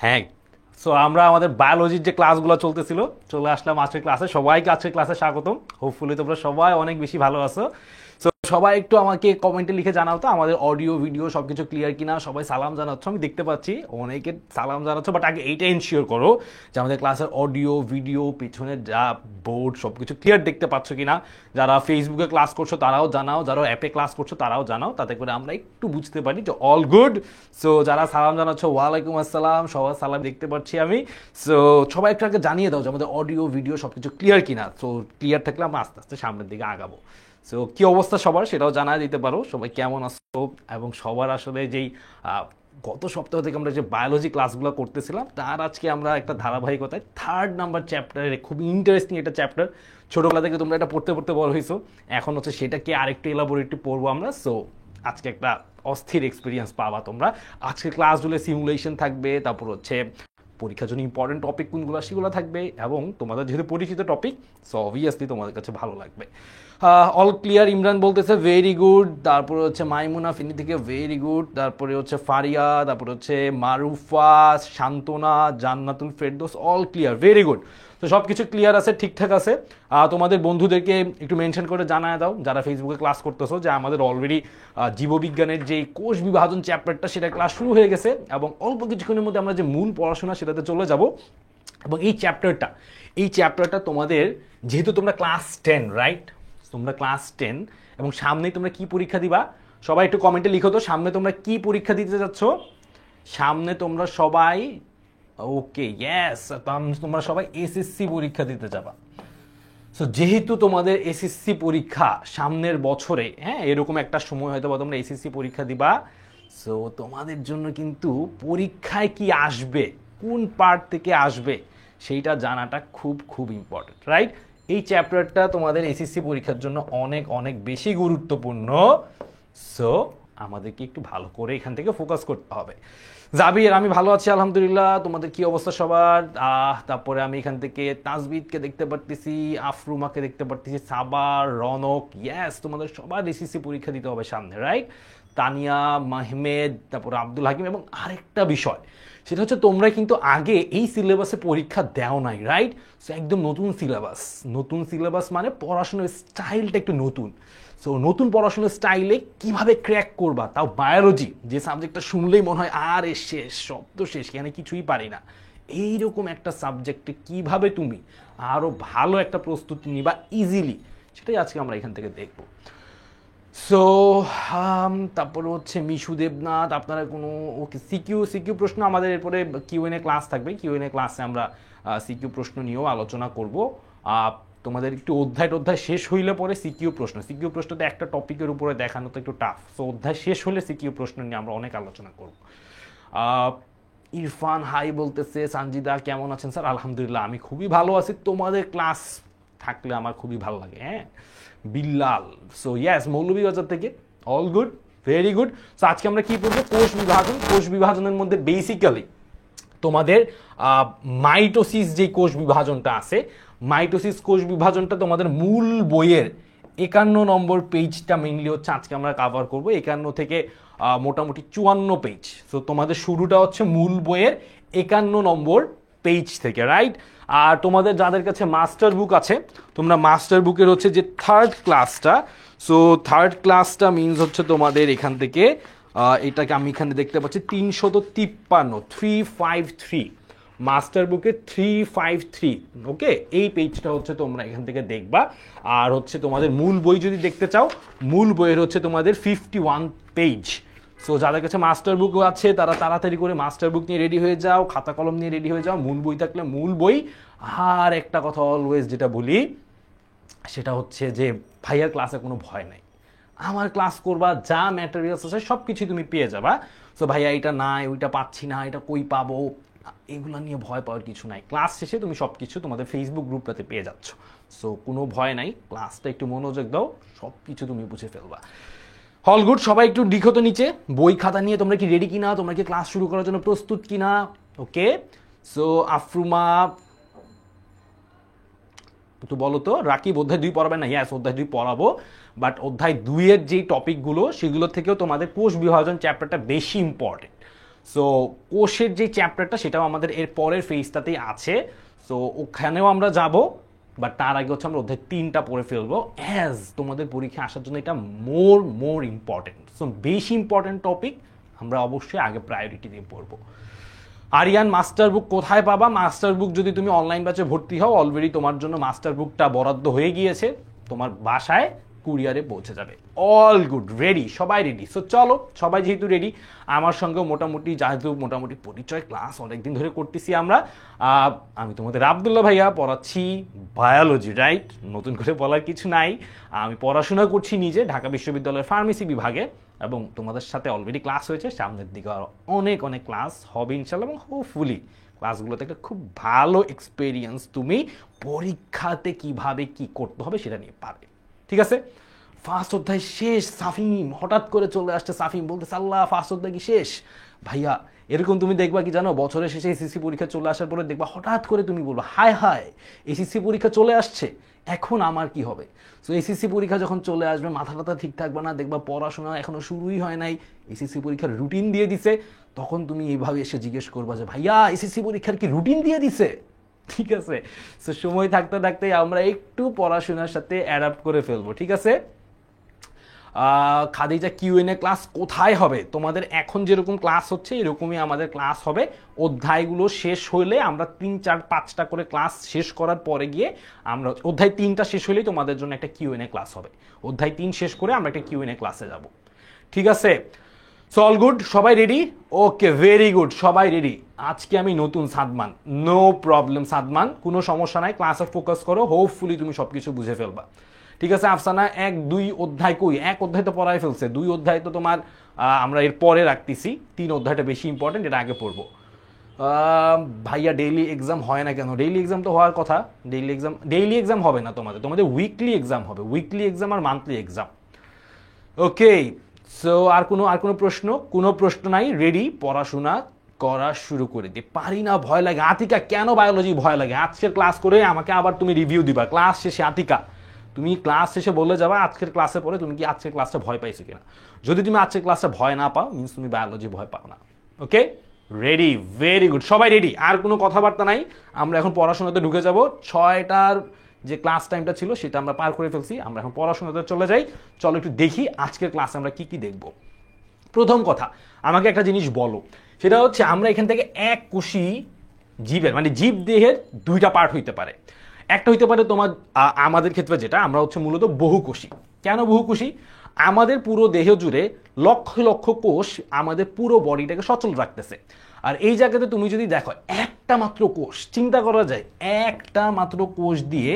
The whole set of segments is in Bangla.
হ্যাঁ, সো আমরা আমাদের বায়োলজির যে ক্লাসগুলো চলতেছিল, চলে আসলাম আজকের ক্লাসে। সবাইকে আজকের ক্লাসে স্বাগতম। হোপফুলি তোমরা সবাই অনেক বেশি ভালো আছো। সো সবাই একটু আমাকে কমেন্টে লিখে জানাও তো আমাদের অডিও ভিডিও সবকিছু ক্লিয়ার কিনা। সবাই সালাম জানাচ্ছ, আমি দেখতে পাচ্ছি অনেকে সালাম জানাচ্ছ, বাট আগে এইটা এনশিওর করো যে আমাদের ক্লাসের অডিও ভিডিও পিছনের যা বোর্ড সবকিছু ক্লিয়ার দেখতে পাচ্ছ কিনা। যারা ফেসবুকে ক্লাস করছো তারাও জানাও, যারা অ্যাপে ক্লাস করছো তারাও জানাও, তাতে করে আমরা একটু বুঝতে পারি যে অল গুড। সো যারা সালাম জানাচ্ছ ওয়ালাইকুম আসসালাম, সবার সালাম দেখতে পাচ্ছি আমি। সো সবাই একটু আগে জানিয়ে দাও যে আমাদের অডিও ভিডিও সবকিছু ক্লিয়ার কিনা। সো ক্লিয়ার থাকলে আমরা আস্তে আস্তে সামনের দিকে আগাবো। সো কী অবস্থা সবার সেটাও জানা দিতে পারো, সবাই কেমন আছো। এবং সবার আসলে যেই গত সপ্তাহ থেকে আমরা যে বায়োলজি ক্লাসগুলো করতেছিলাম তার আজকে আমরা একটা ধারাবাহিকতায় 3rd নাম্বার চ্যাপ্টারে, খুবই ইন্টারেস্টিং একটা চ্যাপ্টার। ছোটোবেলা থেকে তোমরা এটা পড়তে পড়তে বড় হয়েছো, এখন হচ্ছে সেটাকে আরেকটু এলাবোরেটলি পড়বো আমরা। সো আজকে একটা অস্থির এক্সপিরিয়েন্স পাবা তোমরা। আজকে ক্লাসগুলো সিমুলেশন থাকবে, তারপর হচ্ছে পরীক্ষার জন্য ইম্পর্টেন্ট টপিক কোনগুলো সেগুলো থাকবে, এবং তোমাদের যেহেতু পরিচিত টপিক, সো অবভিয়াসলি তোমাদের কাছে ভালো লাগবে। অল ক্লিয়ার ইমরান বলতেছে ভেরি গুড, তারপরে হচ্ছে মাইমুনা ফিনি থেকে ভেরি গুড, তারপরে হচ্ছে ফারিয়া, তারপরে হচ্ছে Marufa, Shantona, Jannatul Ferdous, all clear, very good. তো সব কিছু ক্লিয়ার আছে, ঠিকঠাক আছে। তোমাদের বন্ধুদেরকে একটু মেনশন করে জানায় দাও যারা ফেসবুকে ক্লাস করতেছো যে আমাদের অলরেডি জীববিজ্ঞানের যে কোষ বিভাজন চ্যাপ্টারটা সেটা ক্লাস শুরু হয়ে গেছে, এবং অল্প কিছুক্ষণের মধ্যে আমরা যে মূল পড়াশোনা সেটাতে চলে যাব। এবং এই চ্যাপ্টারটা তোমাদের, যেহেতু তোমরা ক্লাস 10 রাইট, তোমরা ক্লাস 10 এবং সামনেই তোমরা কি পরীক্ষা দিবা, সবাই একটু কমেন্টে লিখো তো সামনে তোমরা কি পরীক্ষা দিতে যাচ্ছ। সামনে তোমরা সবাই, ওকে ইয়েস, তোমরা সবাই এসএসসি পরীক্ষা দিতে যাবা। সো যেহেতু তোমাদের এসএসসি পরীক্ষা সামনের বছরে, হ্যাঁ এরকম একটা সময় হয়তো বা তোমরা এসএসসি পরীক্ষা দিবা। সো তোমাদের জন্য কিন্তু পরীক্ষায় কি আসবে, কোন পার্ট থেকে আসবে সেইটা জানাটা খুব খুব ইম্পর্টেন্ট, রাইট? এই চ্যাপ্টারটা তোমাদের এসএসসি পরীক্ষার জন্য অনেক অনেক বেশি গুরুত্বপূর্ণ। সো আমাদেরকে একটু ভালো করে এখান থেকে ফোকাস করতে হবে। জাবির, আমি ভালো আছি আলহামদুলিল্লাহ, তোমাদের কি অবস্থা সবার? তারপরে আমি এখান থেকে তাজবিদকে দেখতে পারতেছি, আফরুমাকে দেখতে পারতেছি, সাবার, রনক, ইয়েস তোমাদের সবার এসএসসি পরীক্ষা দিতে হবে সামনে, রাইট? তানিয়া, মাহমেদ, তারপরে আব্দুল হাকিম। এবং আরেকটা বিষয় সেটা হচ্ছে তোমরা কিন্তু আগে এই সিলেবাসে পরীক্ষা দেও নাই, রাইট? সো একদম নতুন সিলেবাস। নতুন সিলেবাস মানে পড়াশোনার স্টাইলটা একটু নতুন। সো নতুন পড়াশোনার স্টাইলে কিভাবে ক্র্যাক করবা, তাও বায়োলজি যে সাবজেক্টটা শুনলেই মনে হয় আর শেষ, সব তো শেষ, এখানে কিছুই পারি না, এইরকম একটা সাবজেক্টে কিভাবে তুমি আরও ভালো একটা প্রস্তুতি নিবা ইজিলি, সেটাই আজকে আমরা এখান থেকে দেখবো। সো তারপরে হচ্ছে মিশু দেবনাথ, আপনারা কোনো ওকে সিকিউ প্রশ্ন, আমাদের এরপরে কিউএনএ ক্লাস থাকবে, কিউএনএ ক্লাসে আমরা সিকিউ প্রশ্ন নিয়েও আলোচনা করব। তোমাদের একটু অধ্যায় শেষ হইলে পরে সিকিউ প্রশ্নতে একটা টপিকের উপরে দেখানো তো একটু টাফ। সো অধ্যায় শেষ হলে সিকিউ প্রশ্ন নিয়ে আমরা অনেক আলোচনা করব। ইরফান হাই বলতেছে, সানজিদা কেমন আছেন স্যার? আলহামদুলিল্লাহ আমি খুবই ভালো আছি, তোমাদের ক্লাস থাকলে আমার খুবই ভালো লাগে। হ্যাঁ বিল্লাল, সো ইয়েস মৌলভীবাজার থেকে, all good, very good. So আজকে আমরা কি পড়বো? কোষ বিভাজনের মধ্যে বেসিক্যালি তোমাদের মাইটোসিস যে কোষ বিভাজনটা আছে, মাইটোসিস কোষ বিভাজনটা তোমাদের মূল বইয়ের 51 নম্বর পেজটা মেইনলি হচ্ছে আজকে আমরা কাভার করবো। 51 থেকে মোটামুটি 54 পেজ। সো তোমাদের শুরুটা হচ্ছে মূল বইয়ের 51 নম্বর পেজ থেকে, রাইট? আর তোমাদের যাদের কাছে মাস্টার বুক আছে, তোমরা মাস্টার বুকের হচ্ছে যে 3rd ক্লাসটা, সো 3rd ক্লাসটা মিনস হচ্ছে তোমাদের এখান থেকে, এটাকে আমি এখানে দেখতে পাচ্ছি 353 মাস্টার বুকে 353, ওকে? এই পেজটা হচ্ছে তোমরা এখান থেকে দেখবা। আর হচ্ছে তোমাদের মূল বই যদি দেখতে চাও, মূল বইয়ের হচ্ছে তোমাদের 51 পেজ। সো যাদের কাছে মাস্টার বুক আছে তারা তাড়াতাড়ি করে মাস্টার বুক নিয়ে রেডি হয়ে যাও, খাতা কলম নিয়ে রেডি হয়ে যাও, মূল বই থাকলে মূল বই। আর একটা কথা অলওয়েজ যেটা বলি সেটা হচ্ছে যে ভাইয়ার ক্লাসে কোনো ভয় নাই, আমার ক্লাস করবা, যা ম্যাটেরিয়ালস আছে সব কিছু তুমি পেয়ে যাবা। সো ভাইয়া এটা নাই, ওইটা পাচ্ছি না, এটা কই পাবো, এগুলো নিয়ে ভয় পাওয়ার কিছু নাই। ক্লাস শেষে তুমি সব কিছু তোমাদের ফেসবুক গ্রুপটাতে পেয়ে যাচ্ছ। সো কোনো ভয় নাই, ক্লাসটা একটু মনোযোগ দাও, সব কিছু তুমি বুঝে ফেলবা। অল গুড, সবাই একটু লিখো তো নিচে বই খাতা নিয়ে তোমরা কি রেডি কিনা, তোমরা কি ক্লাস শুরু করার জন্য প্রস্তুত কিনা, ওকে? সো আফরুমা একটু বলো তো, রাকিব অধ্যায় 2 পড়াবে না? ইয়াস অধ্যায় 2 পড়াবো, বাট অধ্যায় 2 এর যেই টপিকগুলো সেগুলো থেকেও তোমাদের কোষ বিভাজন চ্যাপ্টারটা বেশি ইম্পর্টেন্ট। সো কোষের যে চ্যাপ্টারটা সেটাও আমাদের এর পরের ফেজটাতেই আছে, সো ওখানেও আমরা যাব, বাট তার আগে হচ্ছে আমরা অধ্যায় 3টা পড়ে ফেলবো, অ্যাজ তোমাদের পরীক্ষা আসার জন্য এটা মোর ইম্পর্টেন্ট। সো বেশি ইম্পর্টেন্ট টপিক আমরা অবশ্যই আগে প্রায়োরিটি দিয়ে পড়বো। আরিয়ান মাস্টার বুক কোথায় পাবা? মাস্টার বুক যদি তুমি অনলাইন ব্যাচে ভর্তি হও, অলরেডি তোমার জন্য মাস্টার বুকটা বরাদ্দ হয়ে গিয়েছে, তোমার বাসায় কুরিয়ারে পৌঁছে যাবে। অল গুড, রেডি, সবাই রেডি। সো চলো, সবাই যেহেতু রেডি, আমার সঙ্গে মোটামুটি পরিচয় ক্লাস অনেকদিন ধরে করতেছি আমরা। আমি তোমাদের আব্দুল্লাহ ভাইয়া, পড়াচ্ছি বায়োলজি, রাইট? নতুন করে বলার কিছু নাই। আমি পড়াশোনা করছি নিজে ঢাকা বিশ্ববিদ্যালয়ের ফার্মেসি বিভাগে, এবং তোমাদের সাথে অলরেডি ক্লাস হয়েছে, সামনের দিকে আরও অনেক ক্লাস হবে ইনশাল্লাহ, এবং হোপফুলি ক্লাসগুলোতে একটা খুব ভালো এক্সপিরিয়েন্স তুমি পরীক্ষাতে কিভাবে কি করতে হবে সেটা নিয়ে পাবে। ঠিক আছে? ফার্স্ট অধ্যায় শেষ। সাফিম হঠাৎ করে চলে আসছে, সাফিম বলতে আল্লাহ ফার্স্ট অধ্যায় কি শেষ? ভাইয়া এরকম তুমি দেখবা কি জানো, বছরের শেষে এসএসসি পরীক্ষা চলে আসার পরে দেখবা হঠাৎ করে তুমি বলবা হায় হায় এসএসসি পরীক্ষা চলে আসছে, এখন আমার কি হবে? সো এসএসসি পরীক্ষা যখন চলে আসবে, মাথা টাথা ঠিক থাকবে না, দেখবা পড়াশোনা এখনো শুরুই হয় নাই, এসএসসি পরীক্ষার রুটিন দিয়ে দিছে, তখন তুমি এইভাবে এসে জিজ্ঞেস করবা যে ভাইয়া এসএসসি পরীক্ষার কি রুটিন দিয়ে দিছে? ঠিক আছে? সো সময় থাকতে থাকতে আমরা একটু পড়াশোনার সাথে অ্যাডাপ্ট করে ফেলবো। ঠিক আছে? খাদিজা কিউএনএ ক্লাস কোথায় হবে? তোমাদের এখন যেরকম ক্লাস হচ্ছে এরকমই আমাদের ক্লাস হবে। অধ্যায়গুলো শেষ হলে আমরা 3, 4, 5টা করে ক্লাস শেষ করার পরে গিয়ে আমরা অধ্যায় 3টা শেষ হলেই তোমাদের জন্য একটা কিউএনএ ক্লাস হবে। অধ্যায় 3 শেষ করে আমরা একটা কিউএনএ ক্লাসে যাব। ঠিক আছে? সো অল গুড, সবাই রেডি? ওকে, ভেরি গুড, সবাই রেডি। আজকে আমি নতুন সাদমান, নো প্রবলেম সাদমান, কোনো সমস্যা নাই, ক্লাসে ফোকাস করো, হোপফুলি তুমি সবকিছু বুঝে ফেলবা। ঠিক আছে আফসানা, 1, 2 অধ্যায় কই? 1 অধ্যায় তো পড়াই ফেলছে, 2 অধ্যায় তো তোমার আমরা এর পরে রাখতেছি, 3 অধ্যায়টা বেশি ইম্পর্টেন্ট, এটা আগে পড়বো। ভাইয়া ডেইলি এক্সাম হয় না কেন? ডেইলি এক্সাম তো হওয়ার কথা। ডেইলি এক্সাম হবে না, তোমাদের উইকলি এক্সাম হবে, উইকলি এক্সাম আর মান্থলি এক্সাম। ওকে, সো আর কোনো প্রশ্ন? কোনো প্রশ্ন নাই, রেডি, পড়াশোনা করা শুরু করে দিই। পারি না, ভয় লাগে। আতিকা কেন বায়োলজি ভয় লাগে? আজকের ক্লাস করে আমাকে আবার তুমি রিভিউ দিবা ক্লাস শেষে। আতিকা তুমি ক্লাস শেষে বলে যাবা আজকের ক্লাসে পরে তুমি কি আজকের ক্লাসটা ভয় পাইছো কিনা। যদি তুমি আজকের ক্লাসটা ভয় না পাও, মিনস তুমি বায়োলজি ভয় পাও না। ওকে, রেডি, ভেরি গুড, সবাই রেডি। আর কোনো কথাবার্তা নাই, আমরা এখন পড়াশোনাতে ঢুকে যাব। 6টার যে ক্লাস টাইমটা ছিল সেটা আমরা পার করে ফেলছি, আমরা এখন পড়াশোনাতে চলে যাই। চলো একটু দেখি আজকের ক্লাসে আমরা কি কি দেখব। প্রথম কথা, আমাকে একটা জিনিস বলো, সেটা হচ্ছে আমরা এখান থেকে এক কোষী জীবের, মানে জীব দেহের 2টা পার্ট হইতে পারে। একটা হইতে পারে তোমার আমাদের ক্ষেত্রে যেটা, আমরা হচ্ছে মূলত বহুকোষী। কেন বহুকোষী? আমাদের পুরো দেহ জুড়ে লক্ষ লক্ষ কোষ আমাদের পুরো বডিটাকে সচল রাখতেছে। আর এই জায়গাতে তুমি যদি দেখো একটা মাত্র কোষ, চিন্তা করা যায় একটা মাত্র কোষ দিয়ে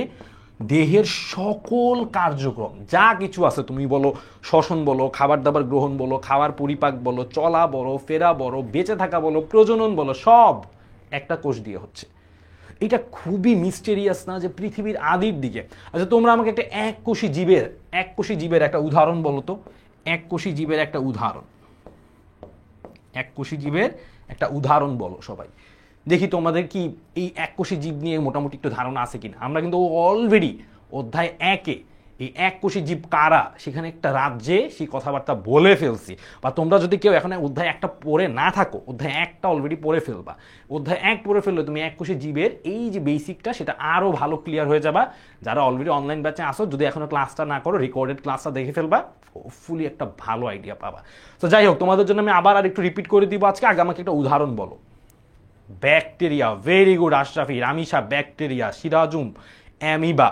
দেহের সকল কার্যক্রম যা কিছু আছে, তুমি বলো শ্বসন বলো, খাবার দাবার গ্রহণ বলো, খাওয়ার পরিপাক বলো, চলা বলো, ফেরা বলো, বেঁচে থাকা বলো, প্রজনন বলো, সব একটা কোষ দিয়ে হচ্ছে। এটা খুবই মিস্টেরিয়াস না, যে পৃথিবীর আদির দিকে। আচ্ছা তোমরা আমাকে একটা এককোষী জীবের একটা উদাহরণ বলো তো। এককোষী জীবের একটা উদাহরণ বলো সবাই দেখি। তোমাদের কি এই এককোষী জীব নিয়ে মোটামুটি একটু ধারণা আছে কিনা? আমরা কিন্তু অলরেডি অধ্যায় 1-এ এই এককোষী জীব কারা সেখানে একটা রাজ্যে সেই কথাবার্তা বলে ফেলছি। বা তোমরা যদি কেউ এখন অধ্যায় 1টা পড়ে না থাকো, অধ্যায় 1টা অলরেডি পড়ে ফেলবা। অধ্যায় 1 পড়ে ফেললে তুমি এককোষী জীবের এই যে বেসিকটা সেটা আরো ভালো ক্লিয়ার হয়ে যাবা। যারা অলরেডি অনলাইন ব্যাচে আসো, যদি এখনো ক্লাসটা না করো, রেকর্ডেড ক্লাসটা দেখে ফেলবা, হোপফুলি একটা ভালো আইডিয়া পাবা। তো যাই হোক, তোমাদের জন্য আমি আবার আর একটু রিপিট করে দিব আজকে। আগে আমাকে একটা উদাহরণ বলো। Bacteria, very good Ashrafi. Ramisa bacteria, Sirajum amoeba.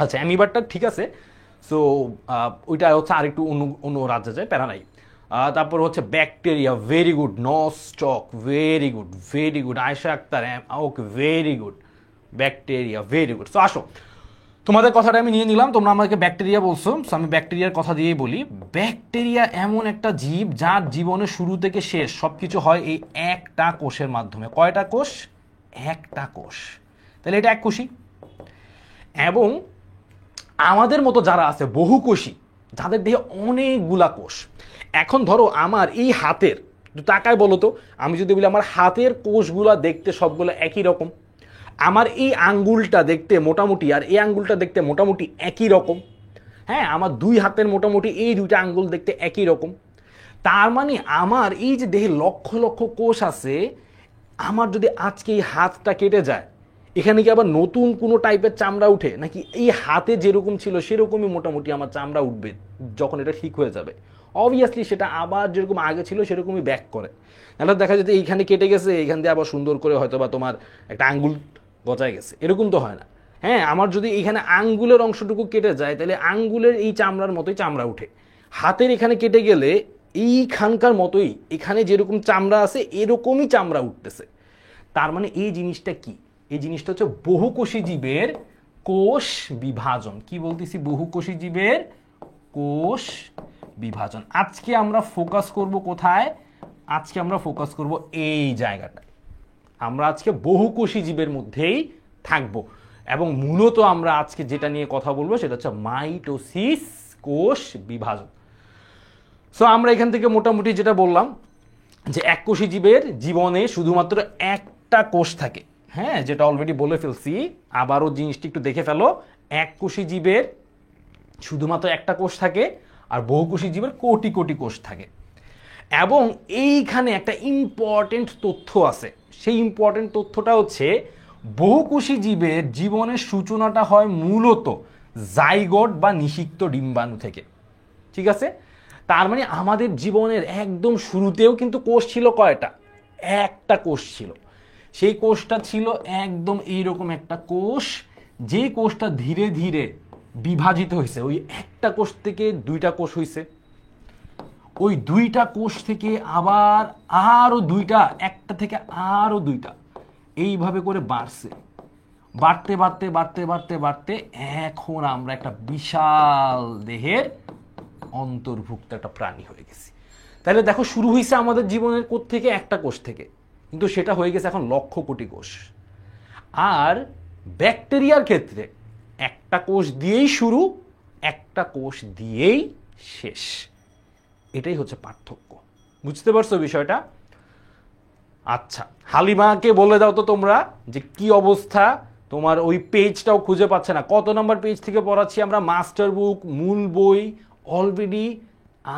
আচ্ছা অ্যামিবারটা ঠিক আছে, সো ওইটা হচ্ছে আরেকটু অন্য রাজ্যে যায়, প্যারা নাই। তারপর হচ্ছে bacteria, very good. Nostoc, very good. Ayesha Akter, okay, very good. Bacteria, very good. So আসো, তোমাদের কথাটা আমি নিয়ে নিলাম, তোমরা আমাকে ব্যাকটেরিয়া বলছো, সো আমি ব্যাকটেরিয়ার কথা দিয়েই বলি। ব্যাকটেরিয়া এমন একটা জীব যার জীবনের শুরু থেকে শেষ সবকিছু হয় এই একটা কোষের মাধ্যমে। কয়টা কোষ? একটা কোষ। তাহলে এটা এককোষী। এবং আমাদের মতো যারা আছে বহুকোষী, যাদের দেহে অনেকগুলা কোষ। এখন ধরো আমার এই হাতের, তাকায় বলো তো, আমি যদি বলি আমার হাতের কোষগুলা দেখতে সবগুলো একই রকম, আমার এই আঙ্গুলটা দেখতে মোটামুটি আর এই আঙ্গুলটা দেখতে মোটামুটি একই রকম, হ্যাঁ, আমার 2 হাতের মোটামুটি এই 2টা আঙ্গুল দেখতে একই রকম, তার মানে আমার এই যে দেহে লক্ষ লক্ষ কোষ আছে, আমার যদি আজকে এই হাতটা কেটে যায়, এখানে কি আবার নতুন কোনো টাইপের চামড়া উঠে, নাকি এই হাতে যেরকম ছিল সেরকমই মোটামুটি আমার চামড়া উঠবে যখন এটা ঠিক হয়ে যাবে? অবভিয়াসলি সেটা আবার যেরকম আগে ছিল সেরকমই ব্যাক করে। তাহলে দেখা যেতে এইখানে কেটে গেছে, এইখান দিয়ে আবার সুন্দর করে হয়তো বা তোমার একটা আঙ্গুল গজায় গেছে, এরকম তো হয় না। হ্যাঁ, আমার যদি এখানে আঙ্গুলের অংশটুকু কেটে যায় তাহলে আঙ্গুলের এই চামড়ার মতোই চামড়া উঠে। হাতের এখানে কেটে গেলে এইখানকার মতোই এখানে যেরকম চামড়া আছে এরকমই চামড়া উঠতেছে। তার মানে এই জিনিসটা কি? এই জিনিসটা হচ্ছে বহুকোষী জীবের কোষ বিভাজন। কি বলতেছি? বহুকোষী জীবের কোষ বিভাজন। আজকে আমরা ফোকাস করব কোথায়? আজকে আমরা ফোকাস করব এই জায়গাটায়। আমরা আজকে বহুকোষী জীবের মধ্যেই থাকবো, এবং মূলত আমরা আজকে যেটা নিয়ে কথা বলবো সেটা হচ্ছে মাইটোসিস, কোষ বিভাজন। সো আমরা এখান থেকে মোটামুটি যেটা বললাম যে এককোষী জীবের জীবনে শুধুমাত্র একটা কোষ থাকে। হ্যাঁ, যেটা অলরেডি বলে ফেলছি, আবারও জিনিসটি একটু দেখে ফেলো। এককোষী জীবের শুধুমাত্র একটা কোষ থাকে, আর বহুকোষী জীবের কোটি কোটি কোষ থাকে। এবং এইখানে একটা ইম্পর্টেন্ট তথ্য আছে। সেই ইম্পর্টেন্ট তথ্যটা হচ্ছে বহুকোষী জীবের জীবনের সূচনাটা হয় মূলত জাইগোট বা নিষিক্ত ডিম্বাণু থেকে। ঠিক আছে? তার মানে আমাদের জীবনের একদম শুরুতেও কিন্তু কোষ ছিল কয়টা? একটা কোষ ছিল। সেই কোষটা ছিল একদম এইরকম একটা কোষ, যে কোষটা ধীরে ধীরে বিভাজিত হয়েছে। ওই একটা কোষ থেকে দুইটা কোষ হয়েছে, ওই দুইটা কোষ থেকে আবার আরো দুইটা, একটা থেকে আরো দুইটা, এইভাবে করে বাড়ছে। বাড়তে বাড়তে বাড়তে বাড়তে বাড়তে এখন আমরা একটা বিশাল দেহের অন্তর্ভুক্ত একটা প্রাণী হয়ে গেছি। তাহলে দেখো, শুরু হয়েছে আমাদের জীবনের কোত্থেকে? একটা কোষ থেকে, কিন্তু সেটা হয়ে গেছে এখন লক্ষ কোটি কোষ। আর ব্যাকটেরিয়ার ক্ষেত্রে একটা কোষ দিয়েই শুরু, একটা কোষ দিয়েই শেষ। এটাই হচ্ছে পার্থক্য। বুঝতে পারছো বিষয়টা? আচ্ছা, হালিমাকে বলে দাও তো তোমরা যে কি অবস্থা, তোমার ওই পেজটাও খুঁজে পাচ্ছে না। কত নাম্বার পেজ থেকে পড়াচ্ছি আমরা? মাস্টার বুক, মূল বই। অলরেডি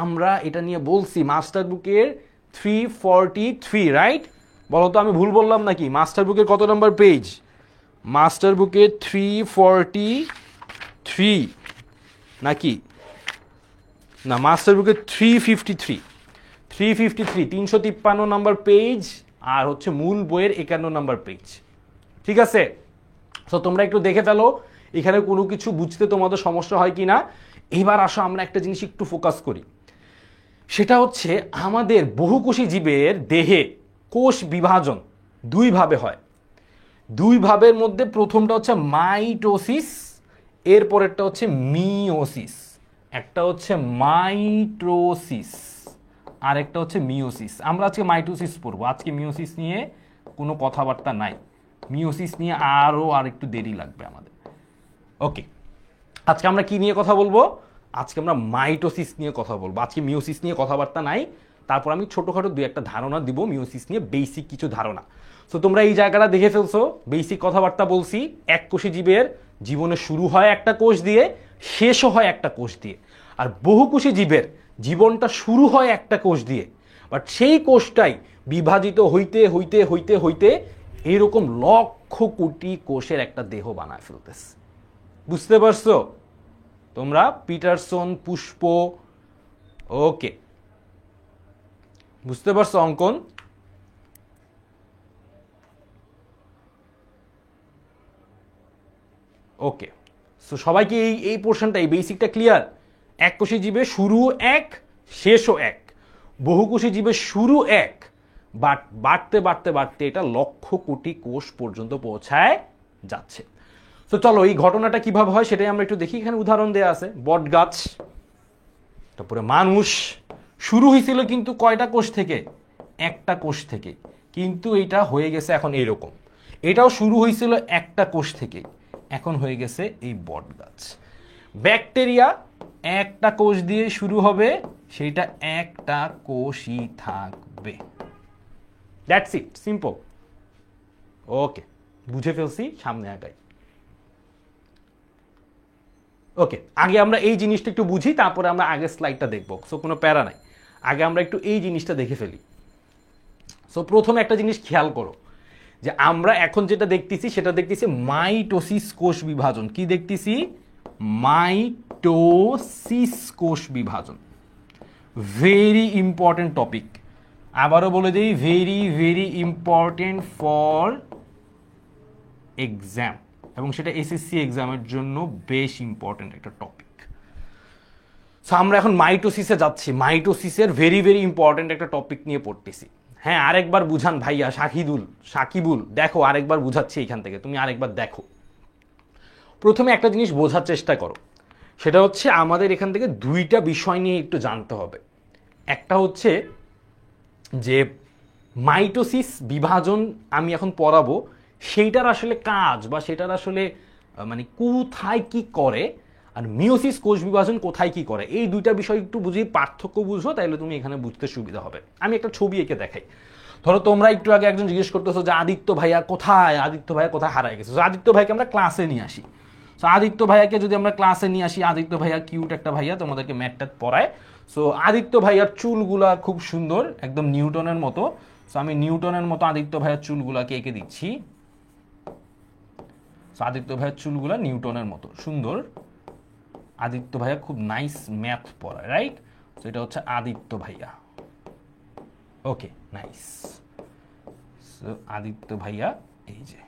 আমরা এটা নিয়ে বলছি, মাস্টার বুকের 343, রাইট? বলো তো, আমি ভুল বললাম নাকি? মাস্টার বুকের কত নাম্বার পেজ? মাস্টার বুকের 343 নাকি? না, মাস্টার বুকের 353, 353 নাম্বার পেজ, আর হচ্ছে মূল বইয়ের 51 নাম্বার পেজ। ঠিক আছে? তো তোমরা একটু দেখে ফেলো এখানে কোনো কিছু বুঝতে তোমাদের সমস্যা হয় কি না। এবার আসো আমরা একটা জিনিস একটু ফোকাস করি। সেটা হচ্ছে আমাদের বহুকোষী জীবের দেহে কোষ বিভাজন দুই ভাবে হয়। দুই ভাবের মধ্যে প্রথমটা হচ্ছে মাইটোসিস, এরপরেরটা হচ্ছে মিওসিস। একটা হচ্ছে মাইটোসিস, আর একটা হচ্ছে মিওসিস। আমরা আজকে মাইটোসিস পড়বো, আজকে মিওসিস নিয়ে কোনো কথাবার্তা নাই। মিওসিস নিয়ে আর একটু দেরি লাগবে আমাদের। ওকে, আজকে আমরা কি নিয়ে কথা বলবো? আজকে আমরা মাইটোসিস নিয়ে কথা বলবো। আজকে মিওসিস নিয়ে কথাবার্তা নাই। তারপর আমি ছোটোখাটো দুই একটা ধারণা দিব মিওসিস নিয়ে, বেসিক কিছু ধারণা। তো তোমরা এই জায়গাটা দেখে ফেলছো, বেসিক কথাবার্তা বলছি। এককোষী জীবের জীবনে শুরু হয় একটা কোষ দিয়ে, শেষও হয় একটা কোষ দিয়ে। আর বহুকোষী জীবের জীবনটা শুরু হয় একটা কোষ দিয়ে, বাট সেই কোষটাই বিভাজিত হইতে হইতে হইতে হইতে এরকম লক্ষ কোটি কোষের একটা দেহ বানায় ফেলতেছে। বুঝতে পারছো তোমরা? পিটারসন, পুষ্প, ওকে, বুঝতে পারছো অঙ্কন? ওকে, সো সবাইকে এই পোর্শনটা, এই বেসিকটা ক্লিয়ার? এককোষী জীবের শুরু এক, শেষও এক। বহুকোষী জীবের শুরু এক, বাট বাড়তে বাড়তে বাড়তে এটা লক্ষ কোটি কোষ পর্যন্ত পৌঁছায় যাচ্ছে। তো চলো, এই ঘটনাটা কিভাবে হয় সেটাই আমরা একটু দেখি। এখানে উদাহরণ দেওয়া আছে, বট গাছ, তারপরে মানুষ। শুরু হয়েছিল কিন্তু কয়টা কোষ থেকে? একটা কোষ থেকে, কিন্তু এটা হয়ে গেছে এখন এরকম। এটাও শুরু হয়েছিল একটা কোষ থেকে, এখন হয়ে গেছে এই বট গাছ। ব্যাকটেরিয়া একটা কোষ দিয়ে শুরু হবে, সেটা একটা কোষই থাকবে। That's it, simple. ওকে, বুঝে ফেলছি, সামনে আগাই। ওকে, আগে আমরা এই জিনিসটা একটু বুঝি, তারপরে আমরা আগের স্লাইডটা দেখবো। সো কোনো প্যারা নাই, আগে আমরা একটু এই জিনিসটা দেখে ফেলি। সো প্রথমে একটা জিনিস খেয়াল করো যে আমরা এখন যেটা দেখতেছি সেটা দেখতেছি মাইটোসিস কোষ বিভাজন। কি দেখতেছি? মাইটোসিস কোষ বিভাজন। ভেরি ইম্পর্টেন্ট টপিক, আবারও বলে দিই, very very important for exam, এবং সেটা এসএসসি এক্সামের জন্য বেশ ইম্পর্টেন্ট একটা টপিক। সো আমরা এখন মাইটোসিসে যাচ্ছি, মাইটোসিসের ভেরি ভেরি ইম্পর্টেন্ট একটা টপিক নিয়ে পড়তেছি। হ্যাঁ, আরেকবার বুঝান ভাইয়া, সাকিবুল দেখো, আরেকবার বুঝাচ্ছি এখান থেকে, তুমি আরেকবার দেখো। প্রথমে একটা জিনিস বোঝার চেষ্টা করো, সেটা হচ্ছে আমাদের এখান থেকে দুইটা বিষয় নিয়ে একটু জানতে হবে। একটা হচ্ছে যে মাইটোসিস বিভাজন আমি এখন পড়াবো, সেইটার আসলে কাজ বা সেটার আসলে মানে কোথায় কি করে, আর মিওসিস কোষ বিভাজন কোথায় কি করে, এই দুইটা বিষয় একটু বুঝি, পার্থক্য বুঝো, তাইলে তুমি এখানে বুঝতে সুবিধা হবে। আমি একটা ছবি এঁকে দেখাই। ধরো তোমরা একটু আগে একজন জিজ্ঞেস করতেছো যে আদিত্য ভাইয়া কোথায়, আদিত্য ভাইয়া কোথায় হারায় গেছে। আদিত্য ভাইকে আমরা ক্লাসে নিয়ে আসি। সো আদিত্য ভাইয়াকে যদি আমরা ক্লাসে নিয়ে আসি, আদিত্য ভাইয়া কিউট একটা ভাইয়া, তোমাদেরকে ম্যাথ পড়ায়। সো আদিত্য ভাইয়ার চুলগুলা খুব সুন্দর, একদম নিউটনের মতো। সো আমি নিউটনের মতো আদিত্য ভাইয়ার চুলগুলাকে এঁকে দিচ্ছি। সো আদিত্য ভাইয়ার চুলগুলা নিউটনের মতো সুন্দর। আদিত্য ভাইয়া খুব নাইস ম্যাথ পড়ায়, রাইট? সো এটা হচ্ছে আদিত্য ভাইয়া। ওকে, নাইস। সো আদিত্য ভাইয়া এই যে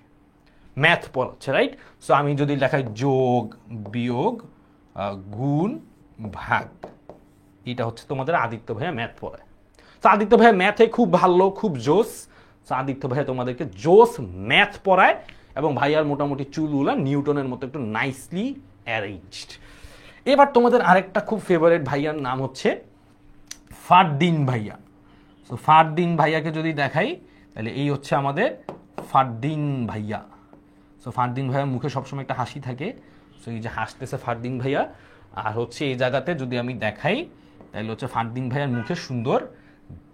ম্যাথ পড়াচ্ছে, রাইট? সো আমি যদি লেখাই যোগ বিয়োগ গুণ ভাগ, এটা হচ্ছে তোমাদের আদিত্য ভাইয়া ম্যাথ পড়ায়। তো আদিত্য ভাইয়া ম্যাথে খুব ভালো, খুব জোস। তো আদিত্য ভাইয়া তোমাদেরকে জোস ম্যাথ পড়ায়, এবং ভাইয়ার মোটামুটি চুলগুলা নিউটনের মতো একটু নাইসলি অ্যারেঞ্জড। এবার তোমাদের আরেকটা খুব ফেভারিট ভাইয়ার নাম হচ্ছে ফারদিন ভাইয়া। তো ফারদিন ভাইয়াকে যদি দেখাই, তাহলে এই হচ্ছে আমাদের ফারদিন ভাইয়া। সো ফারদিন ভাইয়ার মুখে সবসময় একটা হাসি থাকে। সো এই যে হাসতেছে ফারদিন ভাইয়া, আর হচ্ছে এই জায়গাতে যদি আমি দেখাই, তাহলে হচ্ছে ফারদিন ভাইয়ার মুখে সুন্দর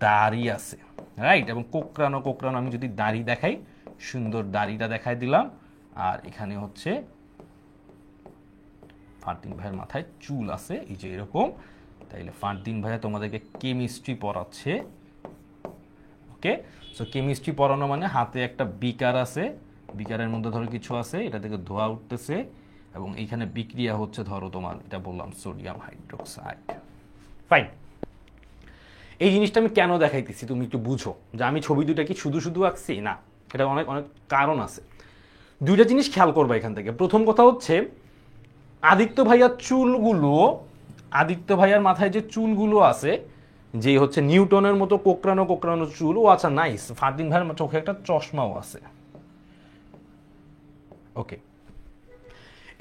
দাড়ি আছে, রাইট? এবং কোকড়ানো কোকড়ানো আমি যদি দাড়ি দেখাই, সুন্দর দাড়িটা দেখাই দিলাম। আর এখানে হচ্ছে ফারদিন ভাইয়ের মাথায় চুল আছে এই যে এরকম। তাইলে ফারদিন ভাইয়া তোমাদেরকে কেমিস্ট্রি পড়াচ্ছে। ওকে, সো কেমিস্ট্রি পড়ানো মানে হাতে একটা বিকার আছে, বিকারের মধ্যে ধরো কিছু আছে, এটা থেকে ধোঁয়া উঠতেছে, এবং এইখানে বিক্রিয়া হচ্ছে, ধরো তোমার এটা বললাম সোডিয়াম হাইড্রোক্সাইড। ফাইন। এই জিনিসটা আমি কেন দেখাইতেছি তুমি একটু বুঝো, যে আমি ছবি দুটা কি শুধু শুধু আঁকছি না, এটা অনেক অনেক কারণ আছে। দুইটা জিনিস খেয়াল করবে এখান থেকে। প্রথম কথা হচ্ছে আদিত্য ভাইয়ার চুলগুলো, আদিত্য ভাইয়ার মাথায় যে চুলগুলো আছে, যে হচ্ছে নিউটনের মতো কোকড়ানো কোকড়ানো চুল, ও আচ্ছা নাইস, ফারদিন ভাইয়ের চোখে একটা চশমাও আছে। ওকে,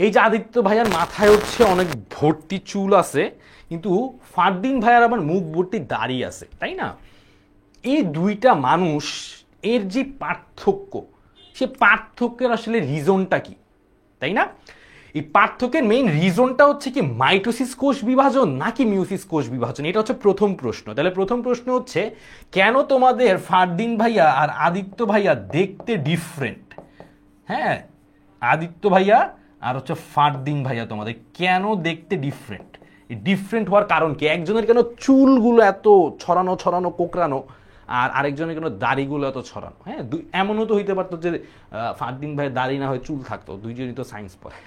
এই যে আদিত্য ভাইয়ার মাথায় হচ্ছে অনেক ভর্তি চুল আছে, কিন্তু ফারদিন ভাইয়ার আবার মুখ ভর্তি দাড়ি আছে, তাই না? এই দুইটা মানুষ এর যে পার্থক্য, সে পার্থক্যের আসলে রিজনটা কি, তাই না? এই পার্থক্যের মেইন রিজনটা হচ্ছে কি মাইটোসিস কোষ বিভাজন নাকি মিওসিস কোষ বিভাজন? এটা হচ্ছে প্রথম প্রশ্ন। তাহলে প্রথম প্রশ্ন হচ্ছে, কেন তোমাদের ফারদিন ভাইয়া আর আদিত্য ভাইয়া দেখতে ডিফারেন্ট? হ্যাঁ, আদিত্য ভাইয়া আর হচ্ছে ফারদিন ভাইয়া তোমাদের কেন দেখতে ডিফারেন্ট? এই ডিফারেন্ট হওয়ার কারণ কি? একজনের কেন চুলগুলো এত ছড়ানো ছড়ানো কোকড়ানো, আর আরেকজনের কেন দাড়িগুলো এত ছড়ানো? হ্যাঁ, এমনও তো হইতে পারতো যে ফারদিন ভাইয়ের দাড়ি না হয় চুল থাকতো, দুইজনই তো সায়েন্স পড়ে।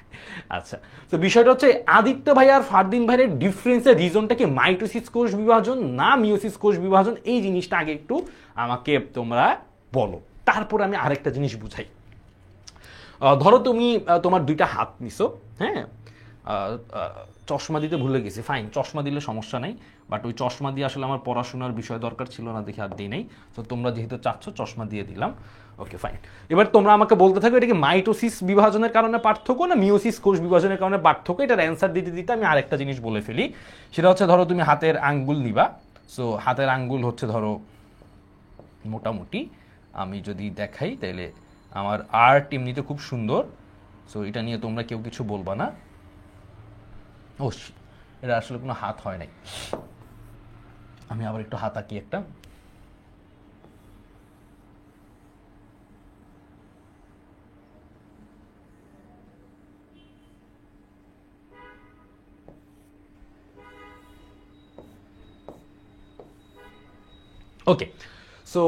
আচ্ছা, তো বিষয়টা হচ্ছে আদিত্য ভাই আর ফারদিন ভাইয়ের ডিফারেন্সের রিজনটা কি মাইটোসিস কোষ বিভাজন না মিওসিস কোষ বিভাজন? এই জিনিসটা আগে একটু আমাকে তোমরা বলো, তারপর আমি আরেকটা জিনিস বুঝাই। ধরো তুমি তোমার দুইটা হাত নিছো, হ্যাঁ, চশমা দিতে ভুলে গেছি, ফাইন, চশমা দিলে সমস্যা নেই, বাট ওই চশমা দিয়ে আসলে আমার পড়াশোনার বিষয় দরকার ছিল না দেখে আর দিই নেই। তো তোমরা যেহেতু চাচ্ছ, চশমা দিয়ে দিলাম। ওকে, ফাইন। এবার তোমরা আমাকে বলতে থাকো এটা কি মাইটোসিস বিভাজনের কারণে পার্থক্য না মিওসিস কোষ বিভাজনের কারণে পার্থক্য? এটার অ্যান্সার দিতে দিতে আমি আরেকটা জিনিস বলে ফেলি। সেটা হচ্ছে, ধরো তুমি হাতের আঙ্গুল নিবা। সো হাতের আঙ্গুল হচ্ছে ধরো মোটামুটি আমি যদি দেখাই, তাহলে আমার আর্ট এমনিতে খুব সুন্দর। সো এটা নিয়ে তোমরা কেউ কিছু বলবা না। ও, এটা আসলে কোনো হাত হয় নাই, আমি আবার একটু হাত আঁকি একটা। ওকে, সো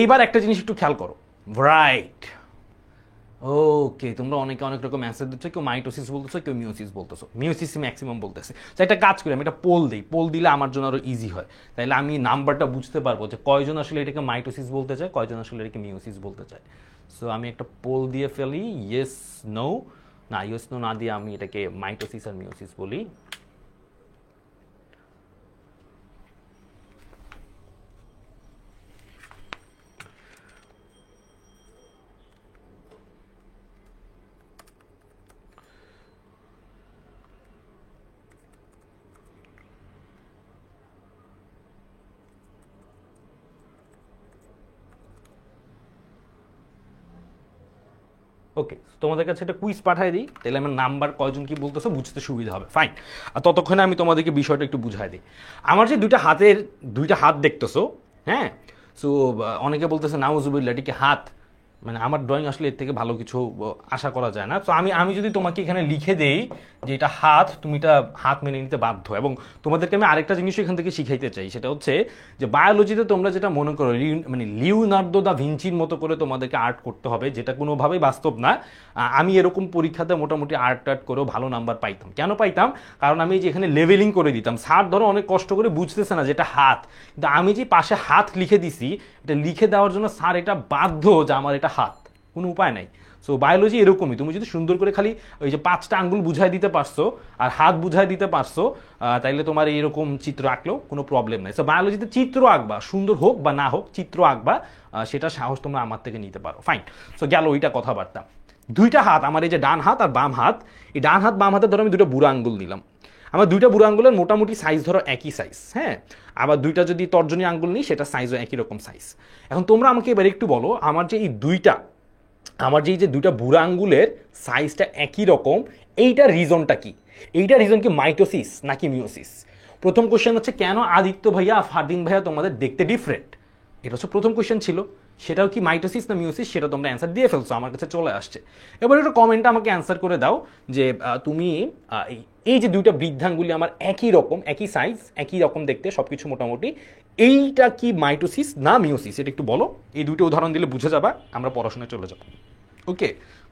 এইবার একটা জিনিস একটু খেয়াল করো, রাইট। ওকে, তোমরা অনেকে অনেক রকম অ্যান্সার দিচ্ছ, কেউ মাইটোসিস বলতেছো, কেউ মিওসিস বলতেছো, মিওসিস ম্যাক্সিমাম বলতেছে। তো একটা কাজ করি, আমি একটা পোল দিই, পোল দিলে আমার জন্য আরো ইজি হয়, তাইলে আমি নাম্বারটা বুঝতে পারবো যে কয়জন আসলে এটাকে মাইটোসিস বলতে চায়, কয়জন আসলে এটাকে মিওসিস বলতে চায়। সো আমি একটা পোল দিয়ে ফেলি, ইয়েস নো, না ইয়েস নো না দিয়ে আমি এটাকে মাইটোসিস আর মিওসিস বলি। ওকে, তোমাদের কাছে একটা কুইজ পাঠিয়ে দিই, তাহলে আমার নাম্বার কয়জন কি বলতেছো বুঝতে সুবিধা হবে, ফাইন। আর ততক্ষণে আমি তোমাদেরকে বিষয়টা একটু বুঝাই দিই। আমার যে দুইটা হাত দেখতেছো, হ্যাঁ, সো অনেকে বলতেছে নাউজুবিল্লাহ, এটিকে হাত, মানে আমার ড্রয়িং আসলে এর থেকে ভালো কিছু আশা করা যায় না। তো আমি যদি তোমাকে এখানে লিখে দেই যে এটা হাত, তুমি এটা হাত মেনে নিতে বাধ্য। এবং তোমাদেরকে আমি আরেকটা জিনিস এখান থেকে শিখাইতে চাই, সেটা হচ্ছে যে বায়োলজিতে তোমরা যেটা মনে করো মানে লিওনার্দো দা ভিঞ্চির মতো করে তোমাদেরকে আর্ট করতে হবে, যেটা কোনোভাবেই বাস্তব না। আমি এরকম পরীক্ষাতে মোটামুটি আর্ট টার্ট করেও ভালো নাম্বার পাইতাম। কেন পাইতাম? কারণ আমি যে এখানে লেভেলিং করে দিতাম, স্যার ধরো অনেক কষ্ট করে বুঝতেছে না যে এটা হাত, কিন্তু আমি যে পাশে হাত লিখে দিছি, এটা লিখে দেওয়ার জন্য স্যার এটা বাধ্য যে আমার এটা হাত, কোনো উপায় নাই। সো বায়োলজি এরকমই, তুমি যদি সুন্দর করে খালি ওই যে 5টা আঙ্গুল বুঝাই দিতে পারছো আর হাত বুঝাই দিতে পারছো, তাইলে তোমার এইরকম চিত্র আঁকলেও কোনো প্রবলেম নাই। সো বায়োলজিতে চিত্র আঁকবা, সুন্দর হোক বা না হোক চিত্র আঁকবা, সেটা সাহস তোমরা আমার থেকে নিতে পারো, ফাইন। সো গেল ওইটা কথাবার্তা। দুইটা হাত, আমার এই যে ডান হাত আর বাম হাত, এই ডান হাত বাম হাতে ধরো আমি দুটো বুড়ো আঙ্গুল নিলাম, আমার দুইটা বুড়ো আঙ্গুলের মোটামুটি সাইজ ধরো একই সাইজ, হ্যাঁ। আবার দুইটা যদি তর্জনী আঙ্গুল নিই, সেটা সাইজও একই রকম সাইজ। এখন তোমরা আমাকে এবার একটু বলো, আমার যে এই দুইটা বুড়া আঙ্গুলের সাইজটা একই রকম, এইটার রিজনটা কি? এইটা রিজন কি মাইটোসিস নাকি মিওসিস? প্রথম কোশ্চেন হচ্ছে কেন আদিত্য ভাইয়া ফারদিন ভাইয়া তোমাদের দেখতে ডিফারেন্ট, এটা হচ্ছে প্রথম কোশ্চেন ছিল। সেটাও কি মাইটোসিস না মিওসিস, সেটা তোমরা অ্যান্সার দিয়ে ফেলছো, আমার কাছে চলে আসছে। এবার একটু কমেন্টে আমাকে অ্যান্সার করে দাও যে তুমি এই যে দুইটা বৃদ্ধাঙ্গুলি আমার একই রকম, একই সাইজ, একই রকম দেখতে সবকিছু মোটামুটি, এইটা কি মাইটোসিস না মিওসিস, এটা একটু বলো। এই দুটো উদাহরণ দিলে বুঝে যাবা, আমরা পড়াশোনায় চলে যাবো। ওকে,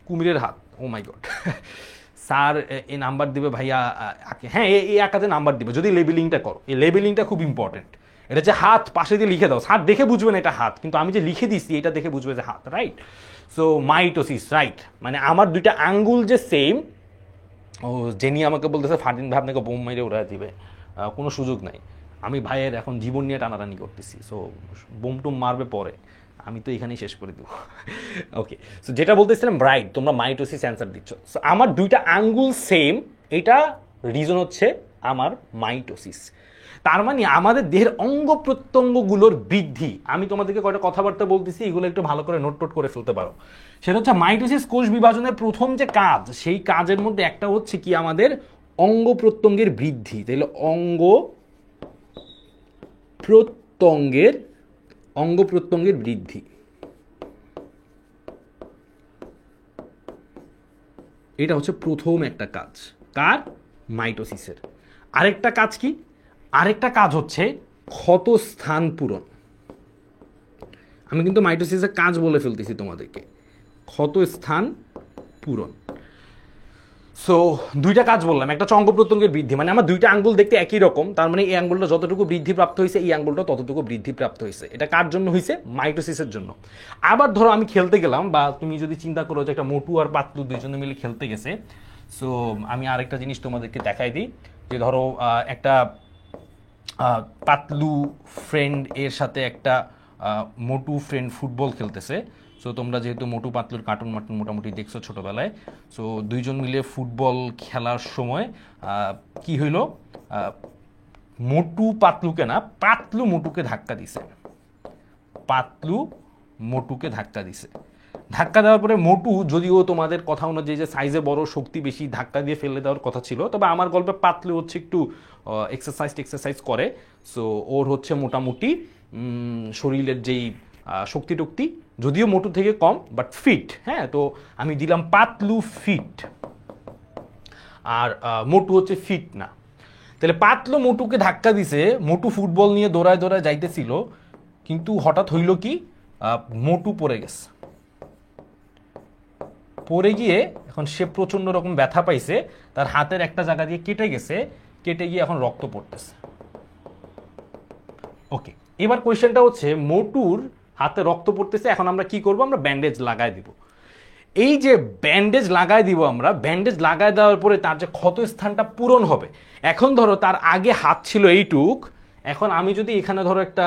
কুমিরের হাত, ও মাই গড, স্যার এই নাম্বার দিবে ভাইয়া, হ্যাঁ এই একাতে নাম্বার দিবে যদি লেবেলিংটা করো। এই লেবেলিংটা খুব ইম্পর্টেন্ট, এটা যে হাত পাশে দিয়ে লিখে দাও, স্যার দেখে বুঝবে না এটা হাত, কিন্তু আমি যে লিখে দিচ্ছি এটা দেখে বুঝবে যে হাত, রাইট। সো মাইটোসিস, রাইট, মানে আমার দুইটা আঙ্গুল যে সেম। ও জেনি আমাকে বলতেছে ফারদিন ভাই আপনাকে বোম মেরে উড়ায় দিবে, কোনো সুযোগ নাই, আমি ভাইয়ের এখন জীবন নিয়ে টানাটানি করতেছি, সো বোম টুম মারবে পরে, আমি তো এখানেই শেষ করে দেবো। ওকে, সো যেটা বলতেছিলাম, রাইট, তোমরা মাইটোসিস অ্যান্সার দিচ্ছ। সো আমার দুইটা আঙ্গুল সেম, এটা রিজন হচ্ছে আমার মাইটোসিস। তার মানে আমাদের দেহের অঙ্গ প্রত্যঙ্গগুলোর বৃদ্ধি, আমি তোমাদেরকে কয়টা কথাবার্তা বলতেছি, এগুলো একটু ভালো করে নোট টোট করে ফেলতে পারো। সেটা হচ্ছে মাইটোসিস কোষ বিভাজনের প্রথম যে কাজ, সেই কাজের মধ্যে একটা হচ্ছে কি আমাদের অঙ্গ প্রত্যঙ্গের বৃদ্ধি। তাহলে অঙ্গ প্রত্যঙ্গের বৃদ্ধি, এটা হচ্ছে প্রথম একটা কাজ কার, মাইটোসিসের। আরেকটা কাজ কি? আরেকটা কাজ হচ্ছে ক্ষত স্থান পূরণ। আমি কিন্তু মাইটোসিসের কাজ বলে ফেলতেছি তোমাদেরকে, ক্ষত স্থান পূরণ। সো দুইটা কাজ বললাম, একটা অঙ্গ প্রত্যঙ্গের বৃদ্ধি, মানে আমার দুইটা আঙ্গুল দেখতে একই রকম, তার মানে এই আঙ্গুলটা যতটুকু বৃদ্ধিপ্রাপ্ত হয়েছে, এই আঙ্গুলটা ততটুকু বৃদ্ধিপ্রাপ্ত হয়েছে। এটা কার জন্য হয়েছে? মাইটোসিসের জন্য। আবার ধরো আমি খেলতে গেলাম, বা তুমি যদি চিন্তা করো যে একটা মোটু আর পাতলু দুইজনে মিলে খেলতে গেছে, সো আমি আরেকটা জিনিস তোমাদেরকে দেখাই দিই, যে ধরো একটা পাতলু ফ্রেন্ড এর সাথে একটা মোটু ফ্রেন্ড ফুটবল খেলতেছে। সো তোমরা যেহেতু মোটু পাতলুর কার্টুন মাটুন মোটামুটি দেখছো ছোটোবেলায়, সো দুইজন মিলে ফুটবল খেলার সময় কি হইলো, মোটু পাতলুকে না, পাতলু মোটুকে ধাক্কা দিছে, পাতলু মোটুকে ধাক্কা দিছে। ধাক্কা দেওয়ার পরে মোটু, যদিও তোমাদের কথা অনুযায়ী যে সাইজে বড়, শক্তি বেশি, ধাক্কা দিয়ে ফেলে দেওয়ার কথা ছিল, তবে আমার গল্পে পাতলু হচ্ছে একটু এক্সারসাইজ করে। সো ওর হচ্ছে মোটামুটি শরীরের যেই শক্তি টক্তি, যদিও মোটু থেকে কম, বাট ফিট, হ্যাঁ। তো আমি দিলাম পাতলু ফিট, আর মোটু হচ্ছে ফিট না। তাহলে পাতলু মোটুকে ধাক্কা দিছে, মোটু ফুটবল নিয়ে দৌড়ায় যাইতেছিল, কিন্তু হঠাৎ হইল কি মোটু পড়ে গেছে, পড়ে গিয়ে এখন সে প্রচন্ড রকম ব্যথা পাইছে, তার হাতের একটা জায়গা দিয়ে কেটে গেছে, কেটে গিয়ে এখন রক্ত পড়তেছে। ওকে, এবার কোয়েশ্চেনটা হচ্ছে মোটুর হাতে রক্ত পড়তেছে, এখন আমরা কি করব? আমরা ব্যান্ডেজ লাগাই দিব। এই যে ব্যান্ডেজ লাগাই দিব আমরা, ব্যান্ডেজ লাগাই দেওয়ার পরে তার যে ক্ষত স্থানটা পূরণ হবে। এখন ধরো তার আগে হাত ছিল এইটুক, এখন আমি যদি এখানে ধরো একটা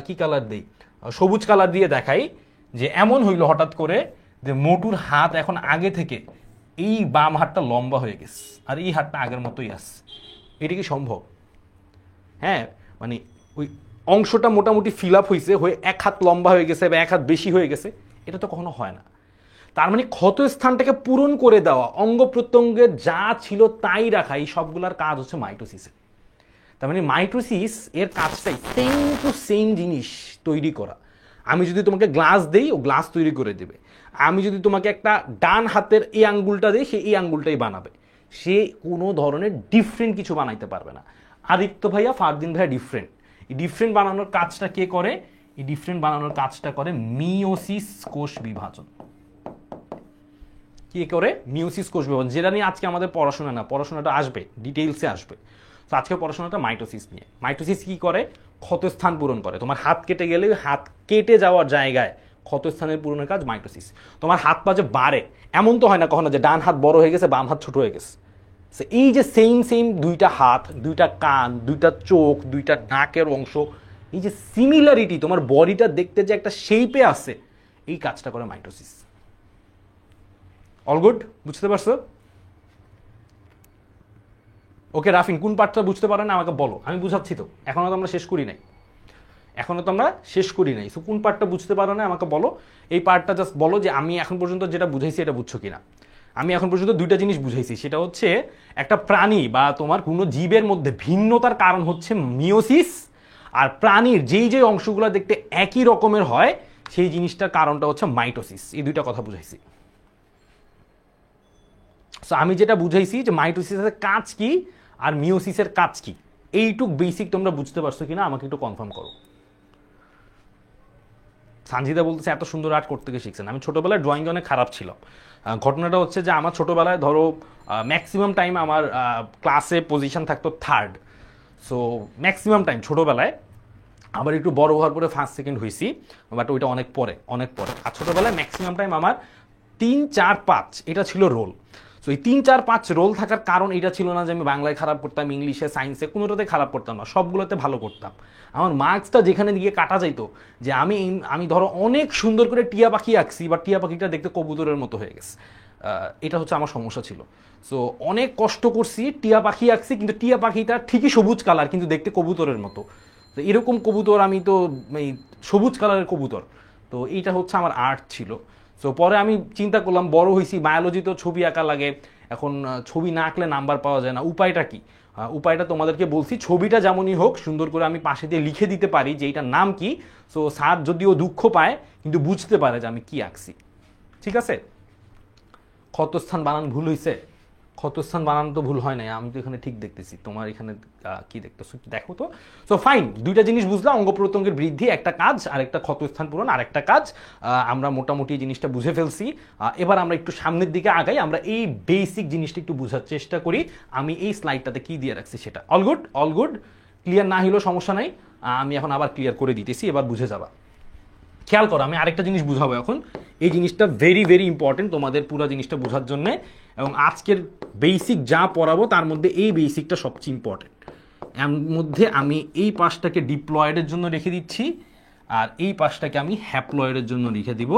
কি কালার দিই, সবুজ কালার দিয়ে দেখাই, যে এমন হইলো হঠাৎ করে যে মোটুর হাত এখন আগে থেকে এই বাম হাতটা লম্বা হয়ে গেছে আর এই হাতটা আগের মতোই আছে। এটা কি সম্ভব? হ্যাঁ, মানে ওই অংশটা মোটামুটি ফিল আপ হয়েছে, হয়ে এক হাত লম্বা হয়ে গেছে বা এক হাত বেশি হয়ে গেছে, এটা তো কখনো হয় না। তার মানে ক্ষত স্থানটাকে পূরণ করে দেওয়া, অঙ্গ প্রত্যঙ্গের যা ছিল তাই রাখা, এই সবগুলার কাজ হচ্ছে মাইটোসিসের। তার মানে মাইটোসিস এর কাজটাই সেম টু সেম জিনিস তৈরি করা। আমি যদি তোমাকে গ্লাস দেই, ও গ্লাস তৈরি করে দেবে। আমি যদি তোমাকে একটা ডান হাতের এই আঙ্গুলটা দিই, সে এই আঙ্গুলটাই বানাবে। সে কোনো ধরনের ডিফারেন্ট কিছু বানাইতে পারবে না। আদিত্য ভাইয়া, ফারদিন ভাইয়া ডিফারেন্ট। এই ডিফারেন্ট বানানোর কাজটা কে করে? এই ডিফারেন্ট বানানোর কাজটা করে মিওসিস কোষ বিভাজন। কি করে? মিওসিস কোষ বিভাজন, যেটা নিয়ে আজকে আমাদের পড়াশোনা না, পড়াশোনাটা আসবে, ডিটেইলসে আসবে। তো আজকে পড়াশোনাটা মাইটোসিস নিয়ে। মাইটোসিস কি করে? ক্ষতস্থান পূরণ করে। তোমার হাত কেটে গেলে হাত কেটে যাওয়ার জায়গায় ক্ষতস্থানের পূরণের কাজ মাইটোসিস। তোমার হাত পা যে বাড়ে, এমন তো হয় না কখনো যে ডান হাত বড় হয়ে গেছে, বাম হাত ছোট হয়ে গেছে। এই যে সেম সেম দুইটা হাত, দুইটা কান, দুইটা চোখ, দুইটা নাকের অংশ, এই যে সিমিলারিটি, তোমার বডিটা দেখতে যে একটা শেপে আছে, এই কাজটা করে মাইটোসিস। All good? বুঝতে পারছো? ওকে রাফিন, কোন পার্টটা বুঝতে পারো না আমাকে বলো, আমি বুঝাচ্ছি তো, এখনো তো আমরা শেষ করি নাই, সো কোন পার্টটা বুঝতে পারো না আমাকে বলো। এই পার্টটা জাস্ট বলো যে আমি এখন পর্যন্ত যেটা বুঝাইছি এটা বুঝছো কিনা। আমি এখন পর্যন্ত দুইটা জিনিস বুঝাইছি, সেটা হচ্ছে একটা প্রাণী বা তোমার কোনো জীবের মধ্যে ভিন্নতার কারণ হচ্ছে মিওসিস, আর প্রাণীর যেই যে অংশগুলো দেখতে একই রকমের হয় সেই জিনিসটার কারণটা হচ্ছে মাইটোসিস। এই দুইটা কথা বুঝাইছি। সো আমি যেটা বুঝাইছি যে মাইটোসিসের কাজ কি আর মিওসিসের কাজ কি, এইটুক বেসিক তোমরা বুঝতে পারছো কিনা আমাকে একটু কনফার্ম করো। সানজিদা বলতেছে এত সুন্দর আর্ট করতে গিয়ে শিখছেন। আমি ছোটবেলায় ড্রয়িং অনেক খারাপ ছিল। ঘটনাটা হচ্ছে যে আমার ছোটবেলায় ধরো ম্যাক্সিমাম টাইম আমার ক্লাসে পজিশন থাকতো থার্ড। সো ম্যাক্সিমাম টাইম ছোটবেলায়, আবার একটু বড় হওয়ার পরে ফার্স্ট সেকেন্ড হয়েছি, বাট ওইটা অনেক পরে। আর ছোটবেলায় ম্যাক্সিমাম টাইম আমার 3, 4, 5 এটা ছিল রোল। সো এই 3, 4, 5 রোল থাকার কারণ এটা ছিল না যে আমি বাংলায় খারাপ করতাম, ইংলিশে, সায়েন্সে, কোনোটাতে খারাপ করতাম না, সবগুলোতে ভালো করতাম। আমার মার্কসটা যেখানে দিকে কাটা যাইতো, যে আমি ধরো অনেক সুন্দর করে টিয়া পাখি আঁকছি, বা টিয়া পাখিটা দেখতে কবুতরের মতো হয়ে গেছে, এটা হচ্ছে আমার সমস্যা ছিল। সো অনেক কষ্ট করছি, টিয়া পাখি আঁকছি, কিন্তু টিয়া পাখিটা ঠিকই সবুজ কালার কিন্তু দেখতে কবুতরের মতো। তো এরকম কবুতর আমি তো এই সবুজ কালারের কবুতর, তো এইটা হচ্ছে আমার আর্ট ছিল। সো পরে আমি চিন্তা করলাম, বড় হয়েছি, বায়োলজি তো ছবি আঁকা লাগে, এখন ছবি না আঁকলে নাম্বার পাওয়া যায় না, উপায়টা কি? উপায়টা তোমাদেরকে বলছি, ছবিটা যেমনই হোক সুন্দর করে আমি পাশে দিয়ে লিখে দিতে পারি যে এইটার নাম কি। সো স্যার যদিও দুঃখ পায় কিন্তু বুঝতে পারে যে আমি কি আঁকছি। ঠিক আছে? ক্ষতস্থান বানান ভুল হয়েছে? ক্ষতস্থান বানান তো ভুল হয় নাই, আমি তো এখানে ঠিক দেখতেছি, তোমার এখানে কি দেখতেছো দেখো তো। সো ফাইন, দুইটা জিনিস বুঝলাম, অঙ্গ প্রত্যঙ্গের বৃদ্ধি একটা কাজ, আর একটা ক্ষতস্থান পূরণ আর একটা কাজ। আমরা মোটামুটি জিনিসটা বুঝে ফেলছি। এবার আমরা একটু সামনের দিকে আগাই, আমরা এই বেসিক জিনিসটা একটু বোঝার চেষ্টা করি। আমি এই স্লাইডটাতে কি দিয়ে রাখছি সেটা। All good? All good? Clear না হলেও সমস্যা নাই, আমি এখন আবার ক্লিয়ার করে দিতেছি, এবার বুঝে যাবা। খেয়াল করো, আমি আরেকটা জিনিস বুঝাবো এখন। এই জিনিসটা ভেরি ভেরি ইম্পর্টেন্ট তোমাদের পুরো জিনিসটা বোঝার জন্য, এবং আজকের বেসিক যা পড়াবো তার মধ্যে এই বেসিকটা সবচেয়ে ইম্পর্টেন্ট। এর মধ্যে আমি এই পাশটাকে ডিপ্লয়েডের জন্য রেখে দিচ্ছি, আর এই পাশটাকে আমি হ্যাপ্লয়েডের জন্য রেখে দিব,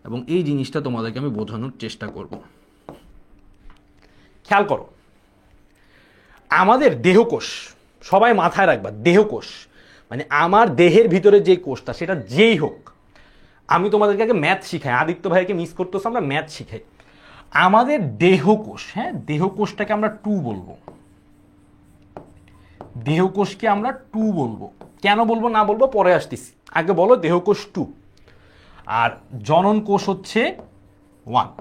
এবং এই জিনিসটা তোমাদেরকে আমি বোঝানোর চেষ্টা করব। খেয়াল করো, আমাদের দেহকোষ, সবাই মাথায় রাখবা, দেহকোষ মানে আমার দেহের ভিতরে যে কোষটা, সেটা যেই হোক, আমি তোমাদেরকে আগে ম্যাথ শিখাই, আদিত্য ভাইকে মিস করতেছ, আমরা ম্যাথ শিখাই। আমাদের দেহকোষ, হ্যাঁ, দেহকোষটাকে আমরা 2 বলবো, দেহকোষকে আমরা 2 বলবো। কেন বলবো না বলবো পরে আসতেছি, আগে বলো দেহকোষ 2, আর জনন কোষ হচ্ছে 1।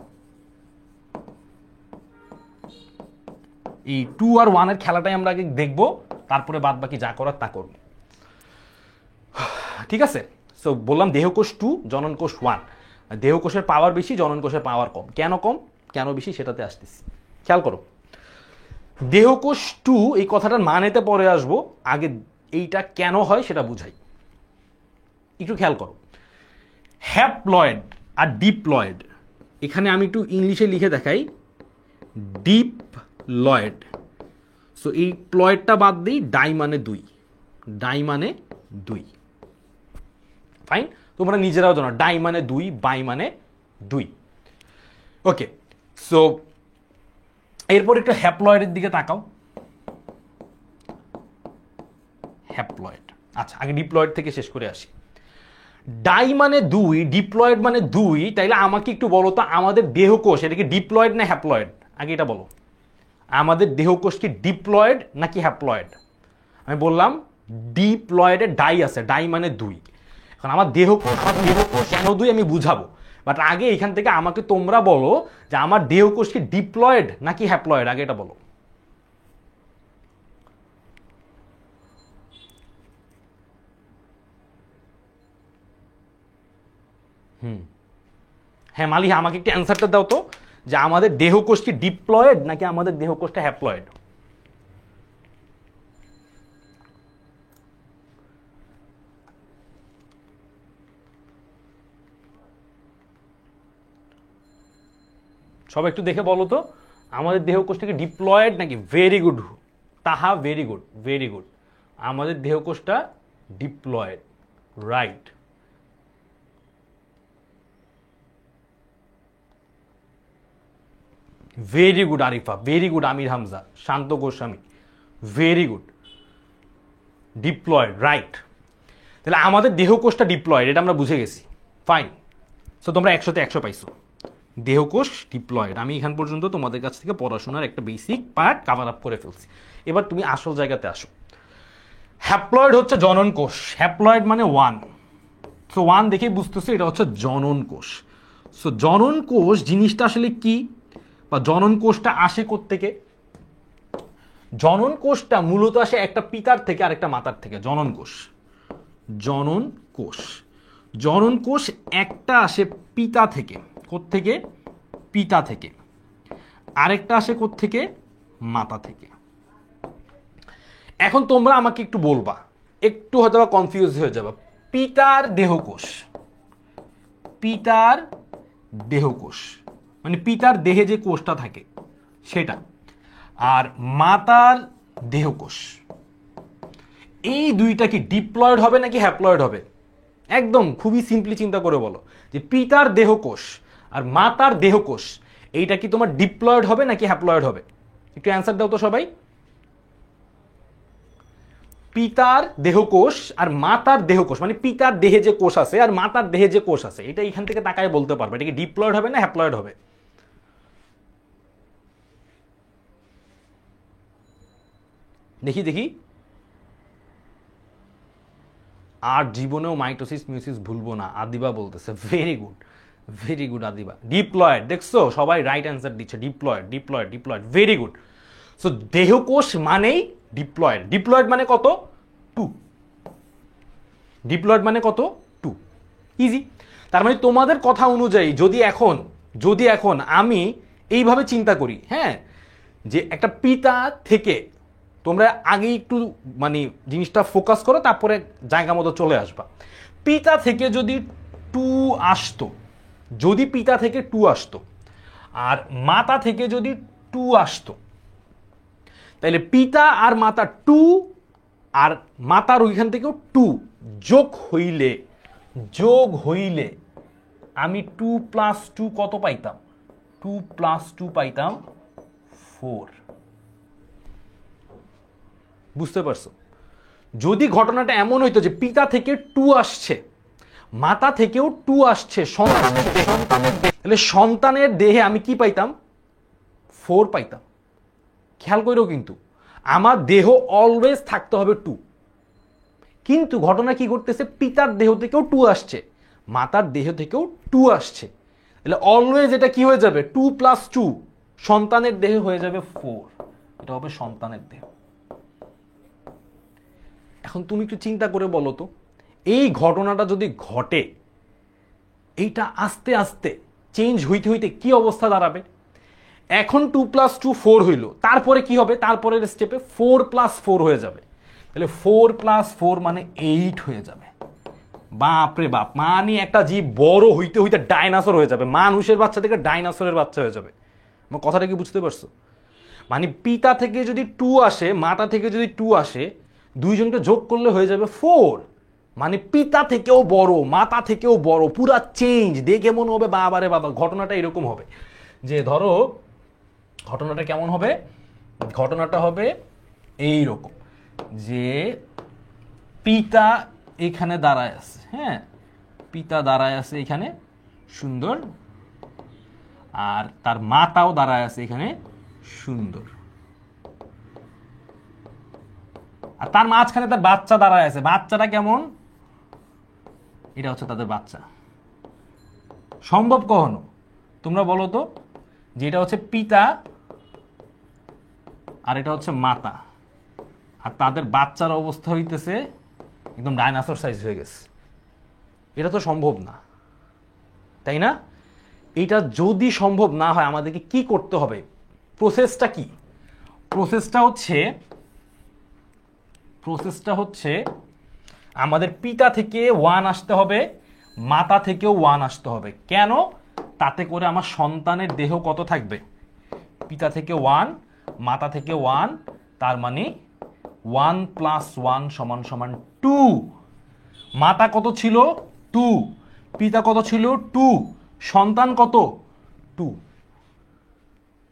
এই 2 আর 1 এর খেলাটাই আমরা আগে দেখবো, তারপরে বাদ বাকি যা করার তা করবো। ঠিক আছে? সো বললাম দেহকোষ 2, জননকোষ 1। দেহকোষের পাওয়ার বেশি, জননকোষের পাওয়ার কম। কেন কম, কেন বেশি, সেটাতে আসতেছি। খেয়াল করো, দেহকোষ 2 এই কথাটার মানেতে পরে আসবো, আগে এইটা কেন হয় সেটা বুঝাই। একটু খেয়াল করো, হ্যাপ্লয়েড আর ডিপ্লয়েড, এখানে আমি একটু ইংলিশে লিখে দেখাই, ডিপ্লয়েড। সো এই প্লয়েডটা বাদ দিই, ডাই মানে 2, ডাই মানে 2, ফাইন। তোমরা নিজেরাও জানো ডাই মানে 2, বাই মানে 2। ওকে, সো এরপর একটু হ্যাপ্লয়েডের দিকে তাকাও। হ্যাপ্লয়েড, আচ্ছা আগে ডিপ্লয়েড থেকে শেষ করে আসি। ডাই মানে 2, ডিপ্লয়েড মানে 2, তাইলে আমাকে একটু বলো তো আমাদের দেহকোষ এটা কি ডিপ্লয়েড না হ্যাপ্লয়েড? আগে এটা বলো, আমাদের দেহকোষ কি ডিপ্লয়েড নাকি হ্যাপ্লয়েড? আমি বললাম ডিপ্লয়েডে ডাই আছে, ডাই মানে 2। এখন আমার দেহকোষ কেন 2 আমি বুঝাবো, বাট আগে এখান থেকে আমাকে তোমরা বলো যে আমার দেহকোষ কি ডিপ্লয়েড নাকি হ্যাপ্লয়েড, আগে এটা বলো। হ্যাঁ মালিহা, আমাকে একটু অ্যান্সারটা দাও তো, যে আমাদের দেহকোষ কি ডিপ্লয়েড নাকি আমাদের দেহকোষটা হ্যাপ্লয়েড? সবাই একটু দেখে বলো তো আমাদের দেহকোষটা কি ডিপ্লয়েড নাকি? Very good Taha, very good, very good, আমাদের দেহকোষটা diploid, right. Very good Arifa, very good Amir Hamza, Shanto Goswami, very good, diploid, right. তাহলে আমাদের দেহকোষটা ডিপ্লয়েড, এটা আমরা বুঝে গেছি, ফাইন। সো তোমরা 100তে 100 পাইছো, দেহকোষ ডিপ্লয়েড। আমি এখান পর্যন্ত তোমাদের কাছ থেকে পড়াশোনার একটা বেসিক পার্ট কাভার আপ করে ফেলছি। এবার তুমি আসল জায়গাতে আসো। হ্যাপ্লয়েড হচ্ছে জনন কোষ, হ্যাপ্লয়েড মানে 1। সো 1 দেখেই বুঝতেছো এটা হচ্ছে জনন কোষ। সো জনন কোষ জিনিসটা আসলে কি, বা জনন কোষটা আসে কোত্থেকে? জনন কোষটা মূলত আসে একটা পিতার থেকে আরেকটা মাতার থেকে। জনন কোষ, জনন কোষ, জনন কোষ একটা আসে পিতা থেকে, কোত্থেকে? পিতা থেকে। আরেকটা আসে কোত্থেকে? মাতা থেকে। এখন তোমরা আমাকে একটু বলবা, একটু হয়তো কনফিউজ হয়ে যাবে, পিতার দেহকোষ, পিতার দেহকোষ মানে পিতার দেহে যে কোষটা থাকে সেটা, আর মাতার দেহকোষ, এই দুইটা কি ডিপ্লয়েড হবে নাকি হ্যাপ্লয়েড হবে? একদম খুবই সিম্পলি চিন্তা করে বলো যে পিতার দেহকোষ আর মাতার দেহকোষ এইটা কি তোমার ডিপ্লয়েড হবে নাকি হ্যাপ্লয়েড হবে? একটু অ্যান্সার দাও তো সবাই। পিতার দেহকোষ আর মাতার দেহকোষ মানে পিতার দেহে যে কোষ আছে আর মাতার দেহে যে কোষ আছে, এটা এখান থেকে তাকায় বলতে পারবে এটা কি ডিপ্লয়েড হবে না হ্যাপ্লয়েড হবে? দেখি দেখি, আর জীবনেও মাইটোসিস মিউসিস ভুলবো না, আদিবা বলতেছে, very good, very good Adiba, diploid. দেখছো সবাই রাইট অ্যান্সার দিচ্ছে, diploid, diploid, diploid, very good. So দেহকোষ মানেই ডিপ্লয়েড। ডিপ্লয়েড মানে কত? 2। ডিপ্লয়েড মানে কত? 2। ইজি। তার মানে তোমাদের কথা অনুযায়ী যদি এখন আমি এইভাবে চিন্তা করি, হ্যাঁ, যে একটা পিতা থেকে, তোমরা আগে একটু মানে জিনিসটা ফোকাস করো, তারপরে জায়গা মতো চলে আসবা। পিতা থেকে যদি 2 আসতো, যদি পিতা থেকে 2 আসতো আর মাতা থেকে যদি 2 আসতো, তাহলে পিতা আর মাতা 2 আর মাতার ওইখান থেকেও 2 যোগ হইলে আমি 2 + 2 কত পাইতাম? 2 + 2 পাইতাম 4। বুঝতে পারছো? যদি ঘটনাটা এমন হইতো যে পিতা থেকে 2 আসছে, মাতা থেকেও 2 আসছে সন্তানের দেহে, তাহলে সন্তানের দেহে আমি কি পাইতাম? 4 পাইতাম। খেয়াল করো, কিন্তু আমার দেহ অলওয়েজ থাকতে হবে 2, কিন্তু ঘটনা কি ঘটতেছে? পিতার দেহ থেকেও 2 আসছে, মাতার দেহ থেকেও 2 আসছে, তাহলে অলওয়েজ এটা কি হয়ে যাবে? 2 + 2 সন্তানের দেহে হয়ে যাবে 4। এটা হবে সন্তানের দেহ। এখন তুমি একটু চিন্তা করে বলো তো, এই ঘটনাটা যদি ঘটে, এইটা আস্তে আস্তে চেঞ্জ হইতে হইতে কি অবস্থা দাঁড়াবে? এখন 2 + 2 4 হইল, তারপরে কি হবে? তারপরের স্টেপে 4 + 4 হয়ে যাবে। তাহলে 4 + 4 মানে 8 হয়ে যাবে। বাপরে বাপ, মানে একটা জীব বড় হইতে হইতে ডাইনোসর হয়ে যাবে, মানুষের বাচ্চা থেকে ডাইনোসরের বাচ্চা হয়ে যাবে। আমার কথাটা কি বুঝতে পারছো? মানে পিতা থেকে যদি 2 আসে, মাতা থেকে যদি 2 আসে, দুইজনকে যোগ করলে হয়ে যাবে 4। মানে পিতা থেকেও বড়, মাতা থেকেও বড়, পুরা চেঞ্জ। দেখে মনে হবে বাবারে বাবা। ঘটনাটা এরকম হবে যে, ধরো ঘটনাটা কেমন হবে? ঘটনাটা হবে এইরকম যে পিতা এখানে দাঁড়ায় আছে, হ্যাঁ, পিতা দাঁড়ায় আছে এখানে সুন্দর, আর তার মাতাও দাঁড়ায় আছে এখানে সুন্দর, আর তার মাঝখানে তার বাচ্চা দাঁড়ায় আছে। বাচ্চাটা কেমন? এটা হচ্ছে তাদের বাচ্চা। সম্ভব কখনো? তোমরা বলো তো, যে এটা হচ্ছে পিতা আর এটা হচ্ছে মাতা, আর তাদের বাচ্চার অবস্থা হইতেছে একদম ডাইনোসর সাইজ হয়ে গেছে। এটা তো সম্ভব না, তাই না? এটা যদি সম্ভব না হয়, আমাদেরকে কি করতে হবে? প্রসেসটা কি? প্রসেসটা হচ্ছে আমাদের পিতা থেকে 1 আসতে হবে, মাতা থেকেও 1 আসতে হবে। কেন? তাতে করে আমার সন্তানের দেহ কত থাকবে? পিতা থেকে 1, মাতা থেকে 1, তার মানে 1 + 1 = 2। মাতা কত ছিল? 2। পিতা কত ছিল? 2। সন্তান কত? 2।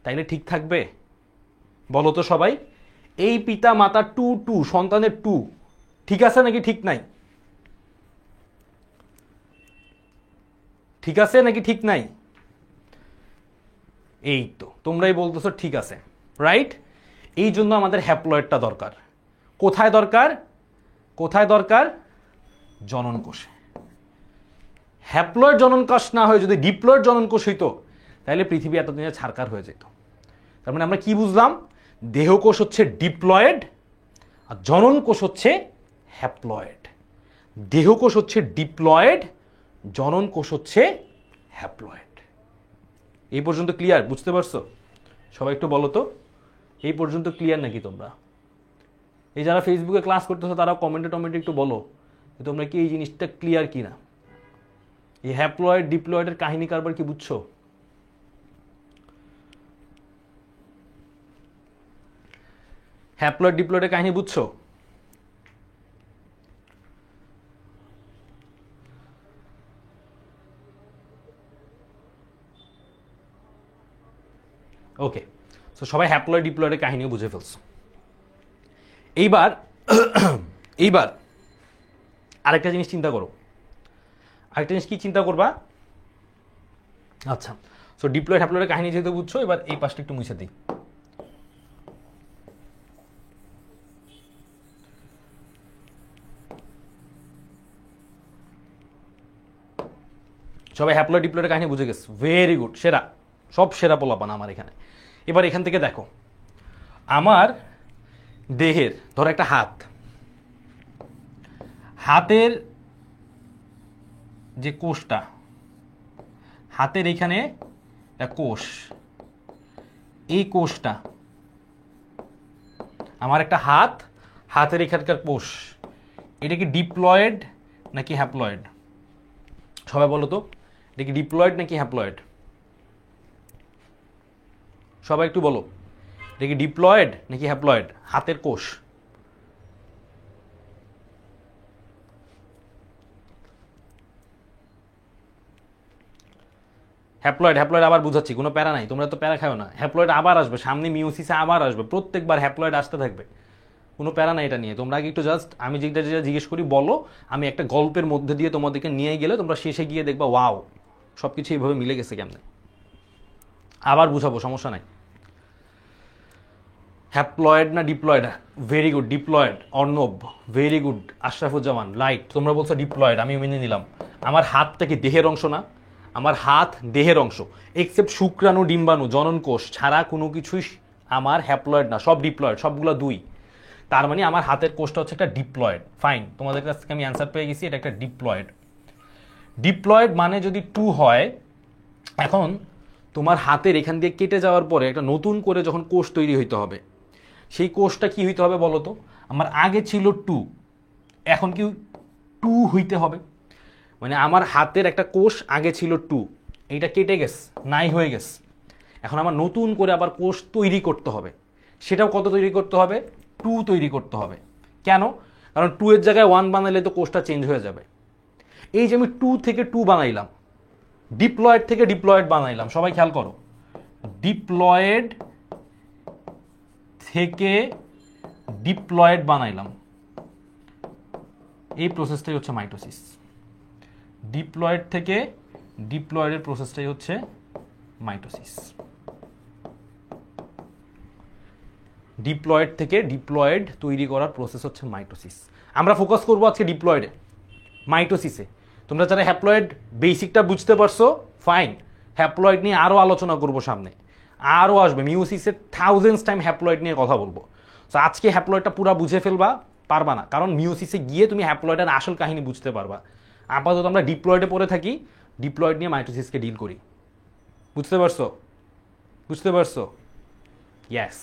তাইলে ঠিক থাকবে? বলো তো সবাই। এই পিতা মাতা 2 2, সন্তানের 2, ঠিক আছে নাকি ঠিক নাই? ঠিক আছে নাকি ঠিক নাই? এই তো তোমরাই বলতেছো ঠিক আছে, রাইট? এই জন্য আমাদের হ্যাপ্লয়েডটা দরকার। কোথায় দরকার? কোথায় দরকার? জনন কোষে। হ্যাপ্লয়েড জনন কোষ না হয় যদি ডিপ্লয়েড জনন কোষ হইতো, তাহলে পৃথিবী এতদিনে ছারকার হয়ে যেত। তার মানে আমরা কি বুঝলাম? দেহকোষ হচ্ছে ডিপ্লয়েড আর জনন কোষ হচ্ছে হ্যাপ্লয়েড। দেহকোষ হচ্ছে ডিপ্লয়েড, জনন কোষ হচ্ছে হ্যাপ্লয়েড। এই পর্যন্ত ক্লিয়ার? বুঝতে পারছো? সবাই একটু বলো তো, এই পর্যন্ত ক্লিয়ার নাকি তোমরা? এই যারা ফেসবুকে ক্লাস করতেছো তারা কমেন্টে একটু বলো যে তোমরা কি এই জিনিসটা ক্লিয়ার কিনা। এই হ্যাপ্লয়েড ডিপ্লয়েডের কাহিনী কারবার কি বুঝছো? হ্যাপ্লয়েড ডিপ্লয়েডের কাহিনী বুঝছো? ওকে, সো সবাই হ্যাপ্লয়েড ডিপ্লয়েডের কাহিনীও বুঝে ফেলছো। এইবার এইবার আরেকটা জিনিস চিন্তা করো। আরেকটা জিনিস কি চিন্তা করবা? আচ্ছা, সো ডিপ্লয়েড হ্যাপ্লয়েডের কাহিনী যেহেতু বুঝছো, এবার এই পাশটা একটু মুছে দিই। সবাই হ্যাপ্লয়েড ডিপ্লয়েডের কাহিনী বুঝে গেছে, ভেরি গুড, সেরা, সব সেরা পোলাপান আমার এখানে। এবার এখান থেকে দেখো, আমার দেহের ধরো একটা হাত, হাতের যে কোষটা, হাতের এখানে একটা কোষ, এই কোষটা আমার একটা হাত, হাতের এখানকার কোষ, এটা কি ডিপ্লয়েড নাকি হ্যাপ্লয়েড? সবাই বলো তো, এটা কি ডিপ্লয়েড নাকি হ্যাপ্লয়েড? সবাই একটু বলো, এটা কি ডিপ্লয়েড নাকি হ্যাপ্লয়েড? হাতের কোষ হ্যাপ্লয়েড। হ্যাপ্লয়েড আবার বুঝাচ্ছি, কোনো প্যারা নাই, তোমরা তো প্যারা খাও না। হ্যাপ্লয়েড আবার আসবে সামনে, মিওসিসে আবার আসবে, প্রত্যেকবার হ্যাপ্লয়েড আসতে থাকবে, কোনো প্যারা নাই এটা নিয়ে। তোমরা আগে একটু জাস্ট আমি যেটা যেটা জিজ্ঞেস করি বলো, আমি একটা গল্পের মধ্যে দিয়ে তোমাদেরকে নিয়ে গেলে তোমরা শেষে গিয়ে দেখবা ওয়াও সব কিছু এইভাবে মিলে গেছে কেমনে। আবার বুঝাবো, সমস্যা নাই। হ্যাপ্লয়েড না diploid? Very good, diploid. Arnab very good, Ashrafuzzaman light, তোমরা বলছো ডিপ্লয়েড, আমি মেনে নিলাম। আমার হাতটা কি দেহের অংশ না? আমার হাত দেহের অংশ, এক্সেপ্ট শুক্রাণু ডিম্বাণু জনন কোষ ছাড়া কোনো কিছুই আমার হ্যাপ্লয়েড না, সব ডিপ্লয়েড, সবগুলো 2। তার মানে আমার হাতের কোষটা হচ্ছে একটা ডিপ্লয়েড। ফাইন, তোমাদের কাছ থেকে আমি অ্যান্সার পেয়ে গেছি, এটা একটা ডিপ্লয়েড। ডিপ্লয়েড মানে যদি 2 হয়, এখন তোমার হাতের এখান দিয়ে কেটে যাওয়ার পরে একটা নতুন করে যখন কোষ তৈরি হইতে হবে, সেই কোষটা কি হইতে হবে বলো তো? আমার আগে ছিল 2, এখন কি 2 হইতে হবে। মানে আমার হাতের একটা কোষ আগে ছিল 2, এইটা কেটে গেছে, নাই হয়ে গেছে, এখন আমার নতুন করে আবার কোষ তৈরি করতে হবে। সেটাও কত তৈরি করতে হবে? 2 তৈরি করতে হবে। কেন? কারণ 2 এর জায়গায় 1 বানাইলে তো কোষটা চেঞ্জ হয়ে যাবে। এই যে আমি 2 থেকে 2 বানাইলাম, ডিপ্লয়েড থেকে ডিপ্লয়েড বানাইলাম, সবাই খেয়াল করো, ডিপ্লয়েড থেকে ডিপ্লয়েড বানাইলাম, এই প্রসেসটাই হচ্ছে মাইটোসিস। ডিপ্লয়েড থেকে ডিপ্লয়েডের প্রসেসটাই হচ্ছে মাইটোসিস। ডিপ্লয়েড থেকে ডিপ্লয়েড তৈরি করার প্রসেস হচ্ছে মাইটোসিস। আমরা ফোকাস করবো আজকে ডিপ্লয়েডে, মাইটোসিসে। তোমরা যারা হ্যাপ্লয়েড বেসিকটা বুঝতে পারছো, ফাইন, হ্যাপ্লয়েড নিয়ে আরও আলোচনা করবো সামনে, আরও আসবে মিওসিসের থাউজেন্ডস টাইম হ্যাপ্লয়েড নিয়ে কথা বলবো। তো আজকে হ্যাপ্লয়েডটা পুরো বুঝে ফেলবা পারবা না, কারণ মিওসিসে গিয়ে তুমি হ্যাপ্লয়েডের আসল কাহিনী বুঝতে পারবা। আপাতত আমরা ডিপ্লয়েডে পড়ে থাকি, ডিপ্লয়েড নিয়ে মাইটোসিসকে ডিল করি। বুঝতে পারছো? বুঝতে পারছো? ইয়েস।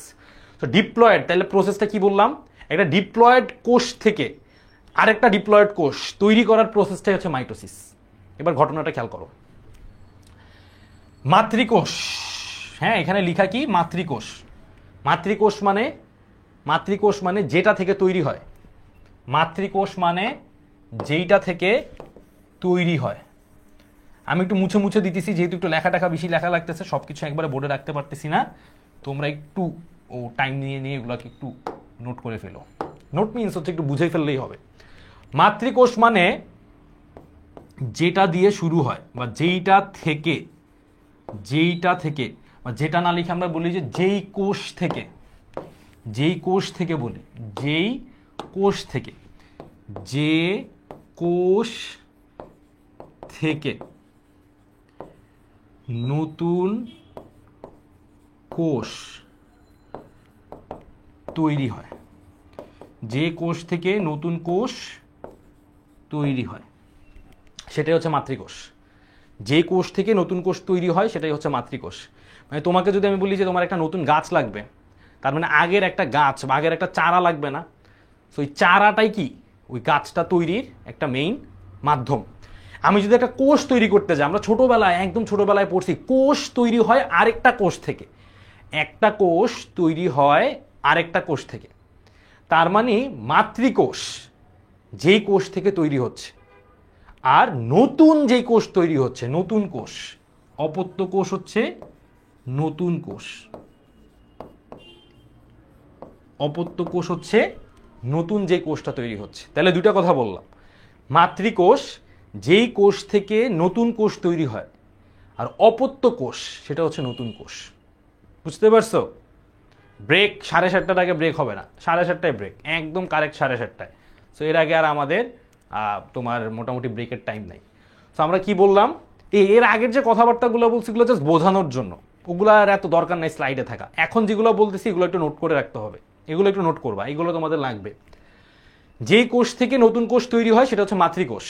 তো ডিপ্লয়েড, তাহলে প্রসেসটা কি বললাম? একটা ডিপ্লয়েড কোষ থেকে আরেকটা ডিপ্লয়েড কোষ তৈরি করার প্রসেসটাই হচ্ছে মাইটোসিস। এবার ঘটনাটা খেয়াল করো। মাতৃকোষ, হ্যাঁ এখানে লেখা কি? মাতৃকোষ। মাতৃকোষ মানে, মাতৃকোষ মানে যেটা থেকে তৈরি হয়, মাতৃকোষ মানে যেইটা থেকে তৈরি হয়। আমি একটু মুছে মুছে দিতেছি, যেহেতু একটু লেখা টাকা বেশি লেখা লাগতেছে, সব কিছু একবারে বোর্ডে রাখতে পারতেছি না। তোমরা একটু টাইম নিয়ে নিয়ে এগুলোকে একটু নোট করে ফেলো। নোট মিনস হচ্ছে একটু বুঝে ফেললেই হবে। মাতৃকোষ মানে যেটা দিয়ে শুরু হয়, বা যেইটা থেকে, যেইটা থেকে, বা যেটা না লিখে আমরা বলি যে যেই কোষ থেকে, যেই কোষ থেকে বলি, যেই কোষ থেকে, যে কোষ থেকে নতুন কোষ তৈরি হয়, যে কোষ থেকে নতুন কোষ তৈরি হয় সেটাই হচ্ছে মাতৃকোষ। যে কোষ থেকে নতুন কোষ তৈরি হয় সেটাই হচ্ছে মাতৃকোষ। মানে তোমাকে যদি আমি বলি যে তোমার একটা নতুন গাছ লাগবে, তার মানে আগের একটা গাছ বা আগের একটা চারা লাগবে না? তো ওই চারাটাই কি? ওই গাছটা তৈরির একটা মেইন মাধ্যম। আমি যদি একটা কোষ তৈরি করতে যাই, আমরা ছোটবেলায়, একদম ছোটবেলায় পড়ছি, কোষ তৈরি হয় আরেকটা কোষ থেকে, একটা কোষ তৈরি হয় আরেকটা কোষ থেকে। তার মানে মাতৃকোষ যেই কোষ থেকে তৈরি হচ্ছে, আর নতুন যেই কোষ তৈরি হচ্ছে, নতুন কোষ, অপত্য কোষ হচ্ছে নতুন কোষ। অপত্য কোষ হচ্ছে নতুন যে কোষটা তৈরি হচ্ছে। তাহলে দুটা কথা বললাম, মাতৃকোষ যেই কোষ থেকে নতুন কোষ তৈরি হয়, আর অপত্য কোষ সেটা হচ্ছে নতুন কোষ। বুঝতে পারছো? ব্রেক 7:30টার আগে ব্রেক হবে না, 7:30টায় ব্রেক, একদম কারেক্ট 7:30টায়। সো এর আগে আর আমাদের তোমার মোটামুটি ব্রেকের টাইম নাই। তো আমরা কি বললাম, এর আগের যে কথাবার্তাগুলো বলছি এগুলো জাস্ট বোঝানোর জন্য, ওগুলো আর এত দরকার নাই স্লাইডে থাকা। এখন যেগুলো বলতেছি এগুলো একটু নোট করে রাখতে হবে, এগুলো একটু নোট করবা, এগুলো তোমাদের লাগবে। যেই কোষ থেকে নতুন কোষ তৈরি হয় সেটা হচ্ছে মাতৃকোষ,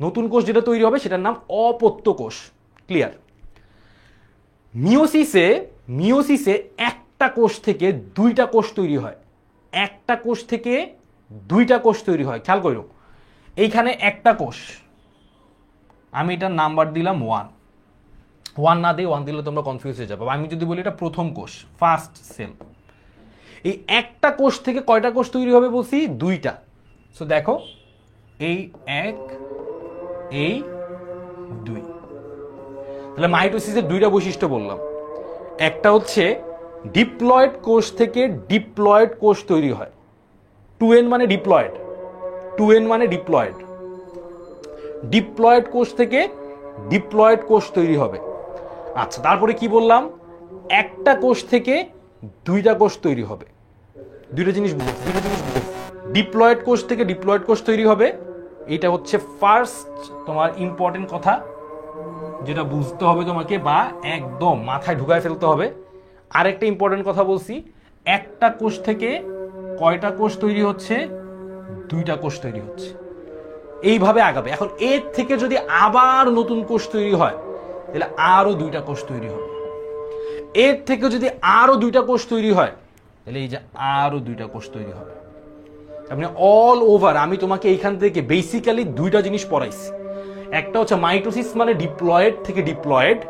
নতুন কোষ যেটা তৈরি হবে সেটার নাম অপত্য কোষ। ক্লিয়ার? মিওসিসে, মিওসিসে একটা কোষ থেকে দুইটা কোষ তৈরি হয়, একটা কোষ থেকে দুইটা কোষ তৈরি হয়। খেয়াল করো, এইখানে একটা কোষ, আমি এটার নাম্বার দিলাম 1, 1 না দিয়ে 1 দিলে তোমরা কনফিউজ হয়ে যাবে। আমি যদি বলি এটা প্রথম কোষ, ফার্স্ট সেল, এই একটা কোষ থেকে কয়টা কোষ তৈরি হবে বলছি? দুইটা। সো দেখো, এই 1, এই 2। তাহলে মাইটোসিসের দুইটা বৈশিষ্ট্য বললাম, একটা হচ্ছে ডিপ্লয়েড কোষ থেকে ডিপ্লয়েড কোষ তৈরি হয়, 2n মানে ডিপ্লয়েড, 2n মানে ডিপ্লয়েড, ডিপ্লয়েড কোষ থেকে ডিপ্লয়েড কোষ তৈরি হবে। আচ্ছা, তারপরে কি বললাম? একটা কোষ থেকে দুইটা কোষ তৈরি হবে। দুইটা জিনিস ডিপ্লয়েড কোষ থেকে ডিপ্লয়েড কোষ তৈরি হবে, এটা হচ্ছে ফার্স্ট তোমার ইম্পর্টেন্ট কথা, যেটা বুঝতে হবে তোমাকে বা একদম মাথায় ঢুকায় ফেলতে হবে। আরেকটা ইম্পর্টেন্ট কথা বলছি, একটা কোষ থেকে কয়টা কোষ তৈরি হচ্ছে? দুইটা কোষ তৈরি হচ্ছে। এইভাবে আগাবে। এখন এর থেকে যদি আবার নতুন কোষ তৈরি হয় তাহলে আরো দুইটা কোষ তৈরি হবে। এর থেকে যদি আরো দুইটা কোষ তৈরি হয় তাহলে এই যে আরো দুইটা কোষ তৈরি হবে। মানে অল ওভার আমি তোমাকে এইখান থেকে বেসিক্যালি দুইটা জিনিস পড়াইছি। একটা হচ্ছে মাইটোসিস মানে ডিপ্লয়েড থেকে ডিপ্লয়েড,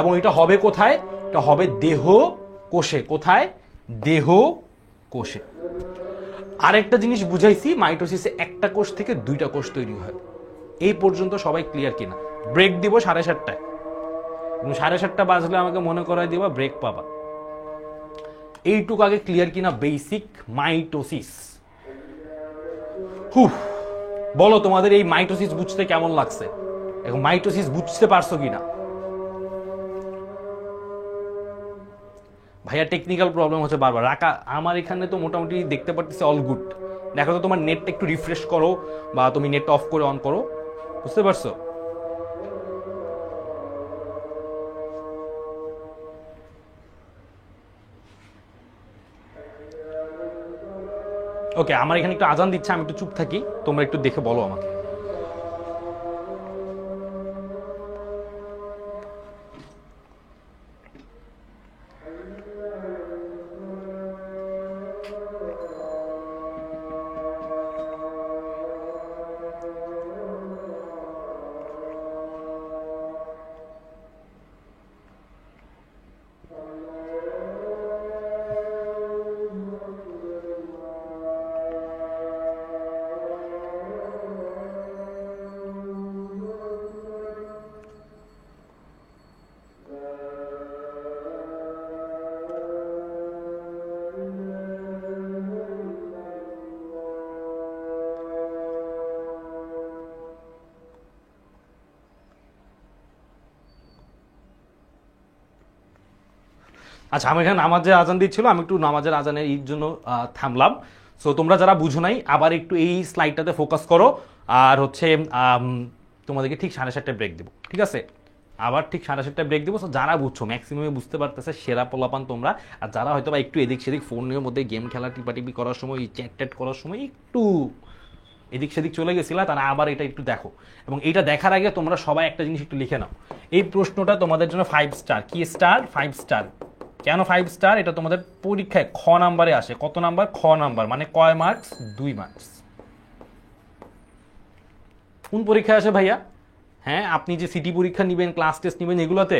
এবং এটা হবে কোথায়? এটা হবে দেহ কোষে। কোথায়? দেহ কোষে। আরেকটা জিনিস বুঝাইছি, মাইটোসিসে একটা কোষ থেকে দুইটা কোষ তৈরি হয়। এই পর্যন্ত সবাই ক্লিয়ার কিনা? ব্রেক দিব 7:30টায়, 7:30 বাজলে আমাকে মনে করাই দিবা, ব্রেক পাবা। এইটুকু আগে ক্লিয়ার কিনা? Basic mitosis. বলো তোমাদের এই মাইটোসিস বুঝতে কেমন লাগছে? এখন মাইটোসিস বুঝতে পারছো কিনা? ভাইয়া টেকনিক্যাল প্রবলেম হচ্ছে বারবার। রাকা আমার এখানে তো মোটামুটি দেখতে পারতেছি অল গুড। দেখো তো তোমার নেটটা একটু রিফ্রেশ করো বা তুমি নেটটা অফ করে অন করো, বুঝতে পারছো? ওকে, আমার এখানে একটু আজান দিচ্ছে, আমি একটু চুপ থাকি, তোমরা একটু দেখে বলো আমাকে। আচ্ছা, আমি এখানে নামাজের আজান দিচ্ছিল, আমি একটু নামাজের আজানের এই জন্য থামলাম। সো তোমরা যারা বুঝো নাই আবার একটু এই স্লাইডটাতে ফোকাস করো। আর হচ্ছে তোমাদেরকে ঠিক 7:30টায় ব্রেক দেবো, ঠিক আছে? আবার ঠিক 7:30টায় ব্রেক দেবো। সো যারা বুঝছো, ম্যাক্সিমামে বুঝতে পারতেছে, সেরা পোলাপান তোমরা। আর যারা হয়তো বা একটু এদিক সেদিক ফোনের মধ্যে গেম খেলা টিপাটিপি করার সময়, চ্যাট ট্যাট করার সময় একটু এদিক সেদিক চলে গেছিলা, তারা আবার এটা একটু দেখো। এবং এইটা দেখার আগে তোমরা সবাই একটা জিনিস একটু লিখে নাও। এই প্রশ্নটা তোমাদের জন্য 5 স্টার। কি স্টার? 5 স্টার। কেন 5 স্টার? এটা তোমাদের পরীক্ষায় খ নাম্বারে আসে। কত নাম্বার? খ নাম্বার। মানে কয় মার্কস? 2 মার্কস। কোন পরীক্ষায় আসে ভাইয়া? হ্যাঁ, আপনি যে সিটি পরীক্ষা নেবেন, ক্লাস টেস্ট নেবেন, এগুলোতে।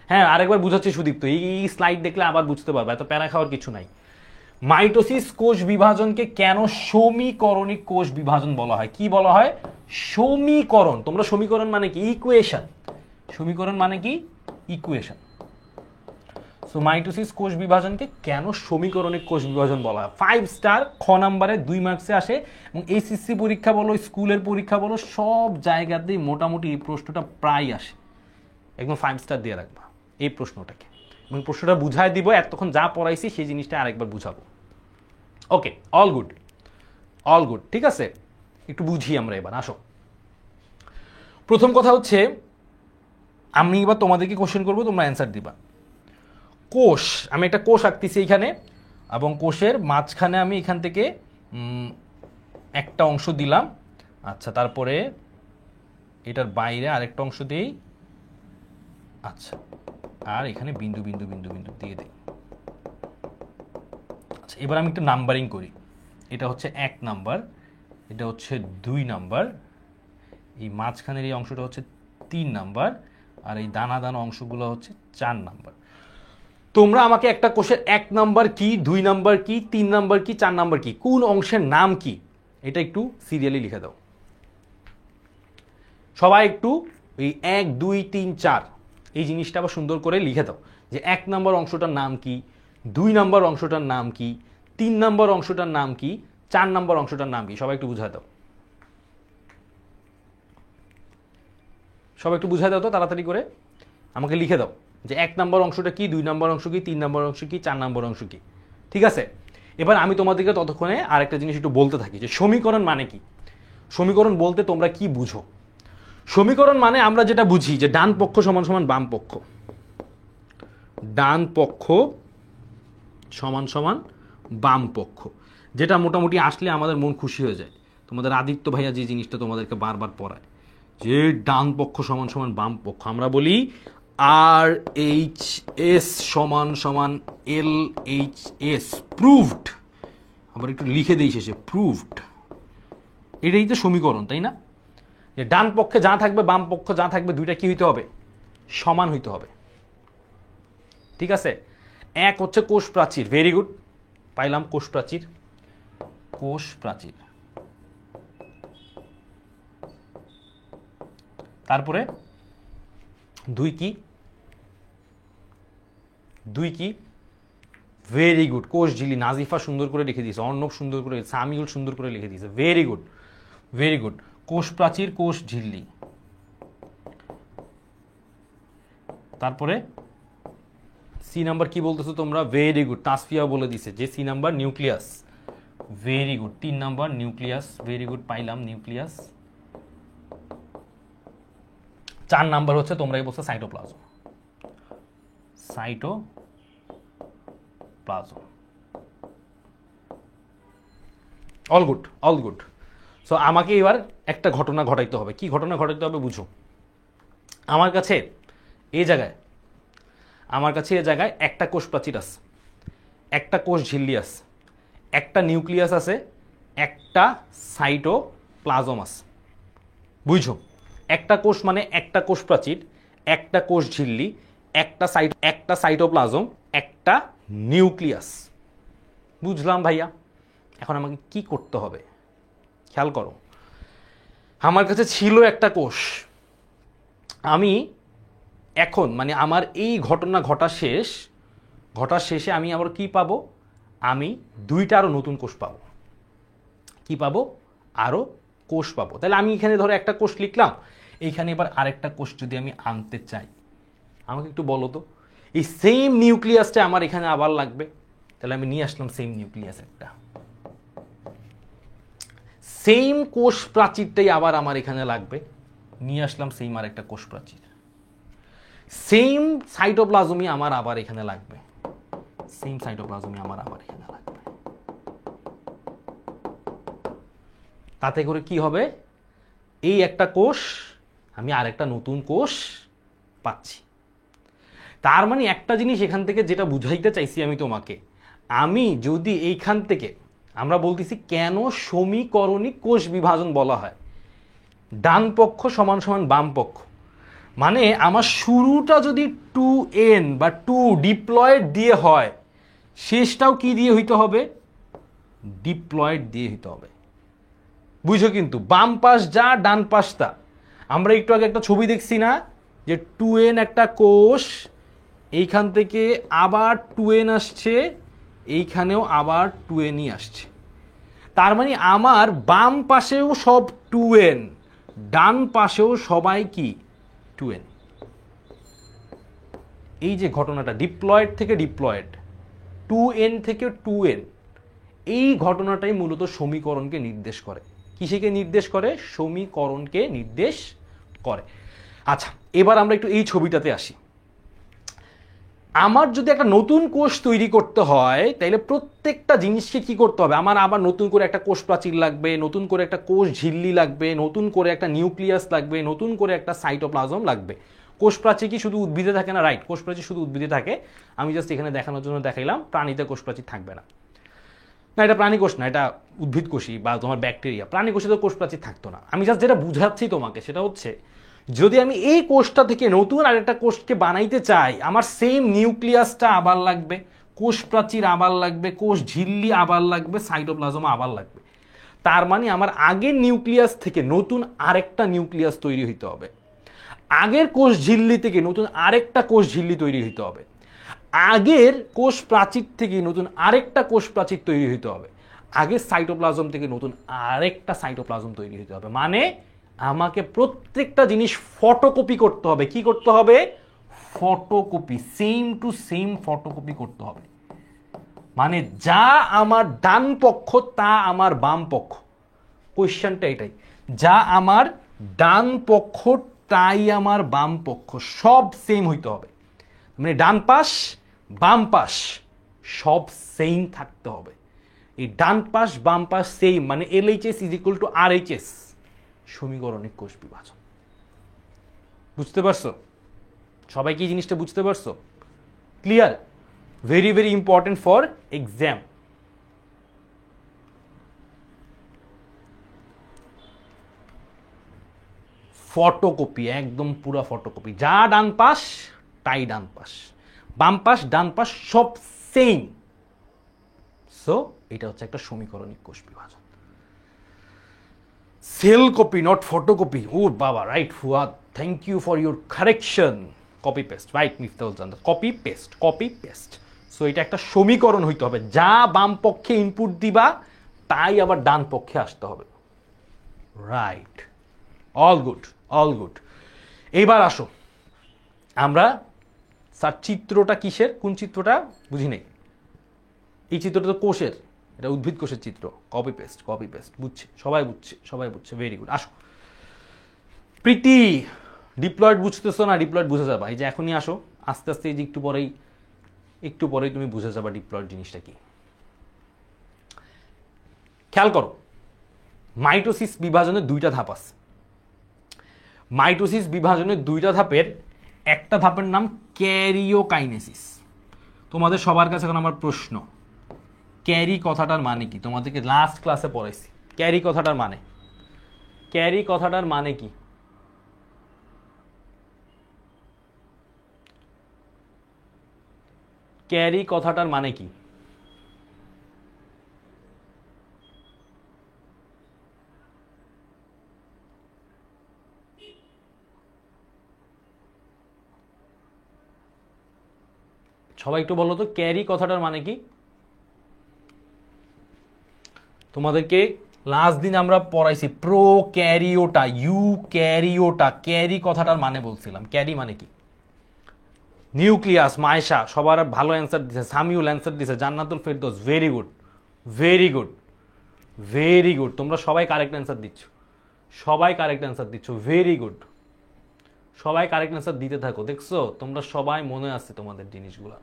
হ্যাঁ, আরেকবার বুঝাচ্ছি সুদীপ্ত, এই স্লাইড দেখলে আবার বুঝতে পারবে, এত প্যারা খাওয়ার কিছু নাই। মাইটোসিস কোষ বিভাজনকে কেন সমীকরণিক কোষ বিভাজন বলা হয়? কি বলা হয়? সমীকরণ। তোমরা সমীকরণ মানে কি? ইকুয়েশন। সমীকরণ মানে কি? ইকুয়েশন। সো মাইটোসিস কোষ বিভাজনকে কেন সমীকরণিক কোষ বিভাজন বলা হয়? 5 স্টার, খ নাম্বারে 2 মার্কসে আসে। এবং এইচএসসি পরীক্ষা বলো, স্কুলের পরীক্ষা বলো, সব জায়গাতেই মোটামুটি এই প্রশ্নটা প্রায় আসে। একদম 5 স্টার দিয়ে রাখবা এই প্রশ্নটাকে। এবং প্রশ্নটা বুঝাই দিব, এতক্ষণ যা পড়াইছি সেই জিনিসটা আরেকবার বুঝাবো। ওকে, অল গুড, অল গুড, ঠিক আছে? একটু বুঝি আমরা এবার, আসো। প্রথম কথা হচ্ছে, আমি এবার তোমাদেরকে কোশ্চেন করবো, তোমরা অ্যান্সার দিবা। কোষ, আমি একটা কোষ আঁকতেছি এইখানে, এবং কোষের মাঝখানে আমি এখান থেকে একটা অংশ দিলাম। আচ্ছা, তারপরে এটার বাইরে আরেকটা অংশ দিই। আচ্ছা, আর এখানে বিন্দু বিন্দু বিন্দু বিন্দু দিয়ে দিই। আচ্ছা, এবার আমি একটু নাম্বারিং করি। এটা হচ্ছে 1 নাম্বার, এটা হচ্ছে 2 নাম্বার, এই মাঝখানের এই অংশটা হচ্ছে 3 নাম্বার, আর এই দানা দানা অংশগুলো হচ্ছে 4 নাম্বার। তোমরা আমাকে একটা কোষের 1 নাম্বার কি, 2 নাম্বার কি, 3 নাম্বার কি, 4 নাম্বার কি, কোন অংশের নাম কি, এটা একটু সিরিয়ালি লিখে দাও। সবাই একটু এই 1, 2, 3, 4 এই জিনিসটা আবার সুন্দর করে লিখে দাও, যে 1 নাম্বার অংশটার নাম কি, 2 নাম্বার অংশটার নাম কি, 3 নাম্বার অংশটার নাম কি, 4 নাম্বার অংশটার নাম কি। সবাই একটু বুঝায় দাও, সবাই একটু বুঝায় দাও তো তাড়াতাড়ি করে আমাকে লিখে দাও, যে 1 নাম্বার অংশটা কি, 2 নাম্বার অংশ কি, 3 নাম্বার অংশ কি, 4 নাম্বার অংশ কি। ঠিক আছে? এবার আমি তোমাদেরকে ততক্ষণে আরেকটা জিনিস একটু বলতে থাকি, যে সমীকরণ মানে কি। সমীকরণ বলতে তোমরা কি বুঝো? সমীকরণ মানে আমরা যেটা বুঝি, যে ডান পক্ষ সমান সমান বাম পক্ষ, ডান পক্ষ সমান সমান বাম পক্ষ। যেটা মোটামুটি আসলে আমাদের মন খুশি হয়ে যায়। তোমাদের আদিত্য ভাইয়া যে জিনিসটা তোমাদেরকে বারবার পড়ায়, যে ডান পক্ষ সমান সমান বাম পক্ষ, আমরা বলি আর এইচ এস সমান সমান এল এইচ এস, প্রুভড। আবার একটু লিখে দিই শেষে, প্রুভড। এটাই তো সমীকরণ, তাই না? যে ডান পক্ষে যা থাকবে বাম পক্ষ যা থাকবে দুইটা কি হইতে হবে? সমান হইতে হবে। ঠিক আছে? এক হচ্ছে কোষ প্রাচীর, ভেরি গুড, পাইলাম কোষ প্রাচীর। কোষ প্রাচীর, তারপরে দুই কি? দুই কি? ভেরি গুড, কোষ ঝিল্লি। নাজিফা সুন্দর করে লিখে দিয়েছে, অর্ণব সুন্দর করে, সামিউল সুন্দর করে লিখে দিয়েছে, ভেরি গুড, ভেরি গুড। কোষ প্রাচীর, কোষ ঝিল্লি। তারপরে সি নাম্বার কি বলতেছো তোমরা? ভেরি গুড, তাসফিয়া বলে দিছে যে C number nucleus, very good. 3 number nucleus, very good, পাইলাম নিউক্লিয়াস। 4 নাম্বার হচ্ছে তোমরাই বলছো cytoplasm, cytoplasm. All good, all good. So আমাকে এবার একটা ঘটনা ঘটাইতে হবে। কি ঘটনা ঘটাইতে হবে বুঝো। আমার কাছে এই জায়গায়, আমার কাছে এই জায়গায় একটা কোষ প্রাচীর আছে, একটা কোষ ঝিল্লি আছে, একটা নিউক্লিয়াস আছে, একটা সাইটোপ্লাজম আছে। বুঝছো? একটা কোষ মানে একটা কোষ প্রাচীর, একটা কোষ ঝিল্লি, একটা সাইটোপ্লাজম, একটা নিউক্লিয়াস। বুঝলাম ভাইয়া। এখন আমাকে কি করতে হবে খেয়াল করো। আমার কাছে ছিল একটা কোষ, আমি এখন মানে আমার এই ঘটনা ঘটার শেষে আমি আবার কি পাবো? আমি দুইটা আরো নতুন কোষ পাবো। কি পাবো? আরো কোষ পাবো। তাহলে আমি এখানে ধরো একটা কোষ লিখলাম, এইখানে এবার আরেকটা কোষ যদি আমি আনতে চাই, আমাকে একটু বলো তো, এই সেম নিউক্লিয়াসটা আমার এখানে আবার লাগবে। তাহলে আমি নিয়ে আসলাম সেম নিউক্লিয়াস একটা, সেম কোষ প্রাচীরটাই আবার আমার এখানে লাগবে, নিয়ে আসলাম সেম আর একটা কোষ প্রাচীর। সেম সাইটোপ্লাজমই আমার আবার এখানে লাগবে, সেম সাইটোপ্লাজমই আমার আবার এখানে লাগবে। তাতে করে কি হবে? এই একটা কোষ, আমি আরেকটা নতুন কোষ পাচ্ছি। তার মানে একটা জিনিস এখান থেকে যেটা বুঝাইতে চাইছি আমি তোমাকে, আমি যদি এইখান থেকে, আমরা বলতেছি কেন সমীকরণিক কোষ বিভাজন বলা হয় ডান পক্ষ সমান সমান বাম পক্ষ, মানে আমার শুরুটা যদি 2n বা 2 ডিপ্লয়েড দিয়ে হয়, শেষটাও কি দিয়ে হইতে হবে? ডিপ্লয়েড দিয়ে হইতে হবে। বুঝো? কিন্তু বাম পাশ যা ডান পাশ তা। আমরা একটু আগে একটা ছবি দেখছি না, যে 2n একটা কোষ, এইখান থেকে আবার 2n আসছে, এইখানেও আবার 2nই আসছে। তার মানে আমার বাম পাশেও সব 2n, ডান পাশেও সবাই কি 2n। এই যে ঘটনাটা ডিপ্লয়েড থেকে ডিপ্লয়েড, 2n থেকে 2n, এই ঘটনাটাই মূলত সমীকরণকে নির্দেশ করে। কিসেকে নির্দেশ করে? সমীকরণকে নির্দেশ করে। আচ্ছা, এবার আমরা একটু এই ছবিটাতে আসি। আমার যদি একটা নতুন কোষ তৈরি করতে হয়, তাহলে প্রত্যেকটা জিনিসকে কি করতে হবে? আমার আবার নতুন করে একটা কোষ প্রাচীর লাগবে, নতুন করে একটা কোষ ঝিল্লি লাগবে, নতুন করে একটা নিউক্লিয়াস লাগবে, নতুন করে একটা সাইটোপ্লাজম লাগবে। কোষ প্রাচীর কি শুধু উদ্ভিদে থাকে না? রাইট, কোষ প্রাচীর শুধু উদ্ভিদে থাকে। আমি জাস্ট এখানে দেখানোর জন্য দেখাইলাম, প্রাণীতে কোষ প্রাচীর থাকবে না। না, এটা প্রাণী কোষ না, এটা উদ্ভিদ কোষই বা তোমার ব্যাকটেরিয়া। প্রাণী কোষে তো কোষ প্রাচীর থাকতো না। আমি জাস্ট যেটা বুঝাচ্ছি তোমাকে সেটা হচ্ছে, যদি আমি এই কোষটা থেকে নতুন আরেকটা কোষকে বানাইতে চাই, আমার সেম নিউক্লিয়াসটা আবার লাগবে, কোষ প্রাচীর আবার লাগবে, কোষ ঝিল্লি আবার লাগবে, সাইটোপ্লাজম আবার লাগবে। তার মানে আমার আগের নিউক্লিয়াস থেকে নতুন আরেকটা নিউক্লিয়াস তৈরি হইতে হবে, আগের কোষ ঝিল্লি থেকে নতুন আরেকটা কোষ ঝিল্লি তৈরি হইতে হবে, আগের কোষ প্রাচীর থেকে নতুন আরেকটা কোষ প্রাচীর তৈরি হইতে হবে, আগের সাইটোপ্লাজম থেকে নতুন আরেকটা সাইটোপ্লাজম তৈরি হইতে হবে। মানে আমাকে প্রত্যেকটা জিনিস ফটোকপি করতে হবে। কি করতে হবে? Photocopy, same to same photocopy করতে হবে। মানে যা আমার ডান পক্ষ তা আমার বাম পক্ষ। কোয়েশ্চেনটা এটাই, যা আমার ডান পক্ষ তাই আমার বাম পক্ষ, সব সেম হইতে হবে। মানে ডান পাশ বাম পাশ সব সেম থাকতে হবে। এই ডান পাশ বাম পাশ সেম, মানে LHS is equal to RHS, সমীকরণিক কোষ বিভাজন। বুঝতে পারছো সবাই কি জিনিসটা বুঝতে পারছো? Clear? Very very important for exam. Photocopy, একদম পুরা ফটোকপি, যা ডান পাশ তাই ডান পাশ, বাম পাশ ডান পাশ সব সেম। সো এটা হচ্ছে একটা সমীকরণিক কোষ বিভাজন। Cell copy not photocopy. ও বাবা, right Fuad, thank you for your correction. Copy paste, right Miftahul Jannat, copy paste, copy paste. So এটা একটা সমীকরণ হইতে হবে, যা বাম পক্ষে ইনপুট দিবা তাই আবার ডান পক্ষে আসতে হবে। Right, all good, all good. এইবার আসো আমরা, স্যার চিত্রটা কিসের, কোন চিত্রটা বুঝি নেই। এই চিত্রটা তো কোষের, এটা উদ্ভিদ কোষের চিত্র। কপি পেস্ট, কপি পেস্ট, বুঝছে সবাই, বুঝছে সবাই, বুঝছে, ভেরি গুড। আসো প্রীতি, ডিপ্লয়েড বুঝতেছো না? ডিপ্লয়েড বুঝে যাবা, এই যে এখনই আসো, আস্তে আস্তে এই যে একটু পরেই তুমি বুঝে যাবা ডিপ্লয়েড জিনিসটা কি। খেয়াল করো, মাইটোসিস বিভাজনের দুইটা ধাপ আছে। মাইটোসিস বিভাজনের দুইটা ধাপের একটা ধাপের নাম ক্যারিওকাইনেসিস। তোমাদের সবার কাছে এখন আমার প্রশ্ন, ক্যারি কথাটার মানে কি? তোমাদেরকে লাস্ট ক্লাসে পড়াইছি ক্যারি কথাটার মানে। ক্যারি কথাটার মানে কি? ক্যারি কথাটার মানে কি? সবাই একটু বলো তো, ক্যারি কথাটার মানে কি? তোমাদেরকে লাস্ট দিন আমরা পড়াইছি প্রো ক্যারিওটা, ইউ ক্যারিওটা, ক্যারি কথাটার মানে বলছিলাম। ক্যারি মানে কি? নিউক্লিয়াস, মায়েশা সবার ভালো অ্যান্সার দিছে, সামিউল অ্যান্সার দিছে, Jannatul Ferdous, very good, very good, very good. তোমরা সবাই কারেক্ট অ্যান্সার দিচ্ছ, সবাই কারেক্ট অ্যান্সার দিচ্ছ, ভেরি গুড। সবাই কারেক্ট অ্যান্সার দিতে থাকো, দেখছো তোমরা সবাই মনে আছে তোমাদের জিনিসগুলা।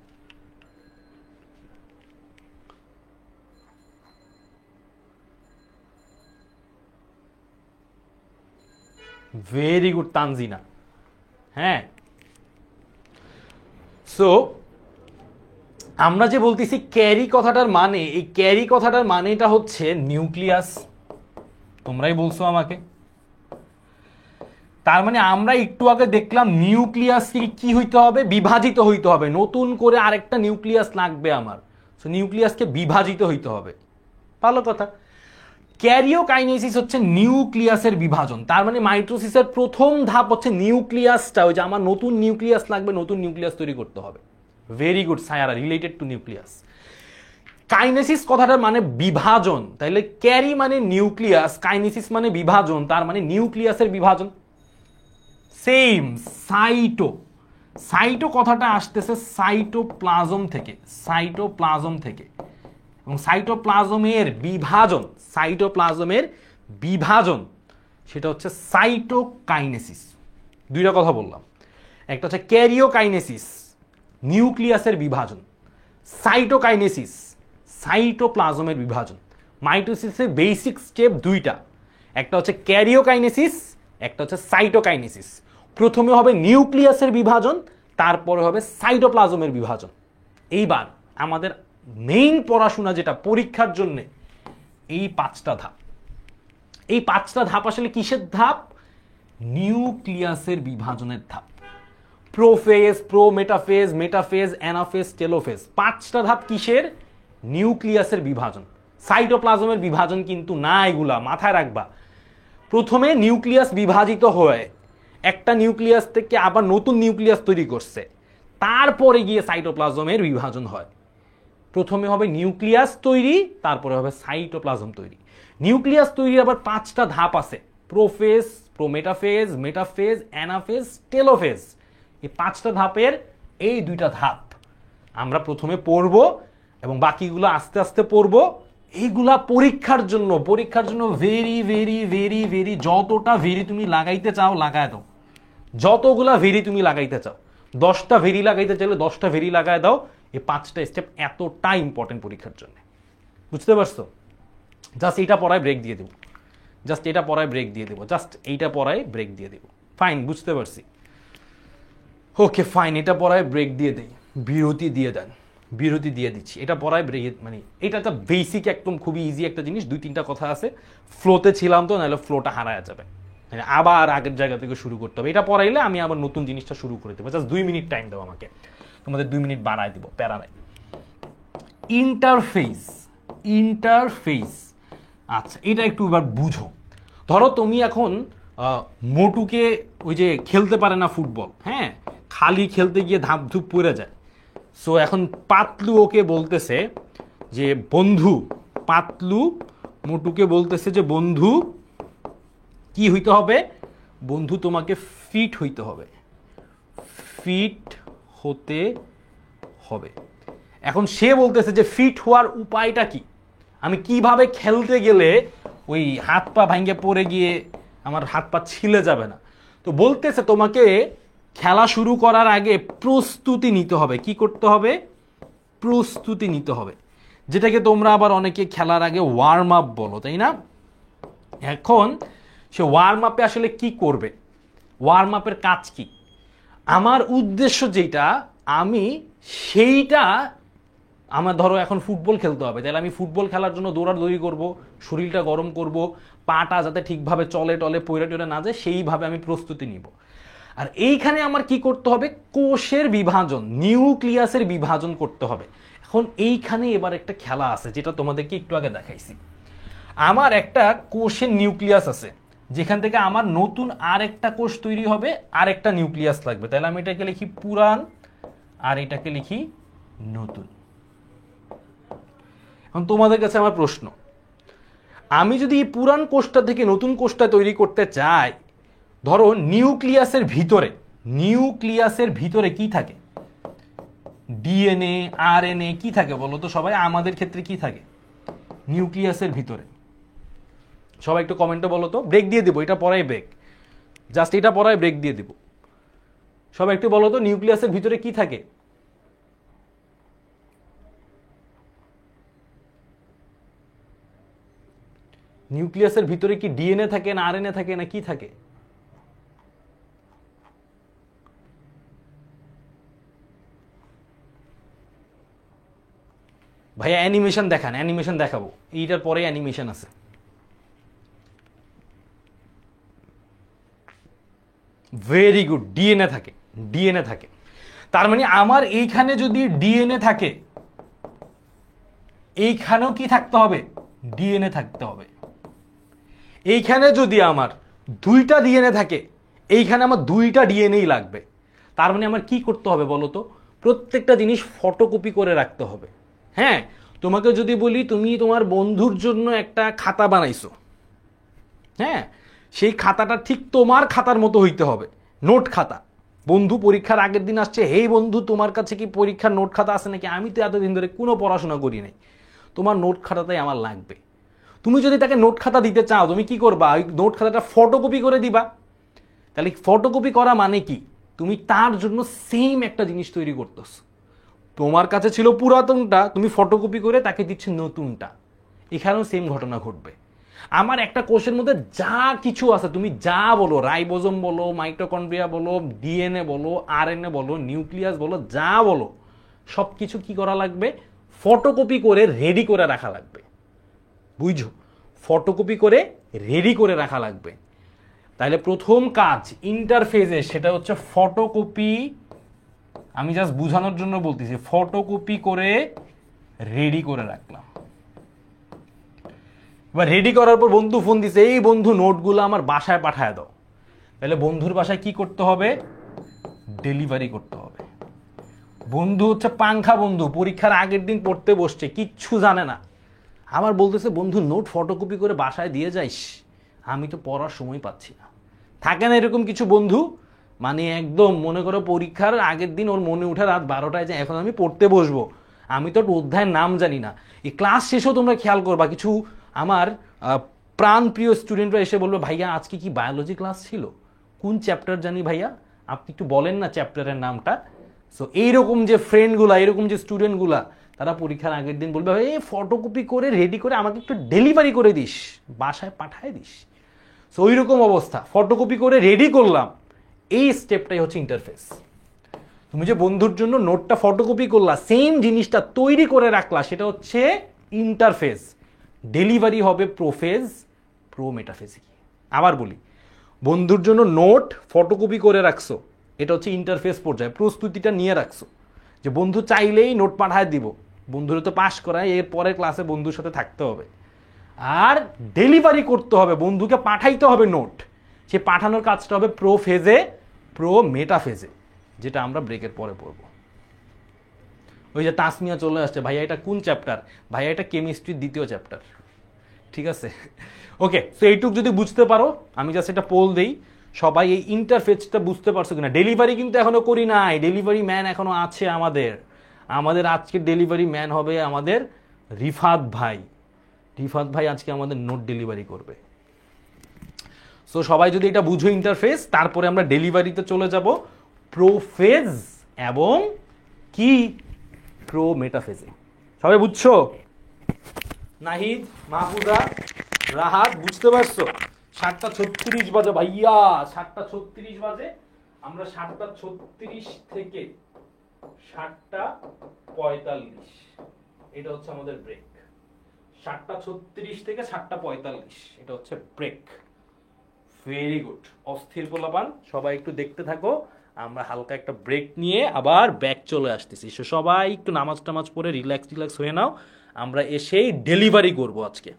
Very good Tanzina. হ্যাঁ, সো আমরা যে বলতেছি ক্যারি কথাটার মানে, এই ক্যারি কথাটার মানেটা হচ্ছে নিউক্লিয়াস। তোমরাই বলছো আমাকে। তার মানে আমরা একটু আগে দেখলাম নিউক্লিয়াস কি হইতে হবে? বিভাজিত হইতে হবে, নতুন করে আরেকটা নিউক্লিয়াস লাগবে আমার। সো নিউক্লিয়াসকে বিভাজিত হইতে হবে, ভালো কথা। ক্যারিওকাইনেসিস হচ্ছে নিউক্লিয়াসের বিভাজন। তার মানে মাইটোসিসের প্রথম ধাপ হচ্ছে নিউক্লিয়াসটা, ওই যে আমার নতুন নিউক্লিয়াস লাগবে, নতুন নিউক্লিয়াস তৈরি করতে হবে। Very good Saiyaara, related to nucleus. Kinesis কথাটার মানে বিভাজন, তাইলে ক্যারি মানে নিউক্লিয়াস, কাইনেসিস মানে বিভাজন, তার মানে নিউক্লিয়াসের বিভাজন। সেম সাইটো, সাইটো কথাটা আসতেছে সাইটোপ্লাজম থেকে, সাইটোপ্লাজম থেকে। এবং সাইটোপ্লাজমের বিভাজন, সাইটোপ্লাজমের বিভাজন সেটা হচ্ছে সাইটোকাইনেসিস। দুইটা কথা বললাম, একটা হচ্ছে ক্যারিওকাইনেসিস, নিউক্লিয়াসের বিভাজন, সাইটোকাইনেসিস, সাইটোপ্লাজমের বিভাজন। মাইটোসিসের বেসিক স্টেপ দুইটা, একটা হচ্ছে ক্যারিওকাইনেসিস, একটা হচ্ছে সাইটোকাইনেসিস। প্রথমে হবে নিউক্লিয়াসের বিভাজন, তারপরে হবে সাইটোপ্লাজমের বিভাজন। এইবার আমাদের মেইন পড়াশোনা যেটা পরীক্ষার জন্য, এই পাঁচটা ধাপ। এই পাঁচটা ধাপ আসলে কিসের ধাপ? নিউক্লিয়াসের বিভাজনের ধাপ। Prophase, prometaphase, metaphase, anaphase, telophase. পাঁচটা ধাপ কিসের? নিউক্লিয়াসের বিভাজন। সাইটোপ্লাজমের বিভাজন কিন্তু না, এগুলা মাথায় রাখবা। প্রথমে নিউক্লিয়াস বিভাজিত হয়, একটা নিউক্লিয়াস থেকে আবার নতুন নিউক্লিয়াস তৈরি করছে, তারপরে গিয়ে সাইটোপ্লাজমের বিভাজন হয়। প্রথমে হবে নিউক্লিয়াস তৈরি, তারপরে হবে সাইটোপ্লাজম তৈরি। নিউক্লিয়াস তৈরির আবার পাঁচটা ধাপ আছে, prophase, prometaphase, metaphase, anaphase, telophase. এই পাঁচটা ধাপের এই দুইটা ধাপ আমরা প্রথমে পড়ব এবং বাকিগুলো আস্তে আস্তে পড়ব। এইগুলা পরীক্ষার জন্য ভেরি ভেরি ভেরি ভেরি, যতটা ভেরি তুমি লাগাইতে চাও লাগায় দাও, যতগুলা ভেরি তুমি লাগাইতে চাও। 10টা ভেরি লাগাইতে চাইলে 10টা ভেরি লাগায় দাও। এই পাঁচটা স্টেপ এতটা ইম্পর্টেন্ট পরীক্ষার জন্য। বুঝতে পারছো? জাস্ট এইটা পড়ায় ব্রেক দিয়ে দেবো, জাস্ট এটা পড়ায় ব্রেক দিয়ে দেবো, জাস্ট এইটা পড়ায় ব্রেক দিয়ে দেবো। ফাইন, বুঝতে পারছি। ওকে ফাইন, এটা পড়ায় ব্রেক দিয়ে দেই, বিরতি দিয়ে দেন, বিরতি দিয়ে দিচ্ছি। এটা পড়ায় ব্রেক, মানে এটা একটা বেসিক একদম খুবই ইজি একটা জিনিস। 2-3টা কথা আছে, ফ্লোতে ছিলাম তো, নাহলে ফ্লোটা হারায় যাবে, মানে আবার আগের জায়গা থেকে শুরু করতে হবে। এটা পড়াইলে আমি আবার নতুন জিনিসটা শুরু করে দেবো। জাস্ট 2 মিনিট টাইম দেবো আমাকে, তোমাদের 2 মিনিট বাড়ায় দিব, প্যারা নাই। ইন্টারফেস, ইন্টারফেস, আচ্ছা এটা একটু এবার বুঝো। ধরো তুমি এখন মোটুকে ওই যে খেলতে পারে না ফুটবল, হ্যাঁ, খালি খেলতে গিয়ে ধাপ ধুপ পড়ে যায়। সো এখন পাতলু ওকে বলতেছে যে বন্ধু, পাতলু মোটুকে বলতেছে যে বন্ধু কি হইতে হবে, বন্ধু তোমাকে ফিট হইতে হবে, ফিট হতে হবে। এখন সে বলতেছে যে ফিট হওয়ার উপায়টা কি, আমি কিভাবে খেলতে গেলে ওই হাত পা ভাঙ্গে পড়ে গিয়ে আমার হাত পা ছিলে যাবে না। তো বলতেছে তোমাকে খেলা শুরু করার আগে প্রস্তুতি নিতে হবে। কি করতে হবে? প্রস্তুতি নিতে হবে, যেটাকে তোমরা আবার অনেকে খেলার আগে ওয়ার্ম আপ বলো, তাই না? এখন সে ওয়ার্ম আপে আসলে কি করবে, ওয়ার্ম আপের কাজ কি, আমার উদ্দেশ্য যেটা আমি সেইটা, আমার ধরো এখন ফুটবল খেলতে হবে, তাহলে আমি ফুটবল খেলার জন্য দৌড়াদৌড়ি করব, শরীরটা গরম করব, পাটা যাতে ঠিকভাবে চলে টলে পইরা টরে না যায় সেইভাবে আমি প্রস্তুতি নিব। আর এইখানে আমার কি করতে হবে, কোষের বিভাজন, নিউক্লিয়াসের বিভাজন করতে হবে। এখন এইখানে এবার একটা খেলা আছে যেটা তোমাদেরকে একটু আগে দেখাইছি। আমার একটা কোষের নিউক্লিয়াস আছে, যেখান থেকে আমার নতুন আর একটা কোষ তৈরি হবে, আর একটা নিউক্লিয়াস লাগবে। তাহলে আমি এটাকে লিখি পুরান, আর এটাকে লিখি নতুন। এখন তোমাদের কাছে আমার প্রশ্ন, আমি যদি এই পুরান কোষটা থেকে নতুন কোষটা তৈরি করতে চাই, ধরো নিউক্লিয়াসের ভিতরে, নিউক্লিয়াসের ভিতরে কি থাকে, ডিএনএ আরএনএ কি থাকে বলো তো সবাই, আমাদের ক্ষেত্রে কি থাকে নিউক্লিয়াসের ভিতরে? সবাই একটু কমেন্টে বলো তো, ব্রেক দিয়ে দেবো, এটা পড়াই ব্রেক, জাস্ট এটা পড়াই ব্রেক দিয়ে দেবো। সবাই একটু বলো তো নিউক্লিয়াসের ভিতরে কি থাকে? নিউক্লিয়াসের ভিতরে কি ডিএনএ থাকে না আরএনএ থাকে না কি থাকে? ভাইয়া অ্যানিমেশন দেখান, অ্যানিমেশন দেখাবো, এইটার পরে অ্যানিমেশন আছে। ভেরি গুড, ডিএনএ থাকে, ডিএনএ থাকে। তার মানে আমার এইখানে যদি ডিএনএ থাকে, এইখানেও কি থাকতে হবে, ডিএনএ থাকতে হবে। এইখানে যদি আমার 2টা ডিএনএ থাকে, এইখানে আমার 2টা ডিএনএই লাগবে। তার মানে আমার কি করতে হবে বলো তো, প্রত্যেকটা জিনিস ফটোকপি করে রাখতে হবে। হ্যাঁ, তোমাকে যদি বলি তুমি তোমার বন্ধুর জন্য একটা খাতা বানাইছো, হ্যাঁ, সেই খাতাটা ঠিক তোমার খাতার মতো হইতে হবে, নোট খাতা। বন্ধু পরীক্ষার আগের দিন আসছে, হেই বন্ধু তোমার কাছে কি পরীক্ষার নোট খাতা আছে নাকি? আমি তো এতদিন ধরে কোনো পড়াশোনা করি নাই, তোমার নোট খাতাটাই আমার লাগবে। তুমি যদি তাকে নোট খাতা দিতে চাও, তুমি কি করবা, ওই নোট খাতাটা ফটোকপি করে দিবা। তাহলে ফটোকপি করা মানে কি, তুমি তার জন্য সেম একটা জিনিস তৈরি করতেছ। তোমার কাছে ছিল পুরাতনটা, তুমি ফটোকপি করে তাকে দিচ্ছে নতুনটা। এখানেও সেম ঘটনা ঘটবে। আমার একটা কোষের মধ্যে যা কিছু আছে, তুমি যা বলো, রাইবোজোম বলো, মাইটোকন্ড্রিয়া বলো, ডিএনএ বলো, আরএনএ বলো, নিউক্লিয়াস বলো, যা বলো, সব কিছু কি করা লাগবে, ফটোকপি করে রেডি করে রাখা লাগবে। বুঝছো, ফটোকপি করে রেডি করে রাখা লাগবে। তাহলে প্রথম কাজ ইন্টারফেসে, সেটা হচ্ছে ফটোকপি। আমি জাস্ট বোঝানোর জন্য বলতেছি, ফটোকপি করে রেডি করে রাখলাম। এবার রেডি করার পর বন্ধু ফোন দিছে, এই বন্ধু নোটগুলো আমার বাসায় পাঠায় দাও। তাহলে বন্ধুর বাসায় কি করতে হবে, ডেলিভারি করতে হবে। বন্ধু হচ্ছে পাংখা বন্ধু, পরীক্ষার আগের দিন পড়তে বসছে, কিচ্ছু জানে না, আমার বলতেছে বন্ধু নোট ফটোকপি করে বাসায় দিয়ে যাইস। আমি তো পড়ার সময় পাচ্ছি না। থাকে না এরকম কিছু বন্ধু, মানে একদম মনে করো পরীক্ষার আগের দিন ওর মনে উঠে রাত 12টায় যে এখন আমি পড়তে বসবো, আমি তো অধ্যায়ের নাম জানি না। এই ক্লাস শেষেও তোমরা খেয়াল করবা, কিছু আমার প্রাণ প্রিয় স্টুডেন্টরা এসে বলবে, ভাইয়া আজকে কি বায়োলজি ক্লাস ছিল, কোন চ্যাপ্টার জানি ভাইয়া, আপনি একটু বলেন না চ্যাপ্টারের নামটা। সো এইরকম যে ফ্রেন্ডগুলা, এরকম যে স্টুডেন্টগুলা, তারা পরীক্ষার আগের দিন বলবে এই ফটোকপি করে রেডি করে আমাকে একটু ডেলিভারি করে দিস, বাসায় পাঠায় দিস। সো ওই রকম অবস্থা, ফটোকপি করে রেডি করলাম, এই স্টেপটাই হচ্ছে ইন্টারফেস। তুমি যে বন্ধুর জন্য নোটটা ফটোকপি করলা, সেম জিনিসটা তৈরি করে রাখলা, সেটা হচ্ছে ইন্টারফেস। ডেলিভারি হবে প্রোফেজ, প্রো মেটাফেজে। আবার বলি, বন্ধুর জন্য নোট ফটোকপি করে রাখছো, এটা হচ্ছে ইন্টারফেস পর্যায়ে, প্রস্তুতিটা নিয়ে রাখছো যে বন্ধু চাইলেই নোট পাঠায় দিব, বন্ধুরে তো পাস করায়, এর পরে ক্লাসে বন্ধুর সাথে থাকতে হবে। আর ডেলিভারি করতে হবে, বন্ধুকে পাঠাইতে হবে নোট, সে পাঠানোর কাজটা হবে প্রো ফেজে, প্রো মেটাফেজে, যেটা আমরা ব্রেকের পরে পড়বো। ওই যে তাসমিয়া চলে আসছে, ভাইয়া এটা কোন চ্যাপ্টার? ভাইয়া এটা কেমিস্ট্রির দ্বিতীয় চ্যাপ্টার। ঠিক আছে, ওকে। সো এইটুক যদি বুঝতে পারো, আমি জাস্ট এটা পোল দেই, সবাই এই ইন্টারফেসটা বুঝতে পারছো কিনা। ডেলিভারি কিন্তু এখনো করি নাই, ডেলিভারি ম্যান এখনো আছে আমাদের। আমাদের আজকে ডেলিভারি ম্যান হবে আমাদের রিফাত ভাই। রিফাত ভাই আজকে আমাদের নোট ডেলিভারি করবে। সো সবাই যদি এটা বুঝো ইন্টারফেস, তারপরে আমরা ডেলিভারিতে চলে যাব প্রোফেজ এবং কি প্রো মেটাফেজে। সবাই বুঝছো? নাহিদ, মাহফুজা, রাহাত বুঝতে পারছো? 7:36 বাজে ভাইয়া, 7:36 বাজে। আমরা 7:36 থেকে 7:45, এটা হচ্ছে আমাদের ব্রেক। 7:36 থেকে 7:45 এটা হচ্ছে ব্রেক। ভেরি গুড, অস্থির পোলাপান, সবাই একটু দেখতে থাকো। আমরা হালকা একটা ব্রেক নিয়ে আবার ব্যাক চলে আসতেছি। সবাই একটু নামাজ টামাজ পরে রিল্যাক্স হয়ে নাও, আমরা এসেই ডেলিভারি করব আজকে।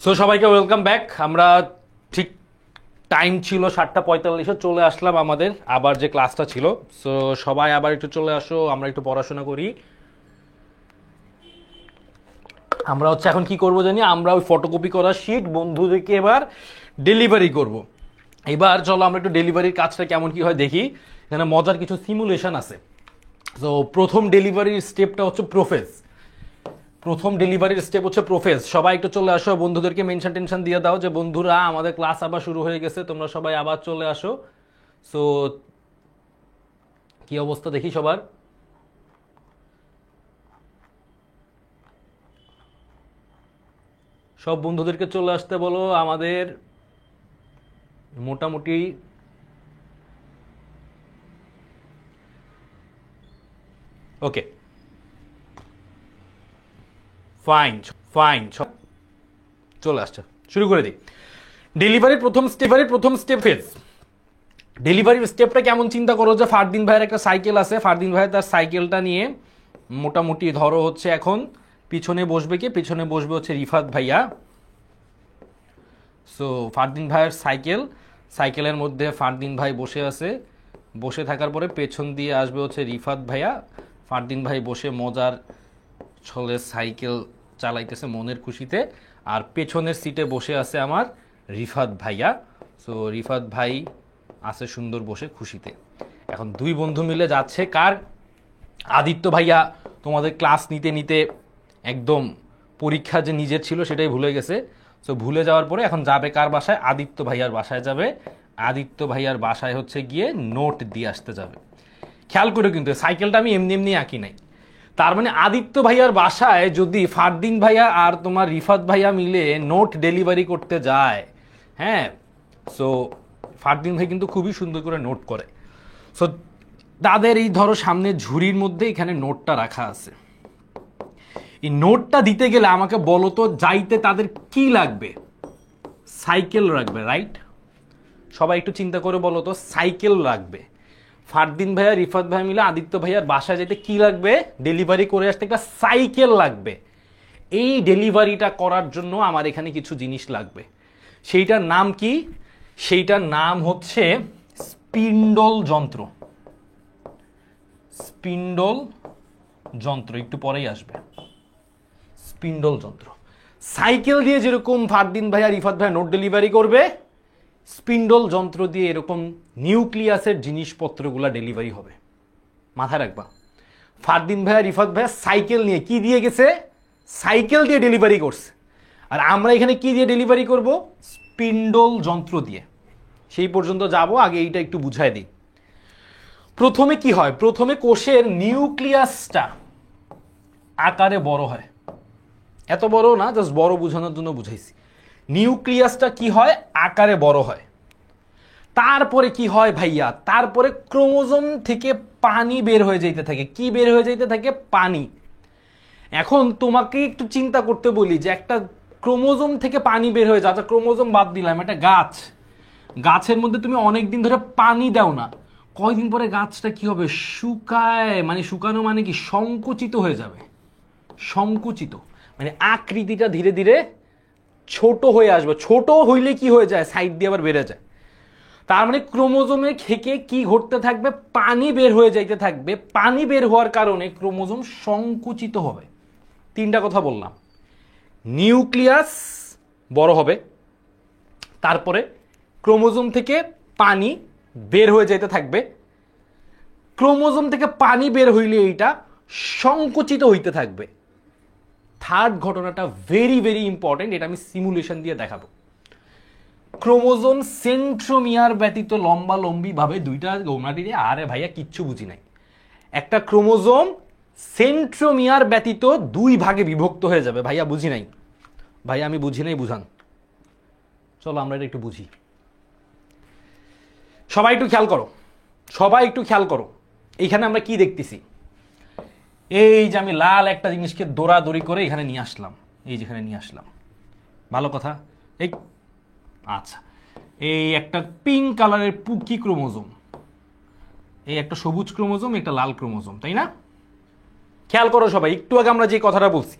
সো সবাইকে ওয়েলকাম ব্যাক। আমরা ঠিক টাইম ছিল 7:45, চলে আসলাম আমাদের আবার যে ক্লাসটা ছিল। সো সবাই আবার একটু চলে আসো, আমরা একটু পড়াশোনা করি। আমরা হচ্ছে এখন কি করব জানি, আমরা ওই ফটোকপি করা শিট বন্ধুদেরকে এবার ডেলিভারি করব। এবার চলো আমরা একটু ডেলিভারির কাজটা কেমন কি হয় দেখি। এখানে মজার কিছু সিমুলেশন আছে। সো প্রথম ডেলিভারির স্টেপটা হচ্ছে প্রোফেস। প্রথম ডেলিভারির স্টেপ হচ্ছে প্রোফেস। সবাই একটু চলে আসো, বন্ধুদেরকে মেনশন টেনশন দিয়ে দাও যে বন্ধুরা আমাদের ক্লাস আবার শুরু হয়ে গেছে, তোমরা সবাই আবার চলে আসো। সো কি অবস্থা দেখি সবার? সব বন্ধুদেরকে চলে আসতে বলো। আমাদের মোটামুটি ওকে, ফাইন ফাইন, চলে আসছে। শুরু করে দিই। ডেলিভারির প্রথম স্টেপ ফেজ। ডেলিভারির স্টেপটা কেমন চিন্তা করো যে ফারদিন ভাইয়ের একটা সাইকেল আছে, ফারদিন ভাই তার সাইকেলটা নিয়ে মোটামুটি ধরো হচ্ছে এখন পিছনে বসবে কে? পিছনে বসবে হচ্ছে রিফাত ভাইয়া। সো ফারদিন ভাইয়ের সাইকেলের মধ্যে ফারদিন ভাই বসে আছে। বসে থাকার পরে পেছন দিয়ে আসবে হচ্ছে রিফাত ভাইয়া। ফারদিন ভাই বসে মজার ছলে সাইকেল চালাইতেছে মনের খুশিতে, আর পেছনের সিটে বসে আছে আমার রিফাত ভাইয়া। সো রিফাত ভাই আছে সুন্দর বসে খুশিতে। এখন দুই বন্ধু মিলে যাচ্ছে কার? আদিত্য ভাইয়া তোমাদের ক্লাস নিতে নিতে একদম পরীক্ষা যে নিজের ছিল সেটাই ভুলে গেছে। সো ভুলে যাওয়ার পরে এখন যাবে কার বাসায়? আদিত্য ভাইয়ার বাসায় যাবে। আদিত্য ভাইয়ার বাসায় হচ্ছে গিয়ে নোট দিয়ে আসতে যাবে। খেয়াল করে কিন্তু সাইকেলটা আমি এমনি এমনি আঁকি নাই। তার মানে আদিত্য ভাইয়ার বাসায় যদি ফারদিন ভাইয়া আর তোমার রিফাত ভাইয়া মিলে নোট ডেলিভারি করতে যায়, হ্যাঁ, সো ফারদিন ভাই কিন্তু খুবই সুন্দর করে নোট করে। সো তাদের এই ধরো সামনে ঝুড়ির মধ্যে এখানে নোটটা রাখা আছে। এই নোটটা দিতে গেলে আমাকে বলো তো যাইতে তাদের কি লাগবে? সাইকেল লাগবে, রাইট? সবাই একটু চিন্তা করে বলো তো, সাইকেল লাগবে। ফারদিন ভাইয়া রিফাত ভাইয়া মিলে আদিত্য ভাইয়ার বাসায় যেতে কি লাগবে? ডেলিভারি করে আসতে একটা সাইকেল লাগবে। এই ডেলিভারিটা করার জন্য আমার এখানে কিছু জিনিস লাগবে। সেইটার নাম কি? সেইটার নাম হচ্ছে স্পিন্ডল যন্ত্র। স্পিন্ডল যন্ত্র একটু পরেই আসবে। স্পিন্ডল যন্ত্র। সাইকেল দিয়ে যেরকম ফারদিন ভাইয়া রিফাত ভাইয়া নোট ডেলিভারি করবে, স্পিন্ডল যন্ত্র দিয়ে এরকম নিউক্লিয়াসের জিনিসপত্রগুলো ডেলিভারি হবে। মাথায় রাখবা। ফারদিন ভাইয়া রিফাত ভাইয়া সাইকেল নিয়ে কি দিয়ে গেছে? সাইকেল দিয়ে ডেলিভারি করছে। আর আমরা এখানে কি দিয়ে ডেলিভারি করব? স্পিন্ডল যন্ত্র দিয়ে। সেই পর্যন্ত যাব, আগে এইটা একটু বুঝাই দিই। প্রথমে কি হয়? প্রথমে কোষের নিউক্লিয়াসটা আকারে বড় হয়। এত বড় না, জাস্ট বড় বোঝানোর জন্য বুঝাইছি। নিউক্লিয়াসটা কি হয়? আকারে বড় হয়। তারপরে কি হয় ভাইয়া? তারপরে ক্রোমোজোম থেকে পানি বের হয়ে যেতে থাকে। কি বের হয়ে যেতে থাকে? পানি। এখন তোমাকে একটু চিন্তা করতে বলি যে একটা ক্রোমোজোম থেকে পানি বের হয়ে যাচ্ছে, ক্রোমোজোম বাদ দিলাম, একটা গাছ, গাছের মধ্যে তুমি অনেক দিন ধরে পানি দাও না, কয়দিন পরে গাছটা কি হবে? শুকায়, মানে শুকানো মানে কি? সংকুচিত হয়ে যাবে। সংকুচিত মানে আকৃতিটা ধীরে ধীরে ছোট হয়ে আসবে। ছোট হইলে কি হয়ে যায়? সাইড দিয়ে আবার বেড়ে যায়। তার মানে ক্রোমোজোমে থেকে কি ঘটতে থাকবে? পানি বের হয়ে যাইতে থাকবে। পানি বের হওয়ার কারণে ক্রোমোজোম সংকুচিত হবে। তিনটা কথা বললাম। নিউক্লিয়াস বড় হবে, তারপরে ক্রোমোজোম থেকে পানি বের হয়ে যেতে থাকবে, ক্রোমোজোম থেকে পানি বের হইলে এইটা সংকুচিত হইতে থাকবে। থার্ড ঘটনাটা ভেরি ভেরি ইম্পর্টেন্ট, এটা আমি সিমুলেশন দিয়ে দেখাবো। ক্রোমোজোম সেন্ট্রোমিয়ার ব্যতীত লম্বা লম্বি ভাবে দুইটা গৌনাটি দিয়ে, আরে ভাইয়া কিচ্ছু বুঝি নাই। একটা ক্রোমোজোম সেন্ট্রোমিয়ার ব্যতীত 2 ভাগে বিভক্ত হয়ে যাবে। ভাইয়া বুঝি নাই, ভাইয়া আমি বুঝি নাই, বুঝান। চলো আমরা এটা একটু বুঝি। সবাই একটু খেয়াল করো, সবাই একটু খেয়াল করো, এইখানে আমরা কি দেখতেছি? এই যে আমি লাল একটা জিনিসকে দৌড়াদৌড়ি করে এখানে নিয়ে আসলাম, এই যেখানে নিয়ে আসলাম, ভালো কথা। এই আচ্ছা, এই একটা পিঙ্ক কালারের কি ক্রোমোজোম, এই একটা সবুজ ক্রোমোজোম, একটা লাল ক্রোমোজোম, তাই না? খেয়াল করো সবাই, একটু আগে আমরা যে কথাটা বলছি,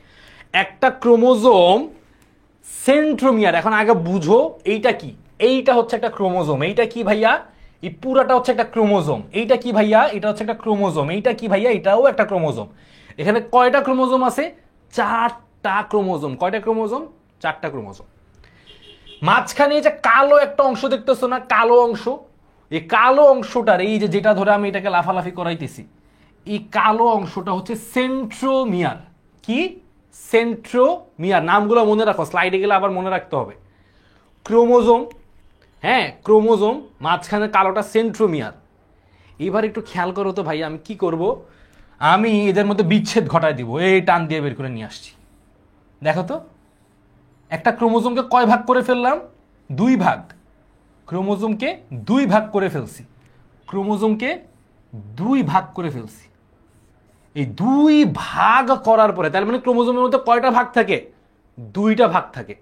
একটা ক্রোমোজোম সেন্ট্রোমিয়ার। এখন আগে বুঝো এইটা কি। এইটা হচ্ছে একটা ক্রোমোজোম। এইটা কি ভাইয়া? এই পুরাটা হচ্ছে একটা ক্রোমোজোম। এইটা কি ভাইয়া? এটা হচ্ছে একটা ক্রোমোজোম। এইটা কি ভাইয়া? এটাও একটা ক্রোমোজোম। এখানে কয়টা ক্রোমোজোম আছে? 4টা ক্রোমোজোম। কয়টা ক্রোমোজোম? 4টা ক্রোমোজোম। মাঝখানে যে কালো একটা অংশ দেখতেছো না, কালো অংশ, এই কালো অংশটার, এই যে যেটা ধরে আমি এটাকে লাফালাফি করাইতেছি, এই কালো অংশটা হচ্ছে সেন্ট্রোমিয়ার। কি? সেন্ট্রোমিয়ার। নামগুলো মনে রাখো, স্লাইডে গেলে আবার মনে রাখতে হবে। ক্রোমোজোম, হ্যাঁ ক্রোমোজোম, মাঝখানে কালোটা সেন্ট্রোমিয়ার। এবার একটু খেয়াল করো তো ভাই, আমি কি করব? আমি এদের মধ্যে বিচ্ছেদ ঘটায় দিব। এই টান দিয়ে বের করে নিয়ে আসছি। দেখো তো, একটা ক্রোমোজোমকে কয় ভাগ করে ফেললাম? 2 ভাগ। ক্রোমোজোমকে 2 ভাগ করে ফেলছি। ক্রোমোজোমকে 2 ভাগ করে ফেলছি। এই 2 ভাগ করার পরে, তার মানে ক্রোমোজোমের মধ্যে কয়টা ভাগ থাকে? 2টা ভাগ থাকে।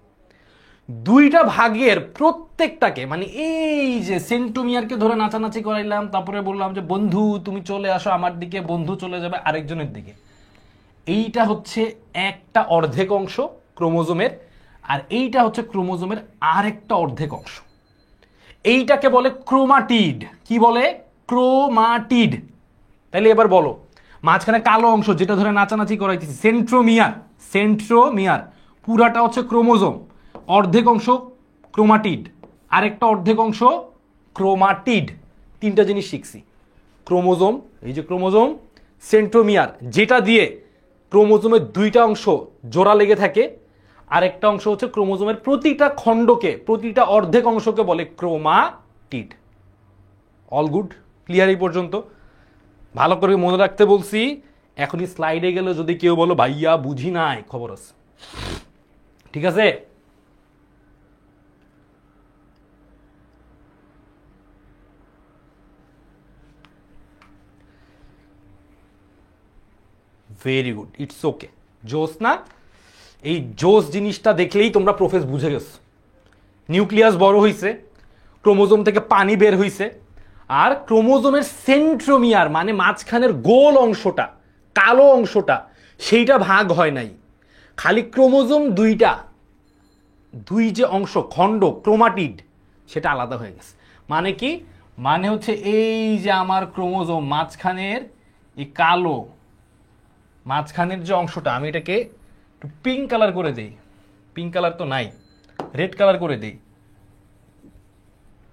2টা ভাগের প্রত্যেকটাকে, মানে এই যে সেন্ট্রোমিয়ারকে ধরে নাচানাচি করাইলাম, তারপরে বললাম যে বন্ধু তুমি চলে আসো আমার দিকে, বন্ধু চলে যাবে আরেকজনের দিকে। এইটা হচ্ছে একটা অর্ধেক অংশ ক্রোমোজোমের, আর এইটা হচ্ছে ক্রোমোজোমের আরেকটা অর্ধেক অংশ। এইটাকে বলে ক্রোমাটিড। কি বলে? ক্রোমাটিড। তাইলে এবার বলো, মাঝখানে কালো অংশ যেটা ধরে নাচানাচি করাইতেছি, সেন্ট্রোমিয়ার। সেন্ট্রোমিয়ার পুরাটা হচ্ছে ক্রোমোজোম, অর্ধেক অংশ ক্রোমাটিড, আরেকটা অর্ধেক অংশ ক্রোমাটিড। 3টা জিনিস শিখছি। ক্রোমোজোম, এই যে ক্রোমোজোম, সেন্ট্রোমিয়ার যেটা দিয়ে ক্রোমোজোমের 2টা অংশ জোড়া লেগে থাকে, আরেকটা অংশ হচ্ছে ক্রোমোজোমের প্রতিটা খণ্ডকে, প্রতিটা অর্ধেক অংশকে বলে ক্রোমাটিড। All good? ক্লিয়ার এই পর্যন্ত? ভালো করে মনে রাখতে বলছি। এখনই স্লাইডে গেলে যদি কেউ বলো ভাইয়া বুঝি নাই, খবর আছে। ঠিক আছে? Very good, it's okay. জোস না? এই জোস জিনিসটা দেখলেই তোমরা প্রফেস বুঝে গেছো। নিউক্লিয়াস বড় হইছে, ক্রোমোজোম থেকে পানি বের হইছে, আর ক্রোমোজোমের সেন্ট্রোমিয়ার মানে মাঝখানের গোল অংশটা, কালো অংশটা, সেইটা ভাগ হয় নাই। খালি ক্রোমোজোম 2টা, 2 যে অংশ খণ্ড ক্রোমাটিড, সেটা আলাদা হয়ে গেছে। মানে কি? মানে হচ্ছে এই যে আমার ক্রোমোজোম মাঝখানের এই কালো মাঝখানের যে অংশটা, আমি এটাকে একটু পিঙ্ক কালার করে দেই। পিঙ্ক কালার তো নাই, রেড কালার করে দেই।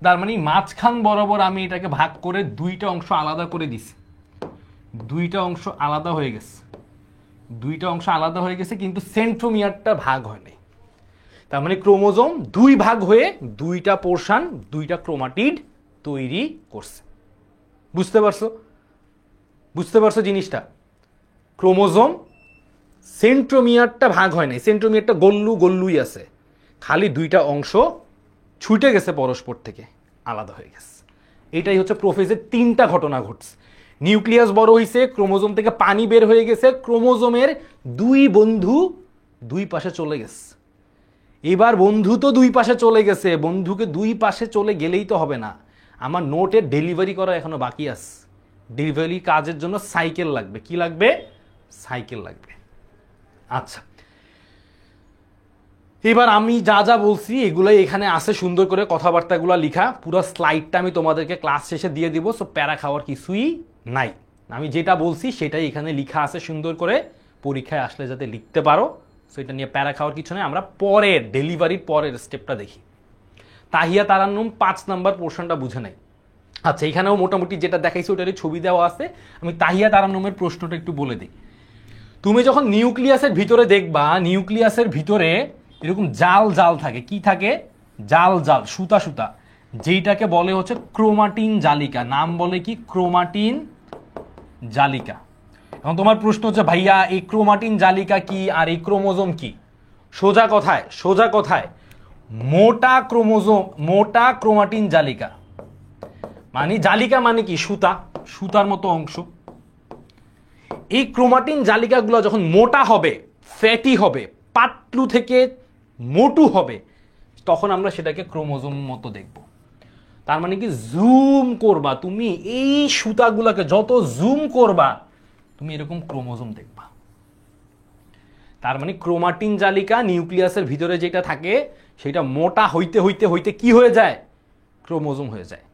তার মানে মাঝখান বরাবর আমি এটাকে ভাগ করে 2টা অংশ আলাদা করে দিছি। 2টা অংশ আলাদা হয়ে গেছে, 2টা অংশ আলাদা হয়ে গেছে, কিন্তু সেন্ট্রোমিয়ারটা ভাগ হয় নাই। তার মানে ক্রোমোজোম 2 ভাগ হয়ে 2টা পোর্শন, 2টা ক্রোমাটিড তৈরি করছে। বুঝতে পারছো? বুঝতে পারছো জিনিসটা? ক্রোমোজোম সেন্ট্রোমিয়ারটা ভাগ হয় নাই, সেন্ট্রোমিয়ারটা গল্লু গল্লুই আছে, খালি 2টা অংশ ছুটে গেছে পরস্পর থেকে, আলাদা হয়ে গেছে। এটাই হচ্ছে প্রোফেজের 3টা ঘটনা ঘটছে। নিউক্লিয়াস বড় হয়েছে, ক্রোমোজোম থেকে পানি বের হয়ে গেছে, ক্রোমোজোমের 2 বন্ধু 2 পাশে চলে গেছে। এবার বন্ধু তো 2 পাশে চলে গেছে, বন্ধুকে 2 পাশে চলে গেলেই তো হবে না, আমার নোটের ডেলিভারি করা এখনো বাকি আছে। ডেলিভারি কাজের জন্য সাইকেল লাগবে। কি লাগবে? সাইকেল লাগবে। আচ্ছা, এবার আমি যা যা বলছি এগুলাই এখানে আছে, সুন্দর করে কথাবার্তাগুলো লিখা। পুরো স্লাইডটা আমি তোমাদেরকে ক্লাস শেষে দিয়ে দিব, সো প্যারা খাওয়ার কিছুই নাই। আমি যেটা বলছি সেটাই এখানে লিখা আছে সুন্দর করে, পরীক্ষায় আসলে যাতে লিখতে পারো। সো এটা নিয়ে প্যারা খাওয়ার কিছু নেই। আমরা পরের ডেলিভারির পরের স্টেপটা দেখি। তাহিয়া তারান্নুম 5 নাম্বার পোর্শনটা বুঝে নাই। আচ্ছা, এখানেও মোটামুটি যেটা দেখাইছি ওটারই ছবি দেওয়া আছে। আমি তাহিয়া তারান্নুমের প্রশ্নটা একটু বলে দিই। তুমি যখন নিউক্লিয়াসের ভিতরে দেখবা, নিউক্লিয়াসের ভিতরে এরকম জাল জাল থাকে। কি থাকে? জাল জাল, সুতা সুতা, যেইটাকে বলে হচ্ছে ক্রোমাটিন জালিকা। নাম বলে কি? ক্রোমাটিন জালিকা। এখন তোমার প্রশ্ন হচ্ছে ভাইয়া এই ক্রোমাটিন জালিকা কি আর এই ক্রোমোজোম কি? সোজা কথায় মোটা ক্রোমোজোম, মোটা ক্রোমাটিন জালিকা মানে, জালিকা মানে কি? সুতার মতো অংশ। এই ক্রোমাটিন জালিকাগুলো যখন মোটা হবে, ফ্যাটি হবে, পাতলু থেকে মোটু হবে, তখন আমরা সেটাকে ক্রোমোজোম মতো দেখব। তার মানে কি, জুম করবা তুমি এই সুতাগুলোকে, যত জুম করবা তুমি এরকম ক্রোমোজোম দেখবা। তার মানে ক্রোমাটিন জালিকা নিউক্লিয়াসের ভিতরে যেটা থাকে সেটা মোটা হইতে হইতে হইতে কি হয়ে যায়? ক্রোমোজোম হয়ে যায়।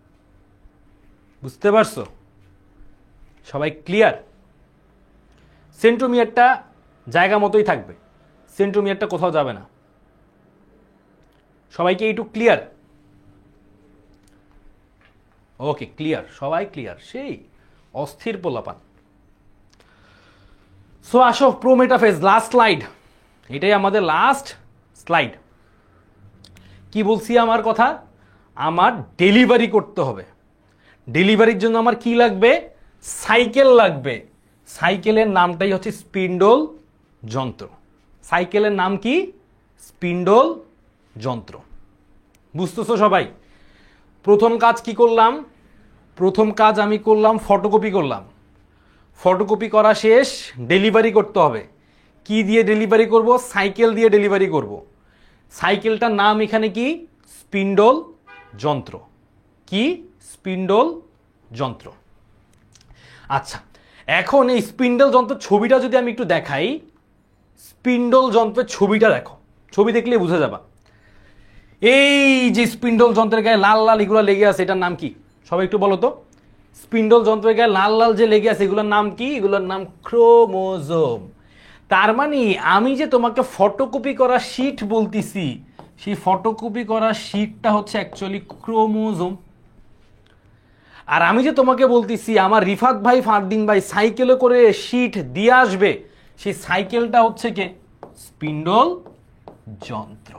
বুঝতে পারছো? সবাই ক্লিয়ার? সেন্ট্রোমিয়ারটা জায়গা মতোই থাকবে, সেন্ট্রোমিয়ারটা কোথাও যাবে না। সবাইকে এইটুকু ক্লিয়ার? ওকে, ক্লিয়ার, সবাই ক্লিয়ার, সেই অস্থির পোলাপান। সো আসো প্রোমেটাফেজ, লাস্ট স্লাইড, এটাই আমাদের লাস্ট স্লাইড। কি বলছি আমার কথা? আমার ডেলিভারি করতে হবে। ডেলিভারির জন্য আমার কি লাগবে? সাইকেল লাগবে। সাইকেলের নামটাই হচ্ছে স্পিন্ডল যন্ত্র। সাইকেলের নাম কি? স্পিন্ডল যন্ত্র। বুঝতেছো সবাই? প্রথম কাজ কি করলাম? প্রথম কাজ আমি করলাম ফটোকপি করলাম। ফটোকপি করা শেষ, ডেলিভারি করতে হবে। কি দিয়ে ডেলিভারি করব? সাইকেল দিয়ে ডেলিভারি করব। সাইকেলটার নাম এখানে কি? স্পিন্ডল যন্ত্র। কি? স্পিন্ডল যন্ত্র। আচ্ছা, এখন এই স্পিন্ডল যন্ত্রের ছবিটা যদি আমি একটু দেখাই, স্পিন্ডল যন্ত্রের ছবিটা দেখো, ছবি দেখলে বুঝে যাবা। এই যে স্পিন্ডল যন্ত্রের গায়ে লাল লাল এগুলো লেগে আছে, এটার নাম কি? সবাই একটু বলো তো। স্পিন্ডল যন্ত্রের গায়ে লাল লাল যে লেগে আছে এগুলোর নাম কি? এগুলোর নাম ক্রোমোজোম। তার মানে আমি যে তোমাকে ফটোকপি করা শীট বলতেছি, সেই ফটোকপি করা শীটটা হচ্ছে অ্যাকচুয়ালি ক্রোমোজোম। আর আমি যে তোমাকে বলতেছি আমার রিফাত ভাই, ফারদিন ভাই সাইকেলে করে শীট দিয়ে আসবে, সেই সাইকেলটা হচ্ছে কে? স্পিন্ডল যন্ত্র।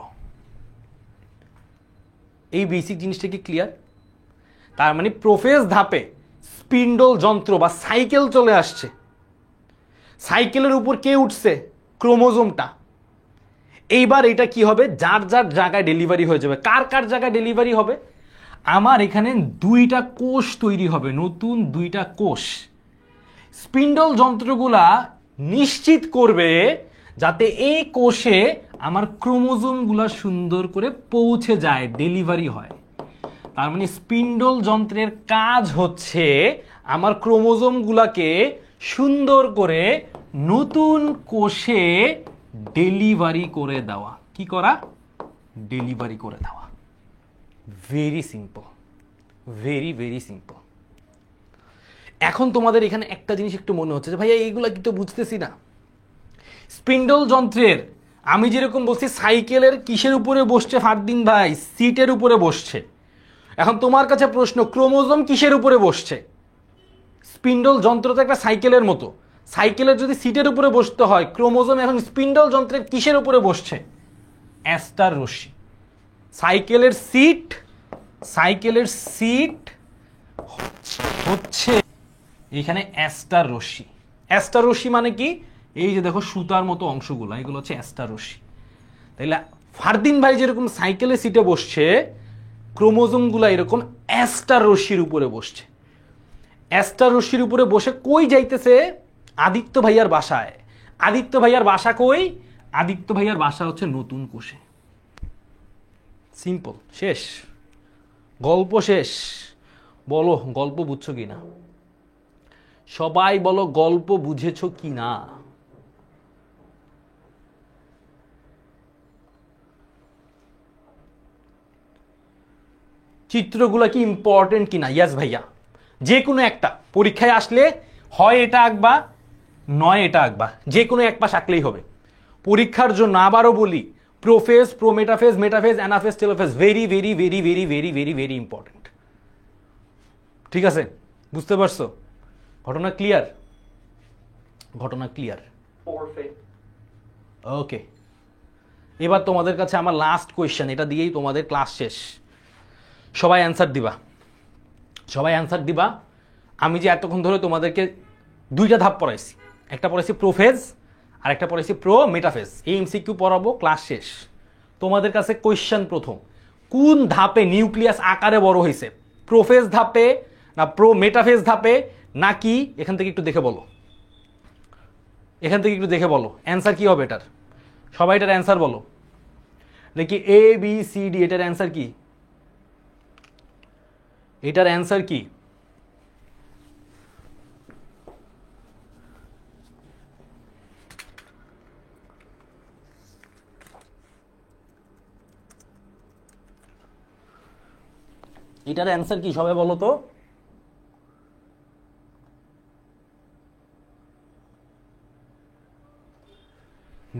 এই বেসিক জিনিসটা কি ক্লিয়ার? তার মানে প্রোফেজ ধাপে স্পিন্ডল যন্ত্র বা সাইকেল চলে আসছে। সাইকেলের উপর কে উঠছে? ক্রোমোজোমটা। এইবার এটা কি হবে? যার যার জায়গায় ডেলিভারি হয়ে যাবে। কার কার জায়গায় ডেলিভারি হবে? আমার এখানে দুইটা কোষ তৈরি হবে, নতুন দুইটা কোষ। স্পিন্ডল যন্ত্রগুলা নিশ্চিত করবে যাতে এই কোষে আমার ক্রোমোজোমগুলা সুন্দর করে পৌঁছে যায়, ডেলিভারি হয়। তার মানে স্পিন্ডল যন্ত্রের কাজ হচ্ছে আমার ক্রোমোজোমগুলাকে সুন্দর করে নতুন কোষে ডেলিভারি করে দেওয়া। কি করা? ডেলিভারি করে দেওয়া। Very simple, very very simple. এখন তোমাদের এখানে একটা জিনিস একটু মনে হচ্ছে যে ভাইয়া এইগুলা কিন্তু বুঝতেছি না। স্পিন্ডল যন্ত্রের আমি যেরকম বলছি সাইকেলের কিসের উপরে বসছে ফারদিন ভাই? সিটের উপরে বসছে। এখন তোমার কাছে প্রশ্ন, ক্রোমোজোম কিসের উপরে বসছে? স্পিন্ডল যন্ত্র তো একটা সাইকেলের মতো, সাইকেলের যদি সিটের উপরে বসতে হয়, ক্রোমোজোম এখন স্পিন্ডল যন্ত্রের কিসের উপরে বসছে? অ্যাস্টার রশ্মি। সাইকেলের সিট, সাইকেলের সিট হচ্ছে এখানে অ্যাস্টার রশ্মি। অ্যাস্টার রশ্মি মানে কি? এই যে দেখো সুতার মতো অংশগুলো, এগুলো হচ্ছে অ্যাস্টার রশ্মি। তাইলে ফারদিন ভাই যেরকম সাইকেলের সিটে বসছে, ক্রোমোজোমগুলো এরকম অ্যাস্টার রশ্মির উপরে বসছে। অ্যাস্টার রশ্মির উপরে বসে কই যাইতেছে? আদিত্য ভাইয়ার বাসায়। আদিত্য ভাইয়ার বাসা কই? আদিত্য ভাইয়ার বাসা হচ্ছে নতুন কোষে। সিম্পল, শেষ, গল্প শেষ। বলো গল্প বুঝছো কি না? সবাই বলো গল্প বুঝেছো কি না? চিত্রগুলো কি ইম্পর্টেন্ট কিনা? ইয়াস ভাইয়া। যে কোনো একটা পরীক্ষায় আসলে হয় এটা আঁকবা, নয় এটা আঁকবা, যে কোনো এক পাশ আঁকলেই হবে। পরীক্ষার জন্য আবারও বলি, prophase, prometaphase, metaphase, anaphase, telophase very very very very very very very important. ঠিক আছে? বুঝতে পারছো? ঘটনা ক্লিয়ার? ঘটনা ক্লিয়ার? ওকে, এবার তোমাদের কাছে আমার লাস্ট কোয়েশ্চেন, এটা দিয়েই তোমাদের ক্লাস শেষ। সবাই অ্যান্সার দিবা, সবাই অ্যান্সার দিবা। আমি যে এতক্ষণ ধরে তোমাদেরকে দুইটা ধাপ পড়াইছি, একটা পড়াইছি প্রোফেজ আর একটা পড়াইছি প্রো মেটাফেজ। এই এমসিকিউ পড়াবো, ক্লাস শেষ। তোমাদের কাছে কোয়েশ্চেন প্রথম, কোন ধাপে নিউক্লিয়াস আকারে বড় হয়েছে? প্রোফেজ ধাপে না প্রো মেটাফেজ ধাপে, নাকি এখান থেকে একটু দেখে বলো, এখান থেকে একটু দেখে বলো অ্যান্সার কি হবে এটার? সবাই এটার অ্যান্সার বলো। নাকি এ বি সি ডি, এটার অ্যান্সার কি? এটার অ্যান্সার কি? এটার অ্যান্সার কি সবাই বলো তো?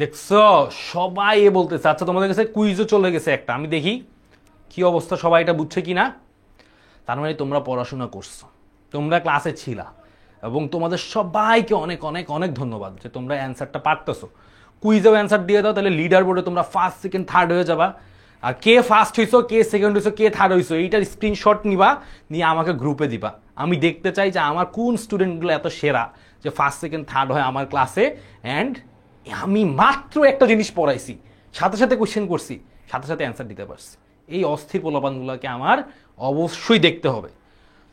দেখছো সবাই এ বলতেছে। আচ্ছা তোমাদের কাছে কুইজও চলে গেছে একটা, আমি দেখি কি অবস্থা, সবাই এটা বুঝছে কিনা। তার মানে তোমরা পড়াশোনা করছো, তোমরা ক্লাসে ছিলা, এবং তোমাদের সবাইকে অনেক অনেক অনেক ধন্যবাদ যে তোমরা অ্যান্সারটা পারতেছো। কুইজেও অ্যান্সার দিয়ে দাও, তাহলে লিডার বোর্ডে তোমরা ফার্স্ট সেকেন্ড থার্ড হয়ে যাবা। আর কে ফার্স্ট হইছো, কে সেকেন্ড হইছো, কে থার্ড হইছো, এইটার স্ক্রিনশট নিবা, নিয়ে আমাকে গ্রুপে দিবা। আমি দেখতে চাই যে আমার কোন স্টুডেন্টগুলো এত সেরা যে ফার্স্ট সেকেন্ড থার্ড হয় আমার ক্লাসে। অ্যান্ড আমি মাত্র একটা জিনিস পড়াইছি, সাথে সাথে কোয়েশ্চেন করছি, সাথে সাথে অ্যান্সার দিতে পারছি। এই অস্থির পোলাপানগুলোকে আমার অবশ্যই দেখতে হবে।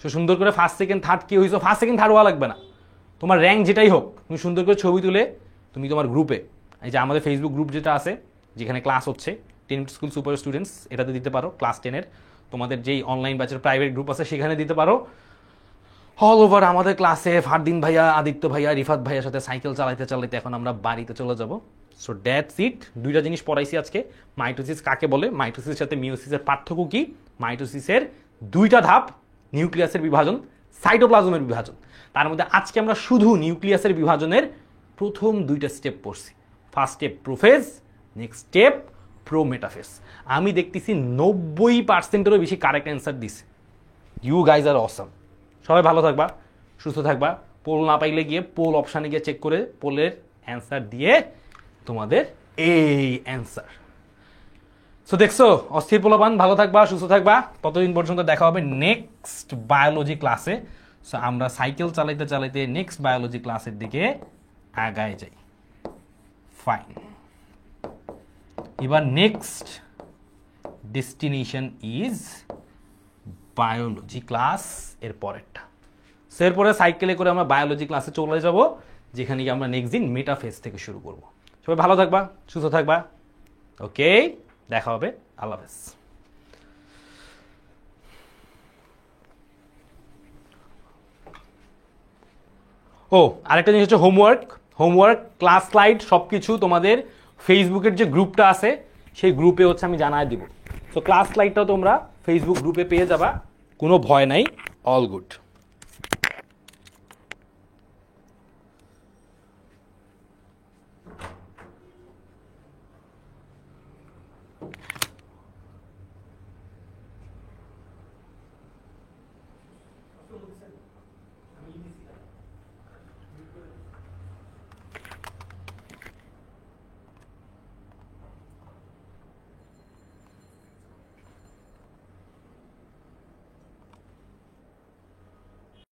তো সুন্দর করে ফার্স্ট সেকেন্ড থার্ড কি হয়েছো, ফার্স্ট সেকেন্ড থার্ড হওয়া লাগবে না, তোমার র্যাঙ্ক যেটাই হোক, তুমি সুন্দর করে ছবি তুলে তুমি তোমার গ্রুপে, এই যে আমাদের ফেসবুক গ্রুপ যেটা আছে যেখানে ক্লাস হচ্ছে 10 স্কুল সুপার স্টুডেন্টস, এটাতে দিতে পারো। ক্লাস 10-এর তোমাদের যেই অনলাইন ব্যাচের প্রাইভেট গ্রুপ আছে সেখানে দিতে পারো। অল ওভার আমাদের ক্লাসে ফারদিন ভাইয়া, আদিত্য ভাইয়া, রিফাত ভাইয়ার সাথে সাইকেল চালাইতে চালাইতে এখন আমরা বাড়িতে চলে যাব। So that's it. দুইটা জিনিস পড়াইছি আজকে। মাইটোসিস কাকে বলে, মাইটোসিসের সাথে মিওসিসের পার্থক্য কি, মাইটোসিসের দুইটা ধাপ, নিউক্লিয়াসের বিভাজন, সাইটোপ্লাজমের বিভাজন। তার মধ্যে আজকে আমরা শুধু নিউক্লিয়াসের বিভাজনের প্রথম দুইটা স্টেপ পড়ছি। First step prophase, next step prometaphase. আমি দেখতেছি 90%-এরও বেশি কারেক্ট অ্যান্সার দিছে। You guys are awesome. সবাই ভালো থাকবা, সুস্থ থাকবা। পোল না পাইলে গিয়ে পোল অপশানে গিয়ে চেক করে পোলের অ্যান্সার দিয়ে তোমাদের এই অ্যান্সার। সো দেখছো অস্থির পোলাপান, ভালো থাকবা, সুস্থ থাকবা। ততদিন পর্যন্ত দেখা হবে নেক্সট বায়োলজি ক্লাসে। সো আমরা সাইকেল চালাইতে চালাইতে নেক্সট বায়োলজি ক্লাসের দিকে আগায় যাই। ফাইন, এবার next destination is biology class, এর পরেরটা। সো এরপরে সাইকেলে করে আমরা বায়োলজি ক্লাসে চলে যাব, যেখানে গিয়ে আমরা নেক্সট দিন মেটাফেজ থেকে শুরু করব। সবাই ভালো থাকবা, সুস্থ থাকবা। ওকে, দেখা হবে, আল্লাহ হাফেজ। ও আরেকটা জিনিস হচ্ছে হোমওয়ার্ক, ক্লাস স্লাইড সব কিছু তোমাদের ফেসবুকের যে গ্রুপটা আছে সেই গ্রুপে হচ্ছে আমি জানাই দিব। সো ক্লাস স্লাইডটাও তোমরা ফেসবুক গ্রুপে পেয়ে যাবা, কোনো ভয় নাই, অল গুড।